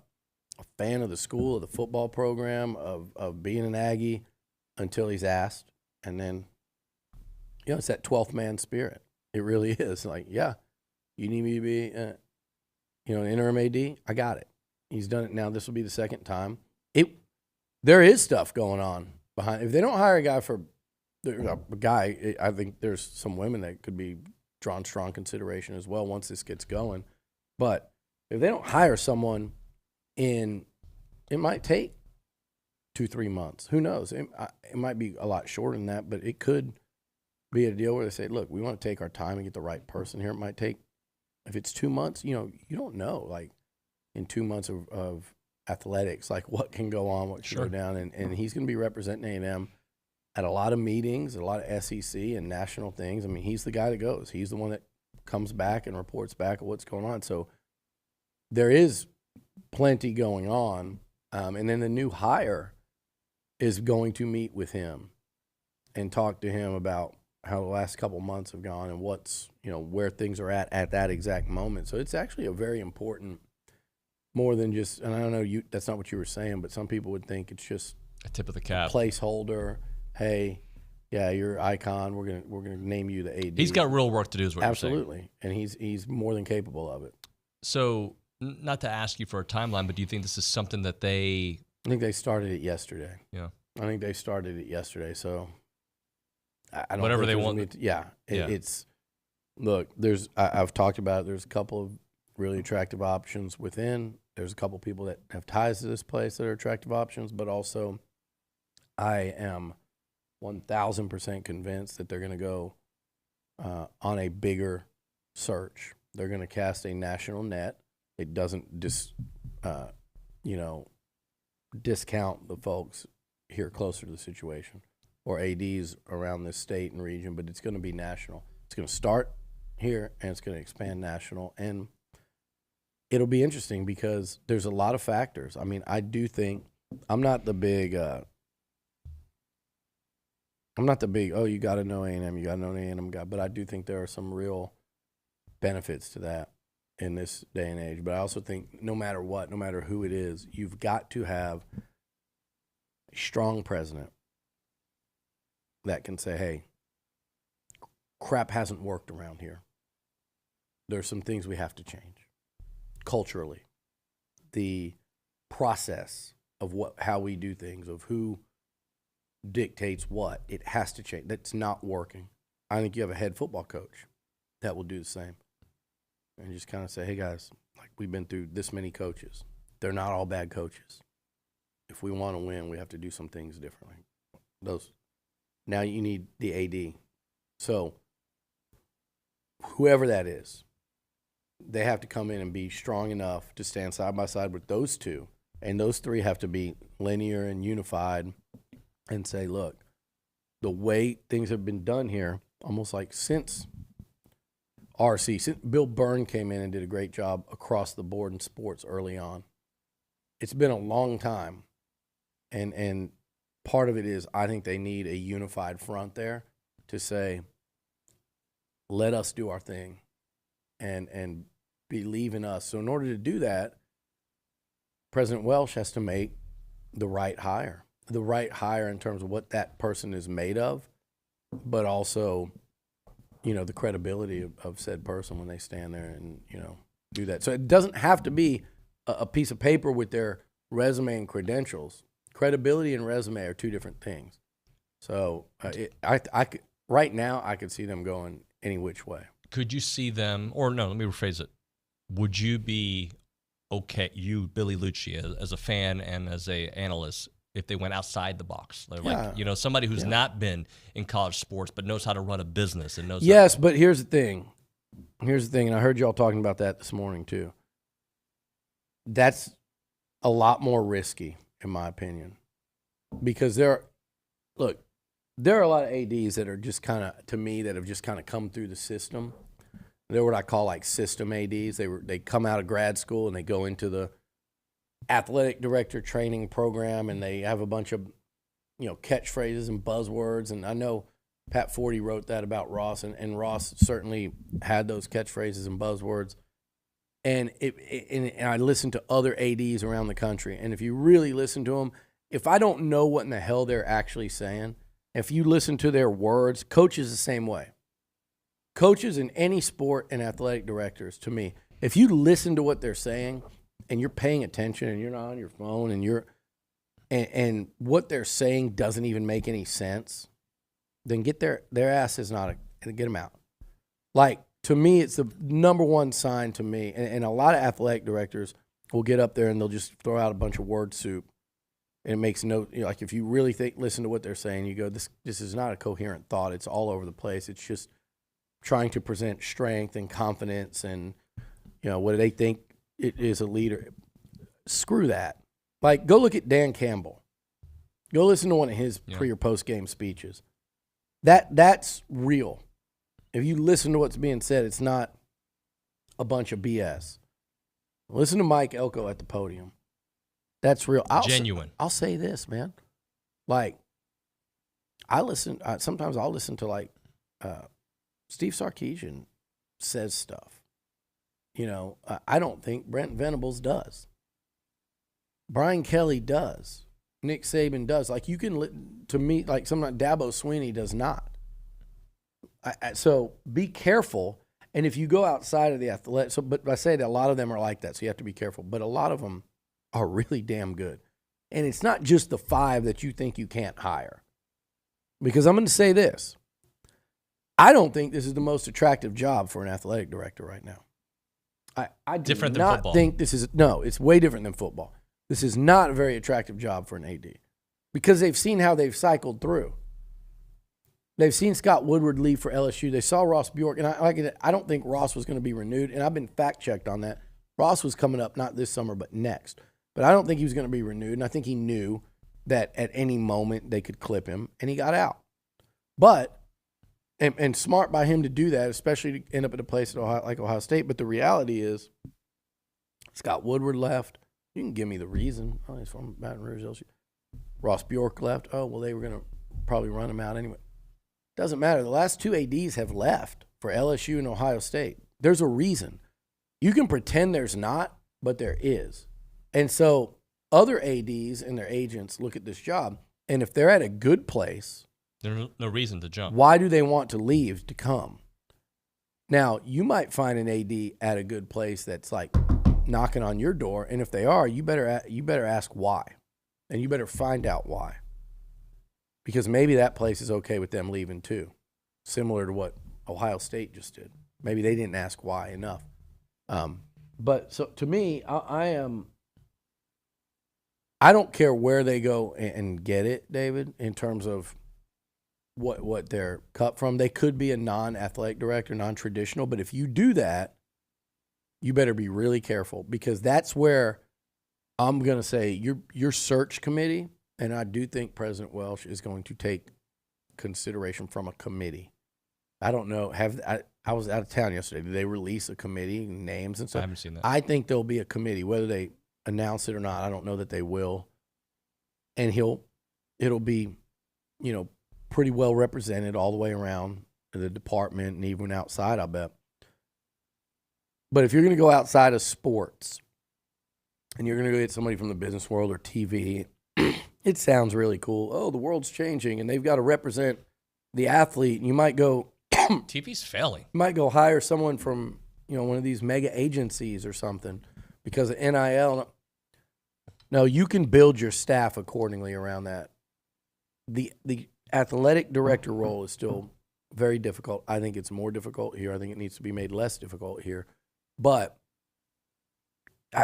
fan of the school, of the football program, of being an Aggie until he's asked. And then, you know, it's that 12th man spirit. It really is. Like, yeah, you need me to be, an interim AD? I got it. He's done it now. This will be the second time. There is stuff going on behind. If they don't hire a guy, I think there's some women that could be drawn strong consideration as well once this gets going. But if they don't hire someone it might take 2-3 months. Who knows? It might be a lot shorter than that, but it could be a deal where they say, look, we want to take our time and get the right person here. It might take, if it's 2 months, you don't know, like in 2 months of athletics, like what can go on, what can go down. And he's going to be representing A&M at a lot of meetings, at a lot of SEC and national things. I mean, he's the guy that goes. He's the one that comes back and reports back on what's going on. So there is plenty going on. And then the new hire is going to meet with him and talk to him about how the last couple months have gone and what's, where things are at that exact moment. So it's actually a very important, more than just, and I don't know, that's not what you were saying, but some people would think it's just a tip of the cap, placeholder. Hey, yeah, you're icon. We're gonna name you the AD. He's got real work to do, is what Absolutely. you're saying. And he's more than capable of it. So, not to ask you for a timeline, but do you think this is something that I think they started it yesterday. Yeah. I think they started it yesterday. So, I don't whatever think they want. It's look. I've talked about it. There's a couple of really attractive options within. There's a couple people that have ties to this place that are attractive options, but also I am 1,000% convinced that they're going to go on a bigger search. They're going to cast a national net. It doesn't discount the folks here closer to the situation or ADs around this state and region, but it's going to be national. It's going to start here and it's going to expand national. And it'll be interesting because there's a lot of factors. I mean, I do think I'm not the big, oh, you got to know A&M, you got to know the A&M guy, but I do think there are some real benefits to that in this day and age. But I also think no matter what, no matter who it is, you've got to have a strong president that can say, hey, crap hasn't worked around here. There's some things we have to change. Culturally, the process of how we do things, of who dictates what, it has to change. That's not working. I think you have a head football coach that will do the same. And just kind of say, hey guys, like we've been through this many coaches. They're not all bad coaches. If we want to win, we have to do some things differently. Now you need the AD. So whoever that is, they have to come in and be strong enough to stand side by side with those two. And those three have to be linear and unified and say, look, the way things have been done here, almost like since Bill Byrne came in and did a great job across the board in sports early on. It's been a long time. And part of it is I think they need a unified front there to say, let us do our thing. And believe in us. So in order to do that, President Welsh has to make the right hire in terms of what that person is made of, but also, the credibility of said person when they stand there and, do that. So it doesn't have to be a piece of paper with their resume and credentials. Credibility and resume are two different things. So right now I could see them going any which way. Could you see them, or no, let me rephrase it. Would you be okay, you, Billy Liucci, as a fan and as a analyst, if they went outside the box? They're like, somebody who's not been in college sports but knows how to run a business and knows. Yes, but here's the thing. And I heard y'all talking about that this morning too. That's a lot more risky, in my opinion, because there are a lot of ADs that are just kind of, to me, that have just kind of come through the system. They're what I call like system ADs. They come out of grad school and they go into the athletic director training program, and they have a bunch of, catchphrases and buzzwords. And I know Pat Forty wrote that about Ross, and Ross certainly had those catchphrases and buzzwords. And I listen to other ADs around the country, and if you really listen to them, if I don't know what in the hell they're actually saying, if you listen to their words, coaches the same way. Coaches in any sport and athletic directors, to me, if you listen to what they're saying and you're paying attention and you're not on your phone and what they're saying doesn't even make any sense, then get their asses get them out. Like, to me, it's the number one sign to me, and a lot of athletic directors will get up there and they'll just throw out a bunch of word soup. And it makes like if you really listen to what they're saying, you go, this is not a coherent thought. It's all over the place. It's just trying to present strength and confidence and, what do they think it is a leader. Screw that. Like, go look at Dan Campbell. Go listen to one of his pre or post game speeches. That's real. If you listen to what's being said, it's not a bunch of BS. Listen to Mike Elko at the podium. That's real. Genuine. I'll say this, man. Like, sometimes I'll listen to like Steve Sarkisian says stuff. I don't think Brent Venables does. Brian Kelly does. Nick Saban does. Like, you can, to me, like sometimes Dabo Swinney does not. So be careful. And if you go outside of the athletic, but I say that a lot of them are like that, so you have to be careful. But a lot of them are really damn good. And it's not just the 5 that you think you can't hire. Because I'm going to say this. I don't think this is the most attractive job for an athletic director right now. I do different than not football. think this is, no, it's way different than football. This is not a very attractive job for an AD. Because they've seen how they've cycled through. They've seen Scott Woodward leave for LSU. They saw Ross Bjork, and I don't think Ross was going to be renewed, and I've been fact-checked on that. Ross was coming up not this summer, but next. But I don't think he was going to be renewed, and I think he knew that at any moment they could clip him, and he got out. But, and smart by him to do that, especially to end up at a place like Ohio State. But the reality is, Scott Woodward left. You can give me the reason. Oh, he's from Baton Rouge, LSU. Ross Bjork left. Oh, well, they were going to probably run him out anyway. Doesn't matter. The last 2 ADs have left for LSU and Ohio State. There's a reason. You can pretend there's not, but there is. And so other ADs and their agents look at this job, and if they're at a good place, there's no reason to jump. Why do they want to leave to come? Now, you might find an AD at a good place that's like knocking on your door, and if they are, you better ask why, and you better find out why. Because maybe that place is okay with them leaving too, similar to what Ohio State just did. Maybe they didn't ask why enough. But so to me, I don't care where they go and get it, David, in terms of what they're cut from. They could be a non-athletic director, non-traditional, but if you do that, you better be really careful, because that's where I'm going to say your search committee. And I do think President Welsh is going to take consideration from a committee. I don't know. I was out of town yesterday. Did they release a committee, names and stuff? I haven't seen that. I think there'll be a committee. Whether they announce it or not, I don't know that they will. And it'll be, pretty well represented all the way around the department and even outside, I bet. But if you're going to go outside of sports and you're going to go get somebody from the business world or TV, it sounds really cool. Oh, the world's changing, and they've got to represent the athlete. And you might go TV's failing. You might go hire someone from one of these mega agencies or something because of NIL. No, you can build your staff accordingly around that. The athletic director role is still very difficult. I think it's more difficult here. I think it needs to be made less difficult here. But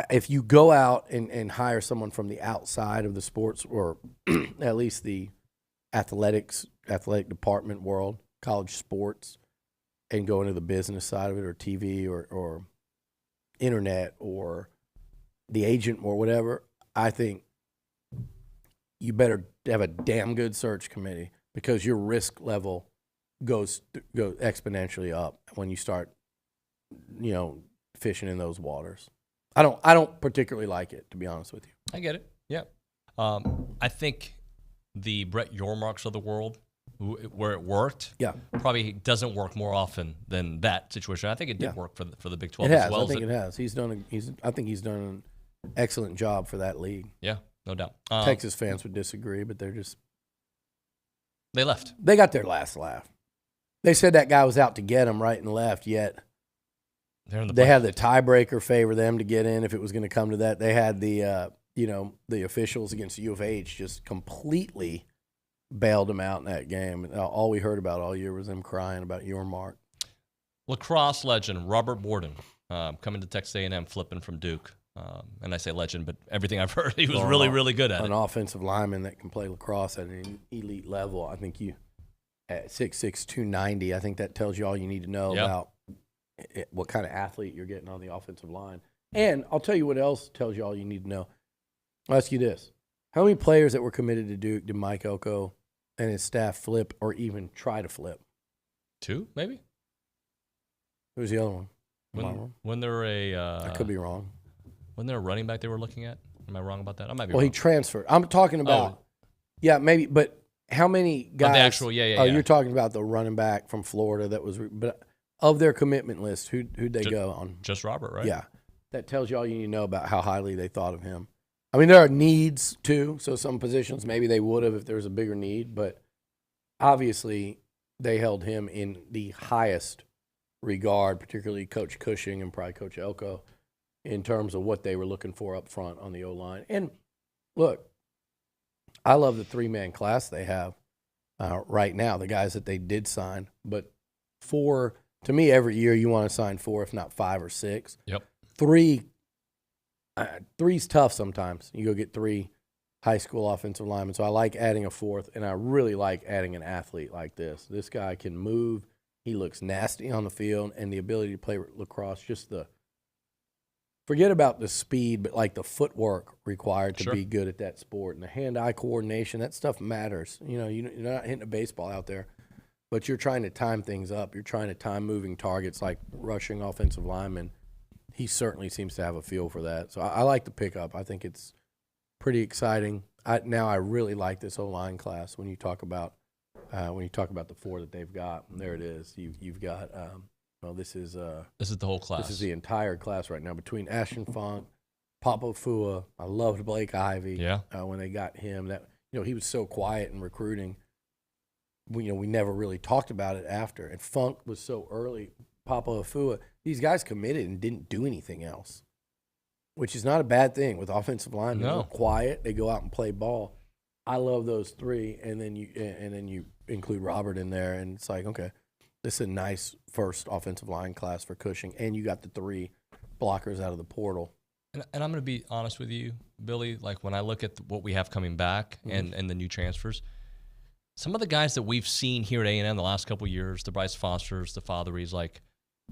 if you go out and hire someone from the outside of the sports, or at least the athletic department world, college sports, and go into the business side of it, or TV, or internet, or the agent, or whatever, I think you better have a damn good search committee, because your risk level goes exponentially up when you start, fishing in those waters. I don't particularly like it, to be honest with you. I get it. Yeah. I think the Brett Yormarks of the world, where it worked, probably doesn't work more often than that situation. I think it did work for the Big 12 it has. as well. I think it has. I think he's done an excellent job for that league. Yeah, no doubt. Texas fans would disagree, but they left. They got their last laugh. They said that guy was out to get them right and left, yet they had the tiebreaker favor them to get in if it was going to come to that. They had the officials against U of H just completely bailed them out in that game. All we heard about all year was them crying about Yormark. Lacrosse legend Robert Borden coming to Texas A&M, flipping from Duke. And I say legend, but everything I've heard, he was really, really good at it. An offensive lineman that can play lacrosse at an elite level. I think you, at 6'6", 290, I think that tells you all you need to know about what kind of athlete you're getting on the offensive line. And I'll tell you what else tells you all you need to know. I'll ask you this. How many players that were committed to Duke did Mike Elko and his staff flip, or even try to flip? 2, maybe? Who's the other one? When they're I could be wrong. When they're a running back they were looking at? Am I wrong about that? I might be wrong. He transferred. I'm talking about, maybe, but how many guys? The actual, you're talking about the running back from Florida that was, but of their commitment list, who'd they go on? Just Robert, right? Yeah. That tells you all you need to know about how highly they thought of him. I mean, there are needs, too, so some positions maybe they would have if there was a bigger need, but obviously they held him in the highest regard, particularly Coach Cushing and probably Coach Elko, in terms of what they were looking for up front on the O-line. And, look, I love the 3-man class they have right now, the guys that they did sign. But to me, every year you want to sign 4, if not 5 or 6. Yep. 3's tough sometimes. You go get 3 high school offensive linemen. So I like adding a 4th, and I really like adding an athlete like this. This guy can move. He looks nasty on the field, and the ability to play lacrosse, forget about the speed, but like the footwork required to be good at that sport. And the hand-eye coordination, that stuff matters. You're not hitting a baseball out there, but you're trying to time things up. You're trying to time moving targets like rushing offensive linemen. He certainly seems to have a feel for that. So I like the pickup. I think it's pretty exciting. Now I really like this O-line class when you talk about the 4 that they've got. And there it is. You've got this is the whole class. This is the entire class right now between Ashton Funk, Papa Fua. I loved Blake Ivy. Yeah. When they got him, that he was so quiet in recruiting. We never really talked about it after. And Funk was so early. Papa Afua, these guys committed and didn't do anything else, which is not a bad thing with offensive linemen. They're quiet. They go out and play ball. I love those 3, and then you include Robert in there, and it's like, okay, this is a nice first offensive line class for Cushing, and you got the 3 blockers out of the portal. And I'm going to be honest with you, Billy. Like when I look at what we have coming back and the new transfers, some of the guys that we've seen here at A&M the last couple of years, the Bryce Fosters, the Fotheries,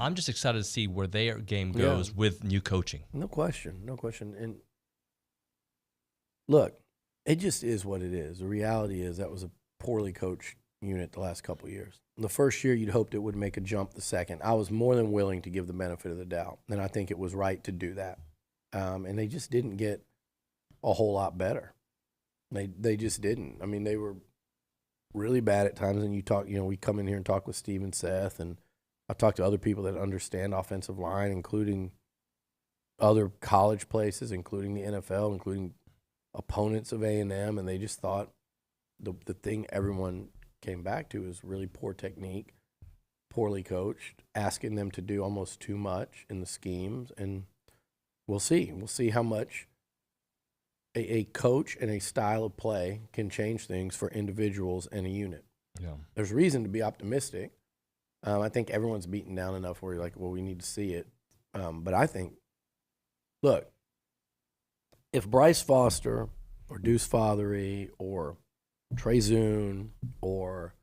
I'm just excited to see where their game goes with new coaching. No question. And look, it just is what it is. The reality is that was a poorly coached unit the last couple of years. The first year, you'd hoped it would make a jump the second. I was more than willing to give the benefit of the doubt, and I think it was right to do that. And they just didn't get a whole lot better. They just didn't. I mean, they were really bad at times, and we come in here and talk with Steve and Seth, and I talk to other people that understand offensive line, including other college places, including the NFL, including opponents of A&M, and they just thought the thing everyone came back to is really poor technique, poorly coached, asking them to do almost too much in the schemes, and we'll see. We'll see how much a coach and a style of play can change things for individuals and a unit. Yeah. There's reason to be optimistic. I think everyone's beaten down enough where you're like, well, we need to see it. But I think, look, if Bryce Foster or Deuce Fothery or Trey Zune or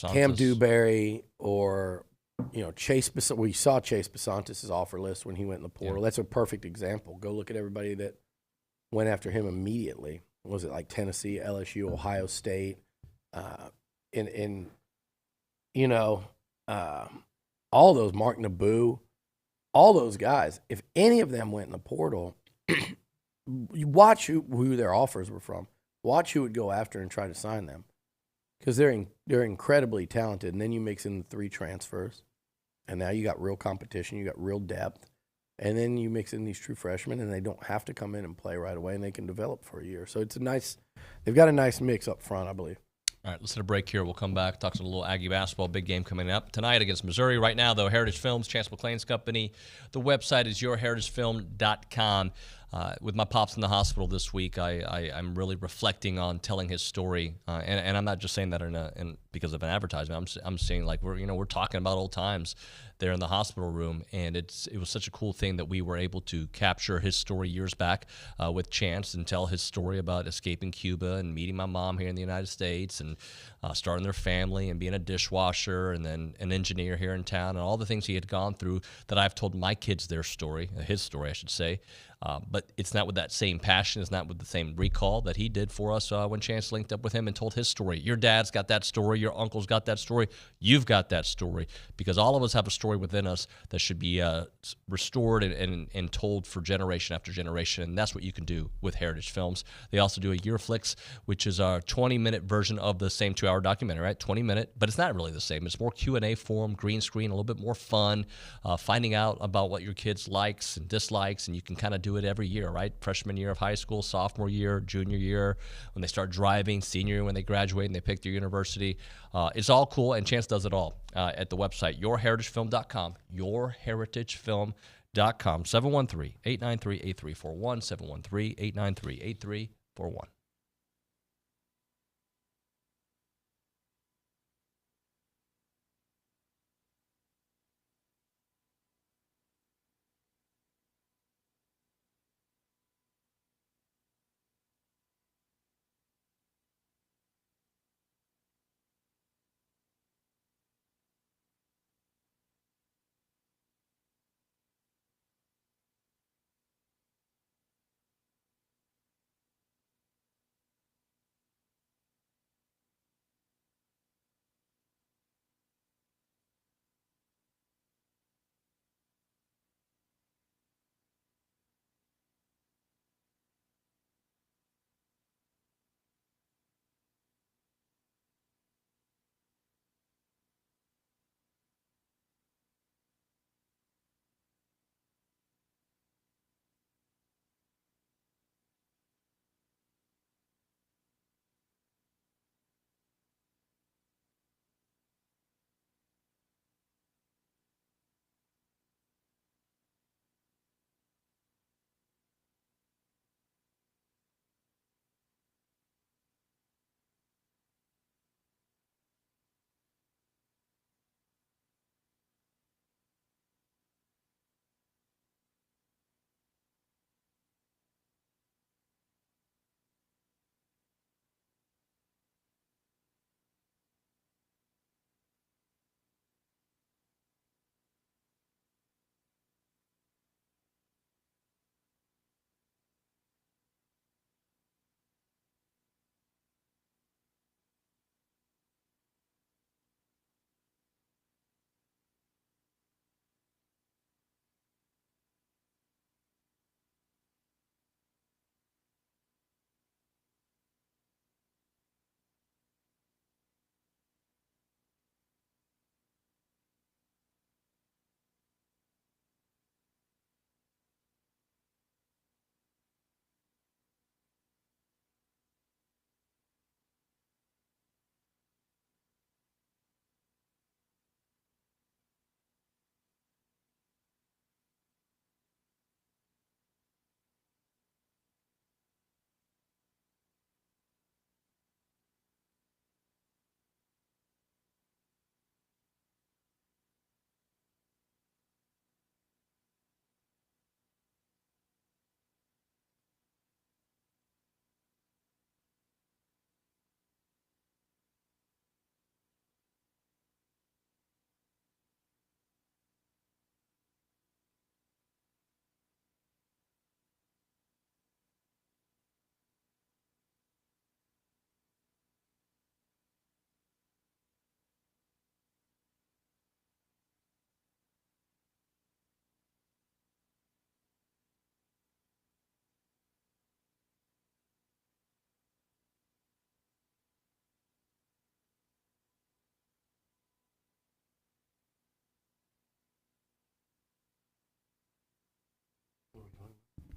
Cam Dewberry or Chase Bisontis, we saw Chase Bisontis' offer list when he went in the portal. Yeah. That's a perfect example. Go look at everybody that went after him immediately. Was it like Tennessee, LSU, Ohio State, all those, Mark Naboo, all those guys. If any of them went in the portal, you watch who their offers were from. Watch who would go after and try to sign them, because they're incredibly talented. And then you mix in the 3 transfers, and now you got real competition. You got real depth. And then you mix in these true freshmen, and they don't have to come in and play right away, and they can develop for a year. So they've got a nice mix up front, I believe. All right, let's hit a break here. We'll come back, talk some a little Aggie basketball, big game coming up tonight against Missouri. Right now, though, Heritage Films, Chance McClain's company. The website is yourheritagefilm.com. With my pops in the hospital this week, I'm really reflecting on telling his story, and I'm not just saying that because of an advertisement. I'm saying like we're talking about old times there in the hospital room, and it was such a cool thing that we were able to capture his story years back with Chance and tell his story about escaping Cuba and meeting my mom here in the United States and starting their family and being a dishwasher and then an engineer here in town and all the things he had gone through that I've told my kids their story, his story, I should say. But it's not with that same passion. It's not with the same recall that he did for us when Chance linked up with him and told his story. Your dad's got that story. Your uncle's got that story. You've got that story, because all of us have a story within us that should be restored and told for generation after generation. And that's what you can do with Heritage Films. They also do a Year Flicks, which is our 20-minute version of the same 2-hour documentary, right? 20-minute, but it's not really the same. It's more Q&A form, green screen, a little bit more fun, finding out about what your kids likes and dislikes, and you can kind of do it every year, right? Freshman year of high school, sophomore year, junior year, when they start driving, senior year when they graduate and they pick their university. It's all cool, and Chance does it all at the website, yourheritagefilm.com, yourheritagefilm.com, 713-893-8341, 713-893-8341.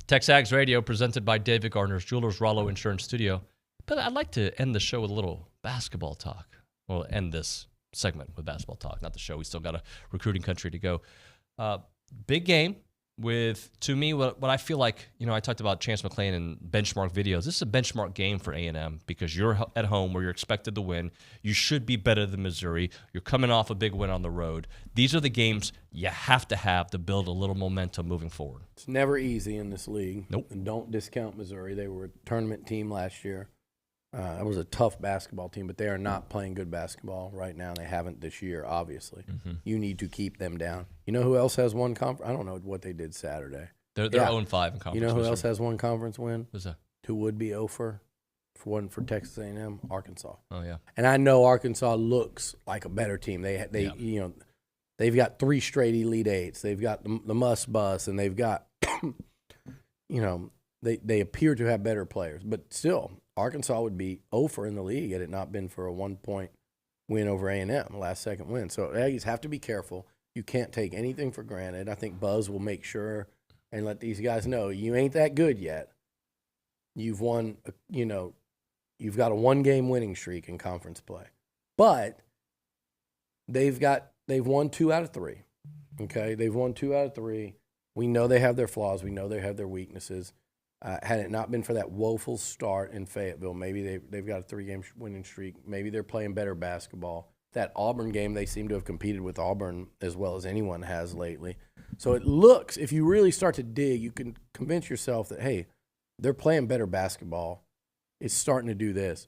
TexAgs Radio, presented by David Gardner's Jewelers, Rollo Insurance Studio. But I'd like to end the show with a little basketball talk. We'll end this segment with basketball talk, not the show. We still got a recruiting country to go. Big game with, to me, what I feel like, I talked about Chance McClain and benchmark videos. This is a benchmark game for A&M because you're at home where you're expected to win. You should be better than Missouri. You're coming off a big win on the road. These are the games you have to build a little momentum moving forward. It's never easy in this league. Nope. And don't discount Missouri. They were a tournament team last year. That was a tough basketball team, but they are not playing good basketball right now. They haven't this year, obviously. Mm-hmm. You need to keep them down. You know who else has one conference? I don't know what they did Saturday. They're 0-5 in conference. You know who else has one conference win? Who's that? Who would be 0 for one for Texas A&M? Arkansas. Oh, yeah. And I know Arkansas looks like a better team. They've got 3 straight Elite Eights. They've got the Must Bus, and they've got, they appear to have better players. But still, Arkansas would be 0 for in the league had it not been for a 1-point win over A&M, last second win. So Aggies have to be careful. You can't take anything for granted. I think Buzz will make sure and let these guys know you ain't that good yet. You've won, you've got a 1-game winning streak in conference play. But they've won 2 out of 3. Okay? They've won 2 out of 3. We know they have their flaws. We know they have their weaknesses. Had it not been for that woeful start in Fayetteville, maybe they've got a 3-game winning streak. Maybe they're playing better basketball. That Auburn game, they seem to have competed with Auburn as well as anyone has lately. So it looks, if you really start to dig, you can convince yourself that, hey, they're playing better basketball. It's starting to do this.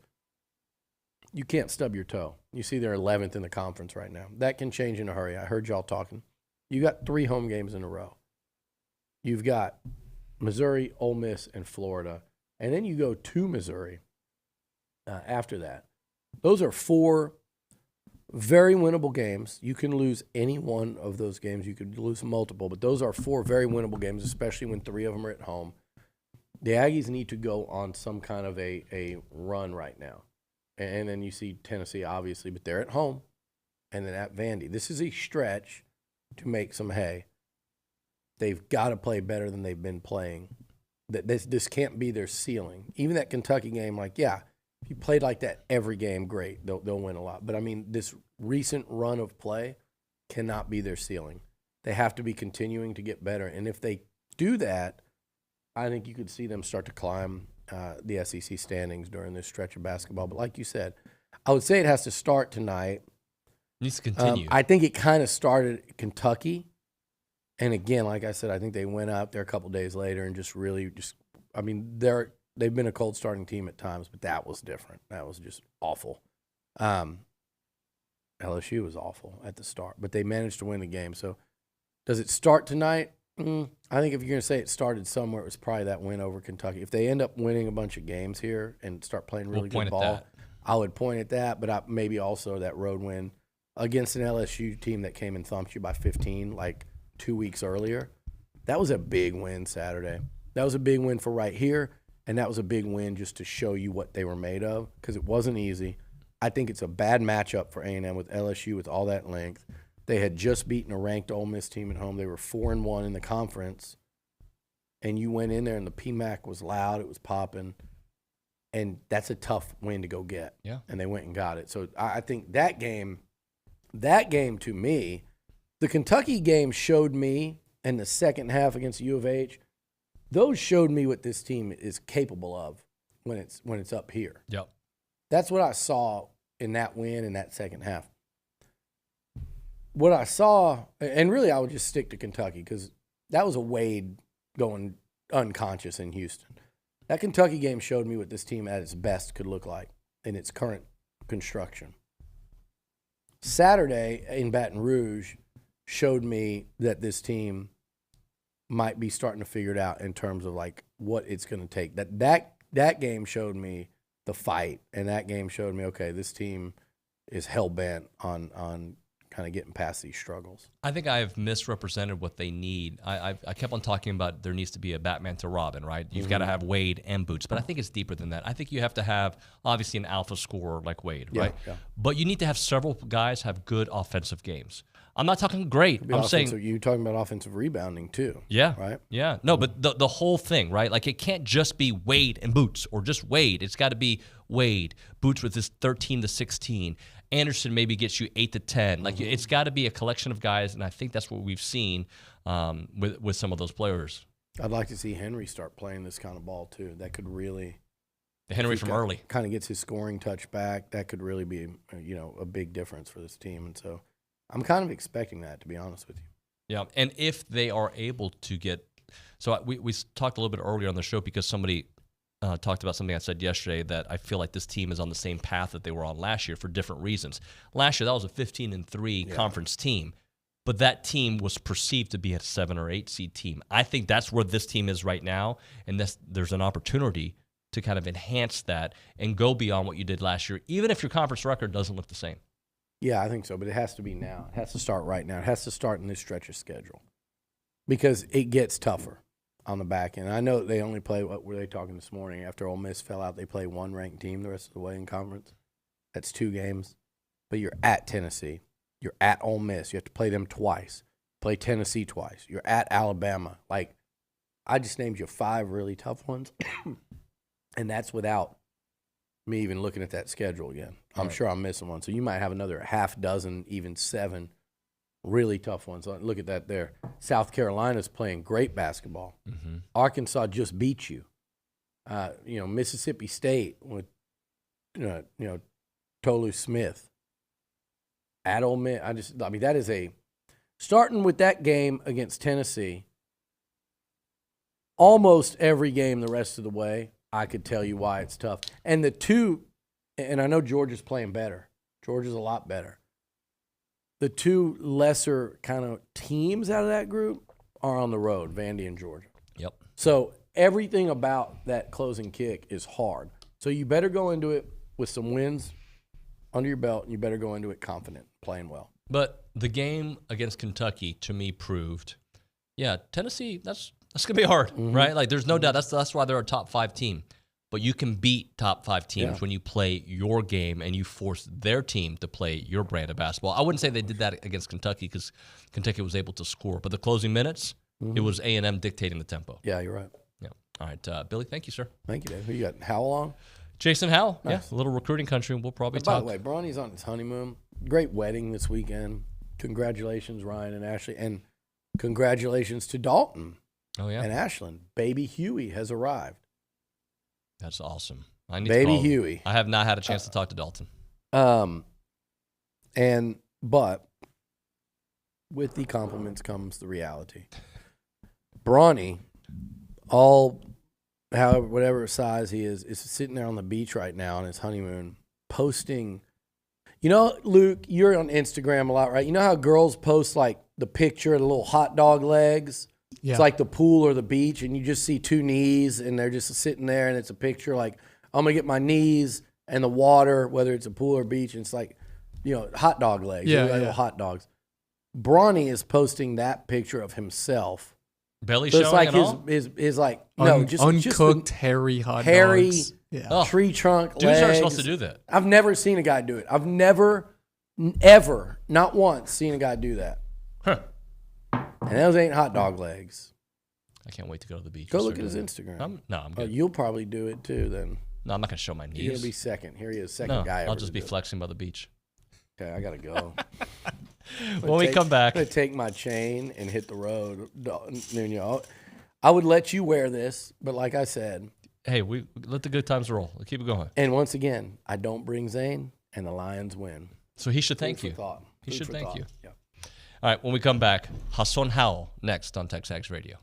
You can't stub your toe. You see they're 11th in the conference right now. That can change in a hurry. I heard y'all talking. You got 3 home games in a row. You've got Missouri, Ole Miss, and Florida. And then you go to Missouri after that. Those are 4 very winnable games. You can lose any one of those games. You could lose multiple, but those are 4 very winnable games, especially when 3 of them are at home. The Aggies need to go on some kind of a run right now. And then you see Tennessee, obviously, but they're at home. And then at Vandy. This is a stretch to make some hay. They've got to play better than they've been playing. This can't be their ceiling. Even that Kentucky game, if you played like that every game, great. They'll win a lot. But, I mean, this recent run of play cannot be their ceiling. They have to be continuing to get better. And if they do that, I think you could see them start to climb the SEC standings during this stretch of basketball. But like you said, I would say it has to start tonight. It needs to continue. I think it kind of started at Kentucky. And again, like I said, I think they went out there a couple days later and they've been a cold starting team at times, but that was different. That was just awful. LSU was awful at the start, but they managed to win the game. So does it start tonight? I think if you're going to say it started somewhere, it was probably that win over Kentucky. If they end up winning a bunch of games here and start playing really good ball, I would point at that, but maybe also that road win against an LSU team that came and thumped you by 15 like 2 weeks earlier. That was a big win Saturday. That was a big win for right here, and that was a big win just to show you what they were made of because it wasn't easy. I think it's a bad matchup for A&M with LSU with all that length. They had just beaten a ranked Ole Miss team at home. They were 4-1 in the conference, and you went in there and the PMAC was loud. It was popping, and that's a tough win to go get. Yeah. And they went and got it. So I think that game to me, the Kentucky game showed me in the second half against U of H, those showed me what this team is capable of when it's up here. Yep. That's what I saw in that win in that second half. What I saw, and really I would just stick to Kentucky because that was a Wade going unconscious in Houston. That Kentucky game showed me what this team at its best could look like in its current construction. Saturday in Baton Rouge showed me that this team might be starting to figure it out in terms of like what it's going to take. That game showed me the fight, and that game showed me, okay, this team is hell-bent on kind of getting past these struggles. I think I've misrepresented what they need. I kept on talking about there needs to be a Batman to Robin, right? You've got to have Wade and Boots, but I think it's deeper than that. I think you have to have, obviously, an alpha scorer like Wade, right? Yeah. But you need to have several guys have good offensive games. I'm not talking great. I'm saying you're talking about offensive rebounding too. Yeah. Right? Yeah. No, but the whole thing, right? Like it can't just be Wade and Boots or just Wade. It's got to be Wade, Boots with his 13 to 16. Anderson maybe gets you 8 to 10. Like it's got to be a collection of guys, and I think that's what we've seen with some of those players. I'd like to see Henry start playing this kind of ball too. That could really Henry from early kind of gets his scoring touch back. That could really be a big difference for this team, and so I'm kind of expecting that, to be honest with you. Yeah, and if they are able to get – so we talked a little bit earlier on the show because somebody talked about something I said yesterday that I feel like this team is on the same path that they were on last year for different reasons. Last year, that was a 15-3 conference team, but that team was perceived to be a 7 or 8 seed team. I think that's where this team is right now, and there's an opportunity to kind of enhance that and go beyond what you did last year, even if your conference record doesn't look the same. Yeah, I think so, but it has to be now. It has to start right now. It has to start in this stretch of schedule because it gets tougher on the back end. I know they only play, what were they talking this morning? After Ole Miss fell out, they play one ranked team the rest of the way in conference. That's 2 games. But you're at Tennessee. You're at Ole Miss. You have to play them twice. Play Tennessee twice. You're at Alabama. Like, I just named you 5 really tough ones, and that's without me even looking at that schedule again. I'm sure I'm missing one. So you might have another half dozen, even 7 really tough ones. Look at that there. South Carolina's playing great basketball. Mm-hmm. Arkansas just beat you. Mississippi State with, Tolu Smith. At Ole Miss, that is starting with that game against Tennessee, almost every game the rest of the way, I could tell you why it's tough. And the 2, and I know Georgia's playing better. Georgia's a lot better. The 2 lesser kind of teams out of that group are on the road, Vandy and Georgia. Yep. So everything about that closing kick is hard. So you better go into it with some wins under your belt, and you better go into it confident, playing well. But the game against Kentucky, to me, proved, Tennessee, that's going to be hard, right? Like, there's no doubt. That's why they're a top 5 team. But you can beat top 5 teams when you play your game and you force their team to play your brand of basketball. I wouldn't say they did that against Kentucky because Kentucky was able to score. But the closing minutes, it was A&M dictating the tempo. Yeah, you're right. Yeah. All right, Billy, thank you, sir. Thank you, Dave. Who you got? Howell on? Jason Howell. Nice. Yeah, a little recruiting country. We'll probably By talk. the way, Bronny's on his honeymoon. Great wedding this weekend. Congratulations, Ryan and Ashley. And congratulations to Dalton. Oh, yeah. And Ashlyn. Baby Huey has arrived. That's awesome. I need Baby to call him. Huey. I have not had a chance to talk to Dalton. But with the compliments comes the reality. Bronny, whatever size he is sitting there on the beach right now on his honeymoon, posting. You know, Luke, you're on Instagram a lot, right? You know how girls post like the picture of the little hot dog legs? Yeah. It's like the pool or the beach, and you just see 2 knees, and they're just sitting there, and it's a picture like, I'm going to get my knees and the water, whether it's a pool or beach, and it's like, hot dog legs. Little hot dogs. Bronny is posting that picture of himself. Belly so showing it's like his like, uncooked hairy hot hairy dogs. tree trunk Dudes legs. aren't supposed to do that. I've never seen a guy do it. I've never, ever, not once, seen a guy do that. Huh. And those ain't hot dog legs. I can't wait to go to the beach. Go look at his Instagram. I'm good. You'll probably do it too then. No, I'm not going to show my knees. You're going to be second. Here he is, second guy ever I'll just to be do it. flexing by the beach. Okay, I got to go. When we come back. I'm going to take my chain and hit the road. Nuño. I would let you wear this, but like I said. Hey, we let the good times roll. We'll keep it going. And once again, I don't bring Zane, and the Lions win. So he should thank you. He should thank you. Yeah. All right, when we come back, Jason Howell next on TexAgs Radio.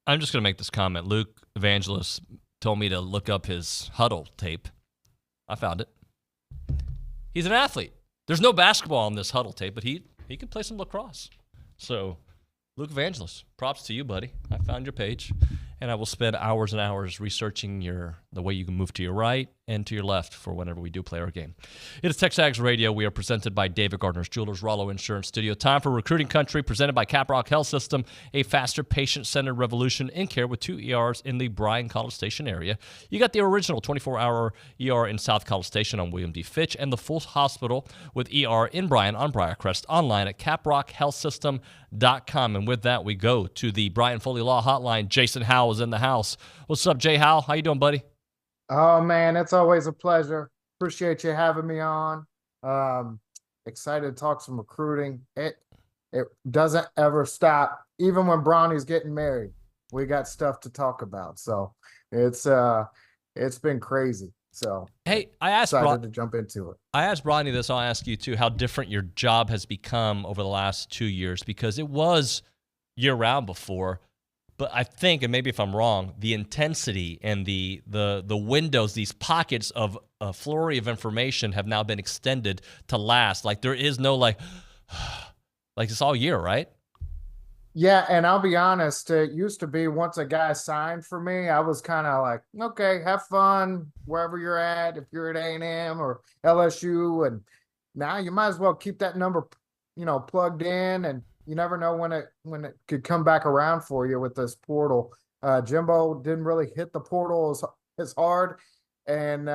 I'm just going to make this comment. Luke Evangelist told me to look up his huddle tape. I found it. He's an athlete. There's no basketball on this huddle tape, but he can play some lacrosse. So, Luke Evangelist, props to you, buddy. I found your page, and I will spend hours and hours researching the way you can move to your right and to your left for whenever we do play our game. It is TexAgs Radio. We are presented by David Gardner's Jewelers, Rollo Insurance Studio. Time for Recruiting Country, presented by Caprock Health System, a faster, patient-centered revolution in care with 2 ERs in the Bryan College Station area. You got the original 24-hour ER in South College Station on William D. Fitch, and the full hospital with ER in Bryan on Briarcrest, online at caprockhealthsystem.com. And with that, we go to the Brian Foley Law Hotline. Jason Howell is in the house. What's up, Jay Howell? How you doing, buddy? Oh, man, it's always a pleasure. Appreciate you having me on. Excited to talk some recruiting. It doesn't ever stop. Even when Bronny's getting married, we got stuff to talk about. So it's been crazy. So hey, I asked excited to jump into it. I asked Bronny this. I'll ask you too, how different your job has become over the last 2 years, because it was year-round before. But I think, and maybe if I'm wrong, the intensity and the windows, these pockets of a flurry of information have now been extended to last. Like there is no like it's all year, right? Yeah, and I'll be honest, it used to be once a guy signed for me, I was kind of like, okay, have fun wherever you're at, if you're at A&M or LSU, and now you might as well keep that number, plugged in, and you never know when it could come back around for you with this portal. Jimbo didn't really hit the portal as hard, and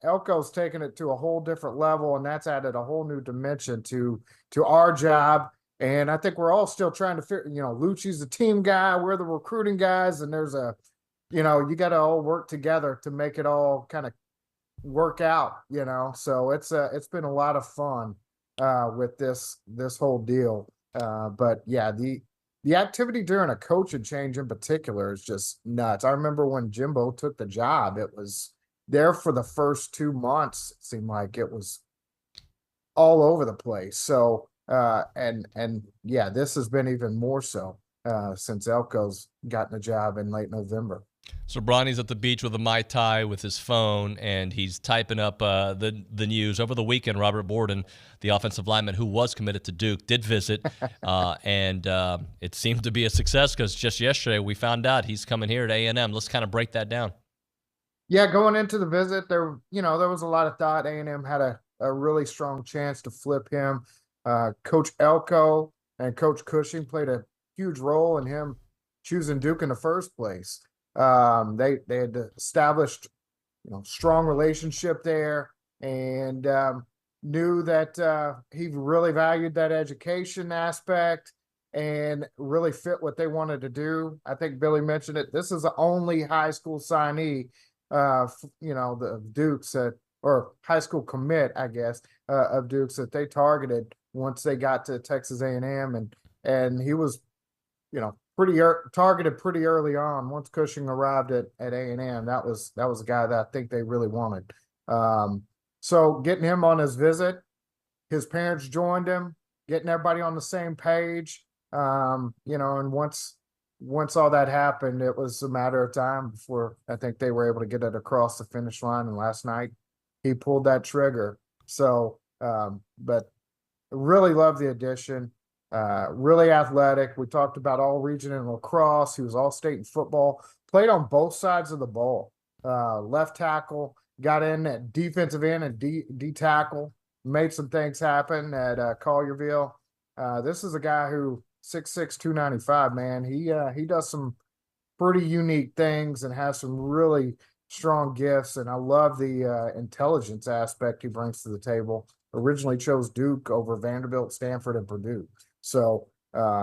Elko's taken it to a whole different level, and that's added a whole new dimension to our job. And I think we're all still trying to figure, Liucci's the team guy, we're the recruiting guys, and there's you got to all work together to make it all kind of work out, So it's been a lot of fun with this whole deal. But yeah, the activity during a coaching change in particular is just nuts. I remember when Jimbo took the job, it was there for the first 2 months. It seemed like it was all over the place. So, and yeah, this has been even more so, since Elko's gotten the job in late November. So Bronny's at the beach with a Mai Tai with his phone, and he's typing up the news. Over the weekend, Robert Borden, the offensive lineman who was committed to Duke, did visit, and it seemed to be a success because just yesterday we found out he's coming here at A&M. Let's kind of break that down. Yeah, going into the visit, there was a lot of thought A&M had a really strong chance to flip him. Coach Elko and Coach Cushing played a huge role in him choosing Duke in the first place. They had established, strong relationship there, and knew that he really valued that education aspect and really fit what they wanted to do. I think Billy mentioned it. This is the only high school signee, the Dukes or high school commit, I guess, of Dukes that they targeted once they got to Texas A&M, and he was, targeted pretty early on. Once Cushing arrived at A&M, that was a guy that I think they really wanted. So getting him on his visit, his parents joined him, getting everybody on the same page. And once all that happened, it was a matter of time before I think they were able to get it across the finish line. And last night he pulled that trigger. So, but really love the addition. Really athletic. We talked about all region in lacrosse. He was all state in football, played on both sides of the ball. Left tackle, got in at defensive end and D tackle, made some things happen at Collierville. This is a guy who 6'6", 295, man. He does some pretty unique things and has some really strong gifts. And I love the intelligence aspect he brings to the table. Originally chose Duke over Vanderbilt, Stanford, and Purdue. So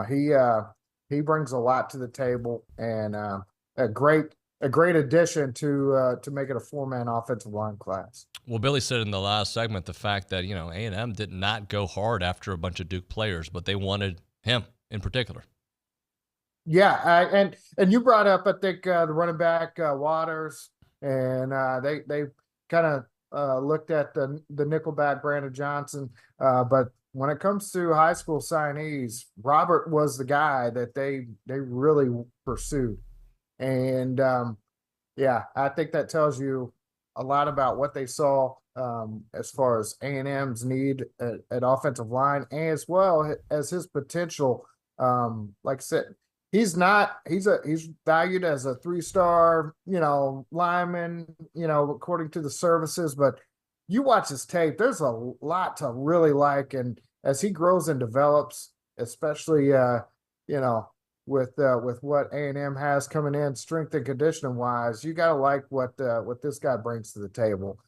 he brings a lot to the table, and a great addition to make it a 4-man offensive line class. Well, Billy said in the last segment the fact that A&M did not go hard after a bunch of Duke players, but they wanted him in particular. Yeah, and you brought up, I think, the running back Waters, and they kind of looked at the nickelback Brandon Johnson, but when it comes to high school signees, Robert was the guy that they really pursued. And yeah, I think that tells you a lot about what they saw as far as A&M's need at offensive line, as well as his potential. Like I said, he's valued as a 3-star, lineman, according to the services, but you watch his tape, there's a lot to really like. And as he grows and develops, especially, with what A&M has coming in strength and conditioning wise, you got to like what this guy brings to the table.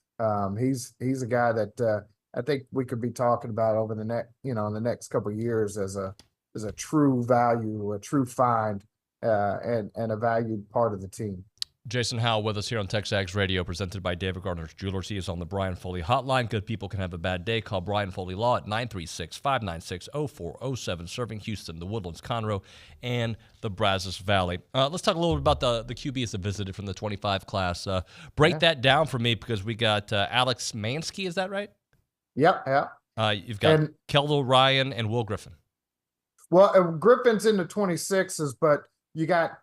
He's a guy that I think we could be talking about over the in the next couple of years as a true value, a true find, and a valued part of the team. Jason Howell with us here on TexAgs Radio, presented by David Gardner's Jewelers. He is on the Brian Foley hotline. Good people can have a bad day. Call Brian Foley Law at 936-596-0407, serving Houston, the Woodlands, Conroe, and the Brazos Valley. Let's talk a little bit about the QBs that visited from the 25 class. Break that down for me, because we got Alex Mansky, is that right? Yep. You've got Keldor Ryan and Will Griffin. Well, Griffin's in the 26s, but you got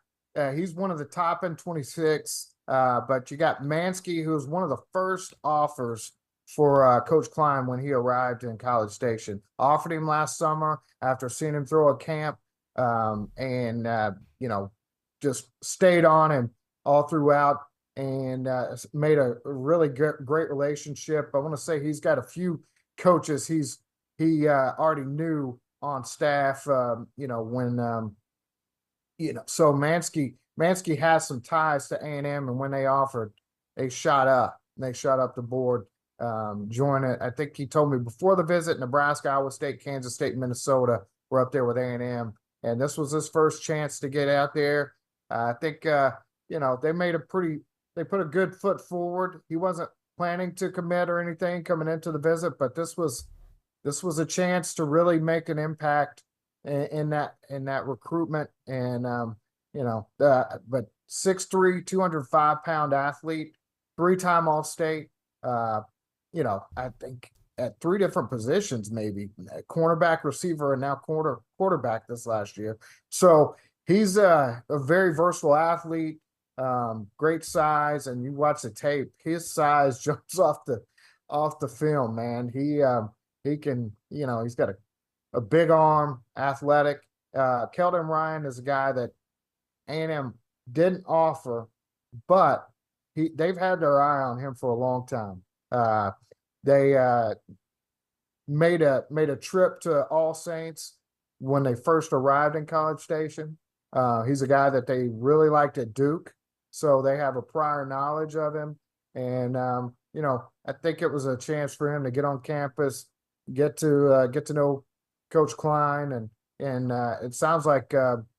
he's one of the top in 26. But you got Mansky, who was one of the first offers for Coach Klein when he arrived in College Station. Offered him last summer after seeing him throw a camp, and just stayed on him all throughout, and made a really great relationship. I want to say he's got a few coaches he already knew on staff, so Mansky has some ties to A&M, and when they offered, they shot up the board. Joining, I think he told me before the visit, Nebraska, Iowa State, Kansas State, Minnesota were up there with A&M, and this was his first chance to get out there. I think they put a good foot forward. He wasn't planning to commit or anything coming into the visit, but this was a chance to really make an impact in that recruitment. And but 6'3", 205-pound athlete, 3-time All-State. I think at 3 different positions, maybe cornerback, receiver, and now quarterback this last year. So he's a very versatile athlete, great size, and you watch the tape, his size jumps off the film, man. He can, he's got a big arm, athletic. Keldor Ryan is a guy that A&M didn't offer, but they've had their eye on him for a long time. They made a trip to All Saints when they first arrived in College Station. He's a guy that they really liked at Duke, so they have a prior knowledge of him. And I think it was a chance for him to get on campus, get to know Coach Klein, and it sounds like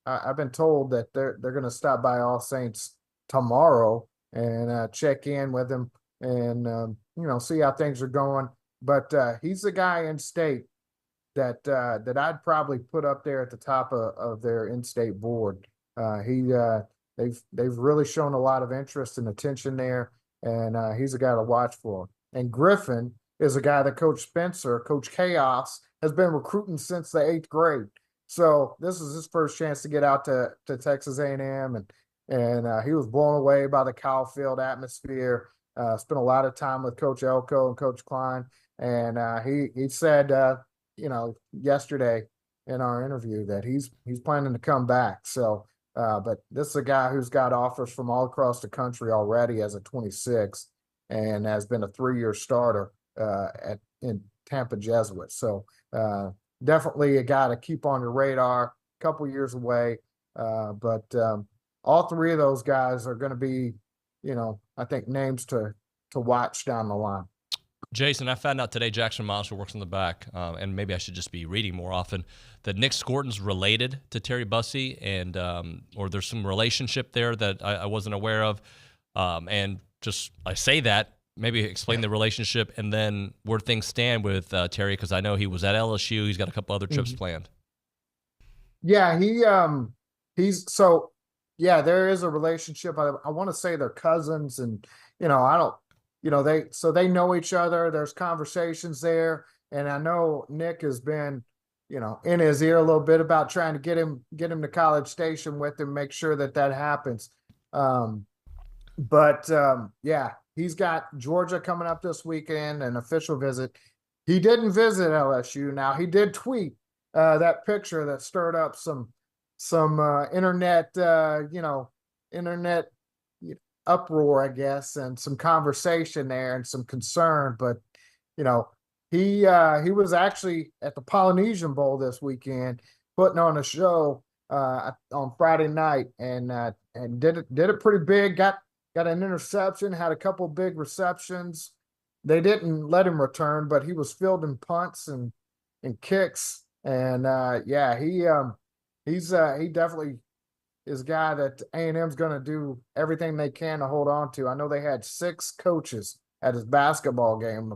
I've been told that they're going to stop by All Saints tomorrow and check in with him and see how things are going. But he's the guy in state that I'd probably put up there at the top of their in-state board. They've really shown a lot of interest and attention there, and he's a guy to watch for. And Griffin is a guy that Coach Spencer, Coach Chaos, has been recruiting since the 8th grade. So this is his first chance to get out to Texas A&M, and he was blown away by the Kyle Field atmosphere. Spent a lot of time with Coach Elko and Coach Klein, and he said yesterday in our interview that he's planning to come back. So, but this is a guy who's got offers from all across the country already as a 26, and has been a 3-year starter in Tampa Jesuit. So definitely a guy to keep on your radar. A couple years away, but all 3 of those guys are going to be, I think, names to watch down the line. Jason, I found out today Jackson Miles, who works in the back, and maybe I should just be reading more often, that Nick Scorton's related to Terry Bussey, and or there's some relationship there that I wasn't aware of. And just I say that, maybe explain the relationship and then where things stand with Terry, because I know he was at LSU. He's got a couple other trips planned. Yeah, there is a relationship. I want to say they're cousins, and they know each other. There's conversations there, and I know Nick has been, in his ear a little bit about trying to get him to College Station with him, make sure that happens. Yeah, he's got Georgia coming up this weekend, an official visit. He didn't visit LSU. Now he did tweet that picture that stirred up some internet internet uproar, I guess, and some conversation there and some concern. But you know, he was actually at the Polynesian Bowl this weekend, putting on a show on Friday night, and did it pretty big. Got an interception, had a couple big receptions. They didn't let him return, but he was fielding punts and kicks, and he definitely is a guy that A&M's going to do everything they can to hold on to. I know they had 6 coaches at his basketball game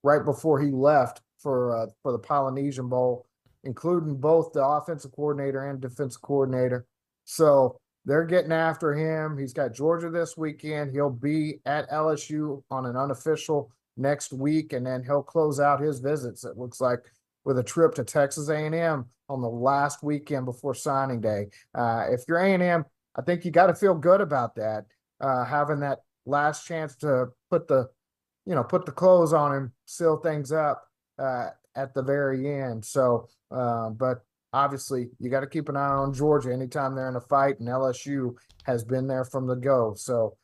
right before he left for the Polynesian Bowl, including both the offensive coordinator and defensive coordinator. So they're getting after him. He's got Georgia this weekend. He'll be at LSU on an unofficial next week, and then he'll close out his visits, it looks like, with a trip to Texas A&M on the last weekend before signing day. If you're A&M, I think you got to feel good about that, having that last chance to put the clothes on him, seal things up at the very end. So, but obviously you got to keep an eye on Georgia anytime they're in a fight, and LSU has been there from the go. So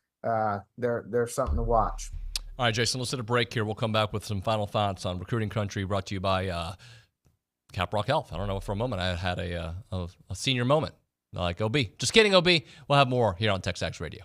they're something to watch. All right, Jason, let's hit a break here. We'll come back with some final thoughts on Recruiting Country, brought to you by Caprock Health. I don't know, for a moment I had a senior moment, like OB. Just kidding, OB. We'll have more here on TexAgs Radio.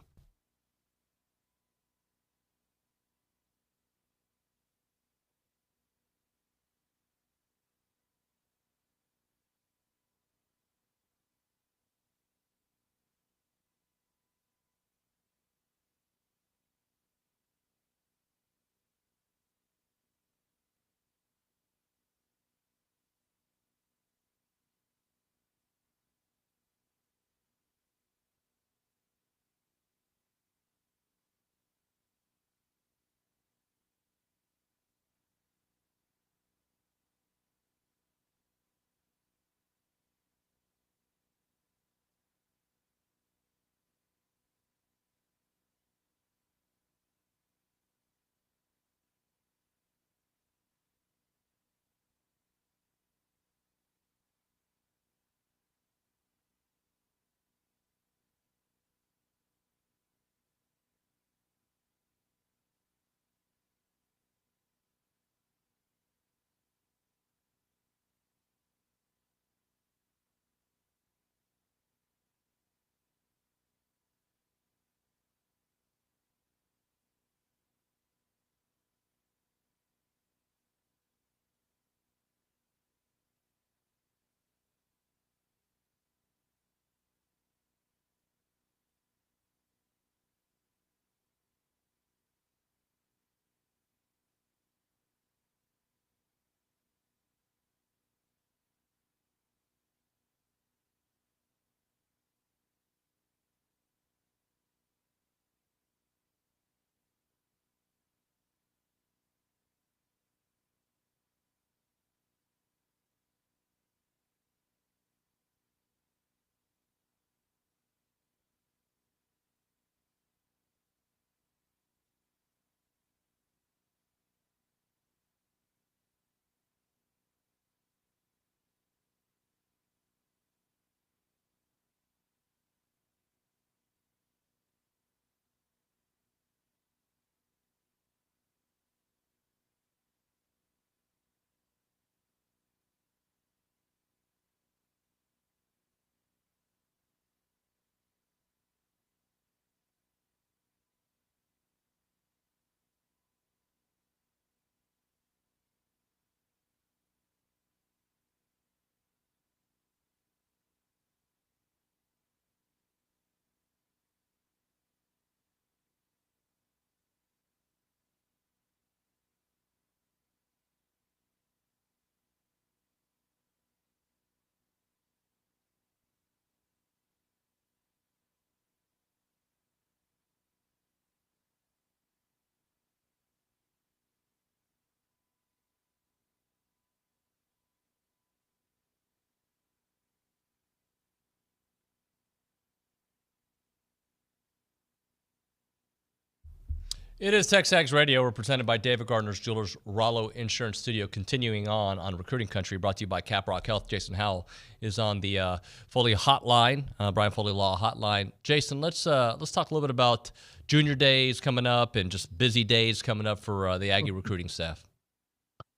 It is TexAgs Radio. We're presented by David Gardner's Jewelers, Rollo Insurance Studio. Continuing on Recruiting Country, brought to you by Caprock Health. Jason Howell is on the Foley Hotline, Brian Foley Law Hotline. Jason, let's talk a little bit about junior days coming up and just busy days coming up for the Aggie recruiting staff.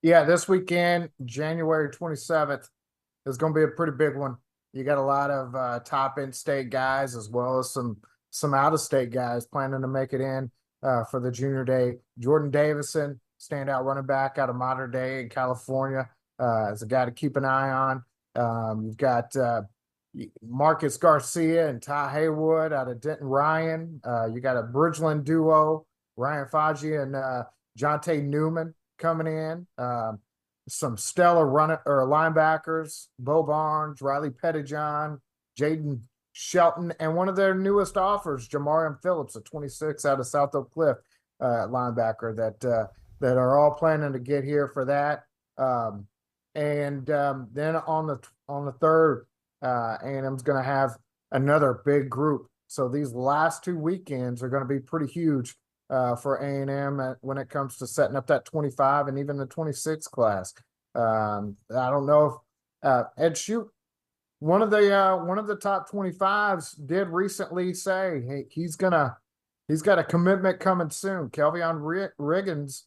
Yeah, this weekend, January 27th, is going to be a pretty big one. You got a lot of top in-state guys as well as some out-of-state guys planning to make it in for the junior day. Jordan Davison, standout running back out of Mater Dei in California, is a guy to keep an eye on. You've got Marcus Garcia and Ty Haywood out of Denton Ryan. You got a Bridgeland duo, Ryan Faggi and Jonte Newman coming in. Some stellar linebackers, Bo Barnes, Riley Pettijohn, Jaden Shelton, and one of their newest offers, Jamarian Phillips, a 26 out of South Oak Cliff linebacker that are all planning to get here for that. Then on the third, A&M's going to have another big group. So these last 2 weekends are going to be pretty huge for A&M when it comes to setting up that 25 and even the 26 class. I don't know if Ed Shute, one of the top 25s, did recently say, hey, he's got a commitment coming soon. Kelvion Riggins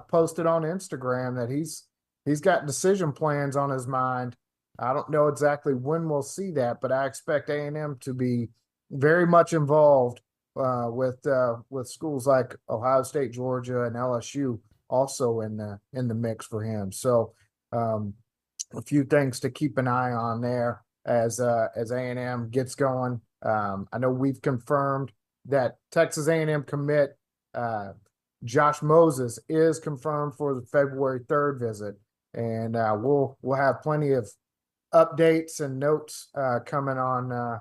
posted on Instagram that he's got decision plans on his mind. I don't know exactly when we'll see that, but I expect A&M to be very much involved with schools like Ohio State, Georgia, and LSU also in the mix for him. So a few things to keep an eye on there as A&M gets going. I know we've confirmed that Texas A&M commit Josh Moses is confirmed for the February 3rd visit, and we'll have plenty of updates and notes coming on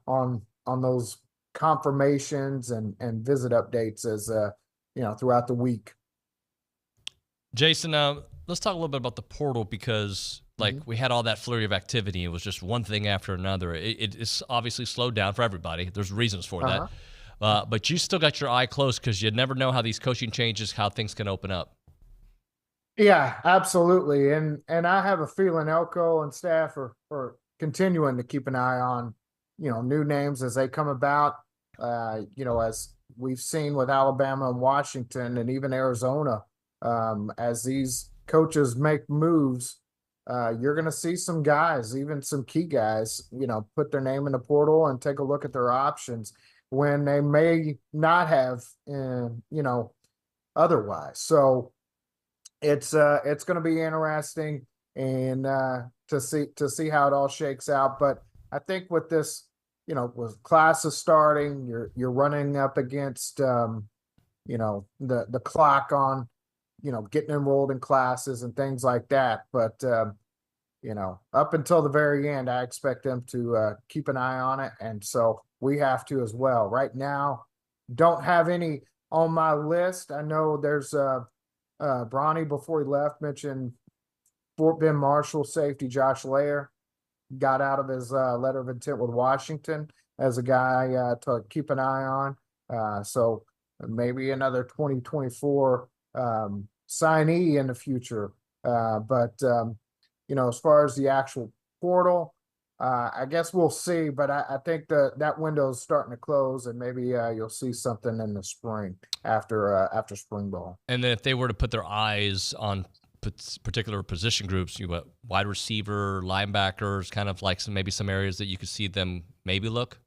on those confirmations and visit updates as throughout the week. Jason, let's talk a little bit about the portal because we had all that flurry of activity. It was just one thing after another. It's obviously slowed down for everybody. There's reasons for that. But you still got your eye close because you never know how these coaching changes, how things can open up. Yeah, absolutely. And I have a feeling Elko and staff are continuing to keep an eye on, new names as they come about. As we've seen with Alabama and Washington and even Arizona, as these coaches make moves, you're going to see some guys, even some key guys, put their name in the portal and take a look at their options when they may not have, otherwise. So it's going to be interesting and to see how it all shakes out. But I think with this, with classes starting, you're running up against, the clock on, getting enrolled in classes and things like that. But, up until the very end, I expect them to keep an eye on it. And so we have to as well. Right now, don't have any on my list. I know there's Bronny, before he left, mentioned Fort Bend Marshall safety Josh Lair got out of his letter of intent with Washington as a guy to keep an eye on. So maybe another 2024 signee in the future. But as far as the actual portal, I guess we'll see. But I think that window is starting to close, and maybe you'll see something in the spring after spring ball. And then if they were to put their eyes on particular position groups, wide receiver, linebackers, kind of like maybe some areas that you could see them maybe look?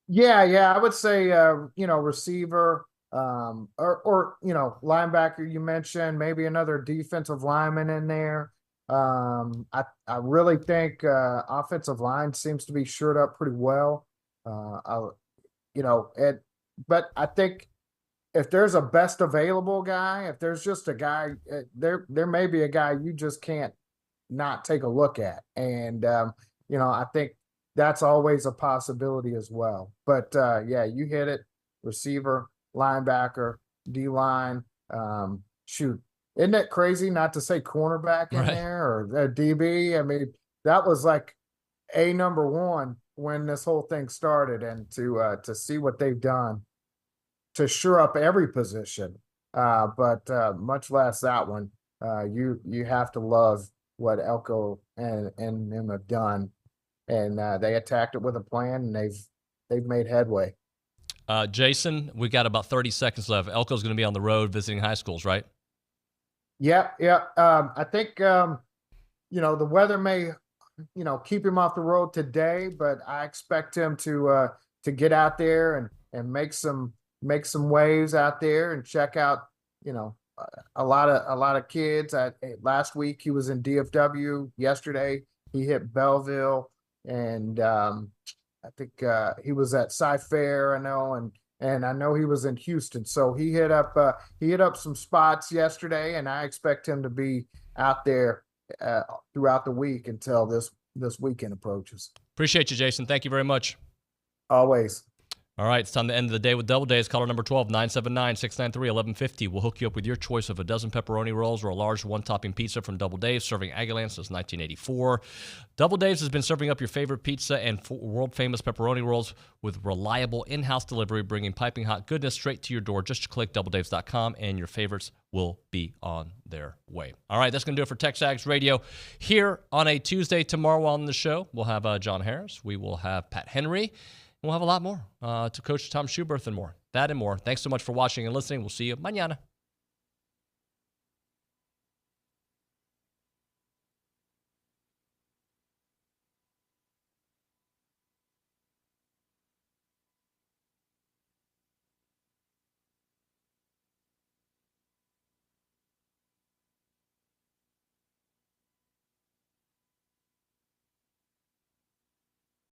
Yeah, I would say, receiver, or linebacker you mentioned, maybe another defensive lineman in there. I really think offensive line seems to be shored up pretty well. But I think if there's a best available guy, if there's just a guy, there may be a guy you just can't not take a look at. And, I think that's always a possibility as well. But, you hit it, receiver, linebacker, D-line, shoot. Isn't it crazy not to say cornerback in there or DB? I mean, that was like number one when this whole thing started, and to see what they've done. to shore up every position, but much less that one. You have to love what Elko and them have done, and they attacked it with a plan, and they've made headway. Jason, we got about 30 seconds left. Elko's going to be on the road visiting high schools, right? Yeah. I think the weather may keep him off the road today, but I expect him to get out there and make some waves out there and check out a lot of kids. Last week he was in DFW. Yesterday he hit Belleville, and I think he was at Cy-Fair, I know, and I know he was in Houston. So he hit up some spots yesterday, and I expect him to be out there throughout the week until this weekend approaches. Appreciate you, Jason. Thank you very much. Always. All right, it's time to end the day with Double Days. Caller number 12, 979-693-1150. We'll hook you up with your choice of a dozen pepperoni rolls or a large one-topping pizza from Double Days, serving Aggieland since 1984. Double Days has been serving up your favorite pizza and world-famous pepperoni rolls with reliable in-house delivery, bringing piping hot goodness straight to your door. Just click doubledaves.com, and your favorites will be on their way. All right, that's going to do it for TexAgs Radio here on a Tuesday. Tomorrow on the show, we'll have John Harris. We will have Pat Henry. We'll have a lot more to Coach Tom Schuberth and more. That and more. Thanks so much for watching and listening. We'll see you mañana.